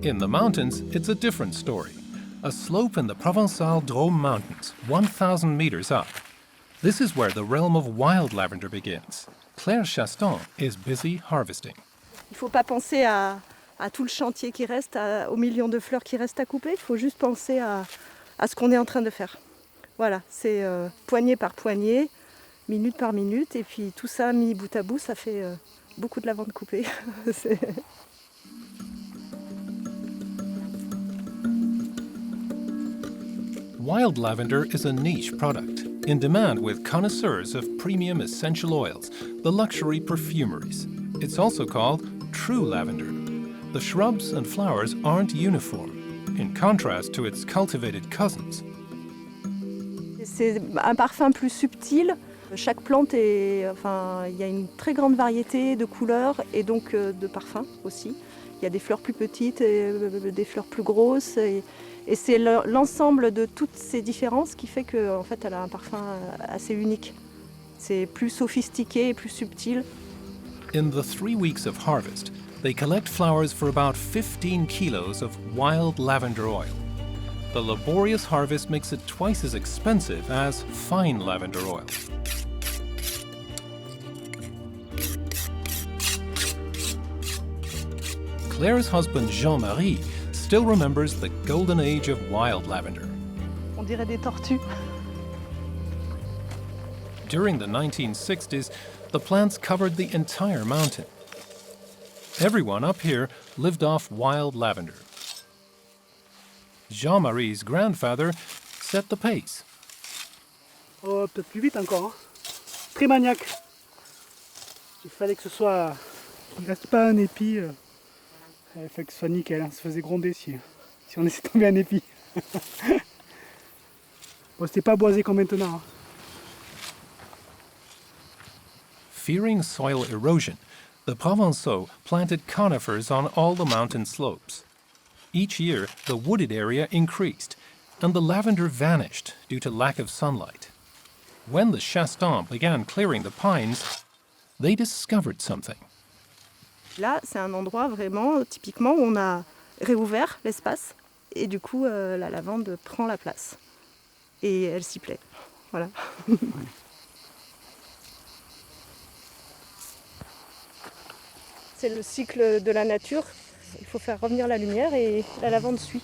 In the mountains, it's a different story. A slope in the Provençal Drôme Mountains, 1,000 meters up. This is where the realm of wild lavender begins. Claire Chaston is busy harvesting. Il ne faut pas penser à tout le chantier qui reste, aux millions de fleurs qui restent à couper. Il faut juste penser à ce qu'on est en train de faire. Voilà, c'est poignée par poignée, minute par minute. Et puis tout ça mis bout à bout, ça fait beaucoup de lavande coupée. Wild lavender is a niche product, in demand with connoisseurs of premium essential oils, the luxury perfumeries. It's also called true lavender. The shrubs and flowers aren't uniform, in contrast to its cultivated cousins. C'est un parfum plus subtil. Chaque plante il y a une très grande variété de couleurs et donc de parfums aussi. Il y a des fleurs plus petites, et des fleurs plus grosses. Et c'est l'ensemble de toutes ces différences qui fait qu'en fait, elle a un parfum assez unique. C'est plus sophistiqué et plus subtil. In the 3 weeks of harvest, they collect flowers for about 15 kilos of wild lavender oil. The laborious harvest makes it twice as expensive as fine lavender oil. Claire's husband Jean-Marie still remembers the golden age of wild lavender. On dirait des tortues. During the 1960s, the plants covered the entire mountain. Everyone up here lived off wild lavender. Jean-Marie's grandfather set the pace. Oh, peut-être plus vite encore. Hein. Très maniaque. Il fallait que ce soit... qu'il ne reste pas un épi. Il fallait que ce soit nickel. Hein. Ça se faisait gronder si on laissait tomber un épi. Bon, c'était pas boisé comme maintenant. Hein. Fearing soil erosion, the Provençaux planted conifers on all the mountain slopes. Each year, the wooded area increased, and the lavender vanished due to lack of sunlight. When the Chaston began clearing the pines, they discovered something. Là, c'est un endroit vraiment, typiquement, où on a réouvert l'espace, et du coup, la lavande prend la place. Et elle s'y plaît. Voilà. C'est le cycle de la nature. Il faut faire revenir la lumière et la lavande suit.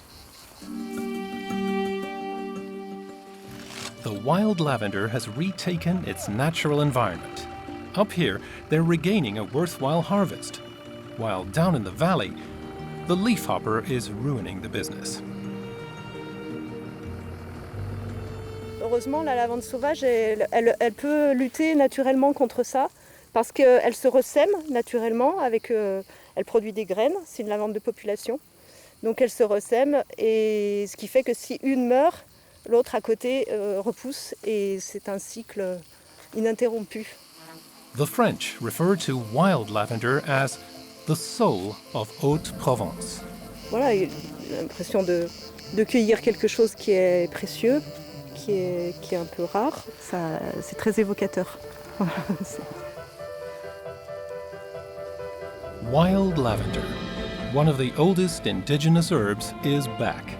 The wild lavender has retaken its natural environment. Up here, they're regaining a worthwhile harvest. while down in the valley, the leafhopper is ruining the business. Heureusement, la lavande sauvage, elle peut lutter naturellement contre ça parce qu'elle se ressème naturellement, elle produit des graines, c'est une lavande de population. Donc elle se ressème, et ce qui fait que si une meurt, l'autre à côté repousse, et c'est un cycle ininterrompu. The French refer to wild lavender as the soul of Haute-Provence. Voilà, l'impression de cueillir quelque chose qui est précieux, qui est un peu rare, c'est très évocateur. Wild lavender, one of the oldest indigenous herbs, is back.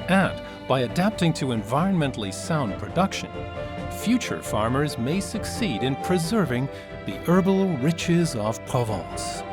And by adapting to environmentally sound production, future farmers may succeed in preserving the herbal riches of Provence.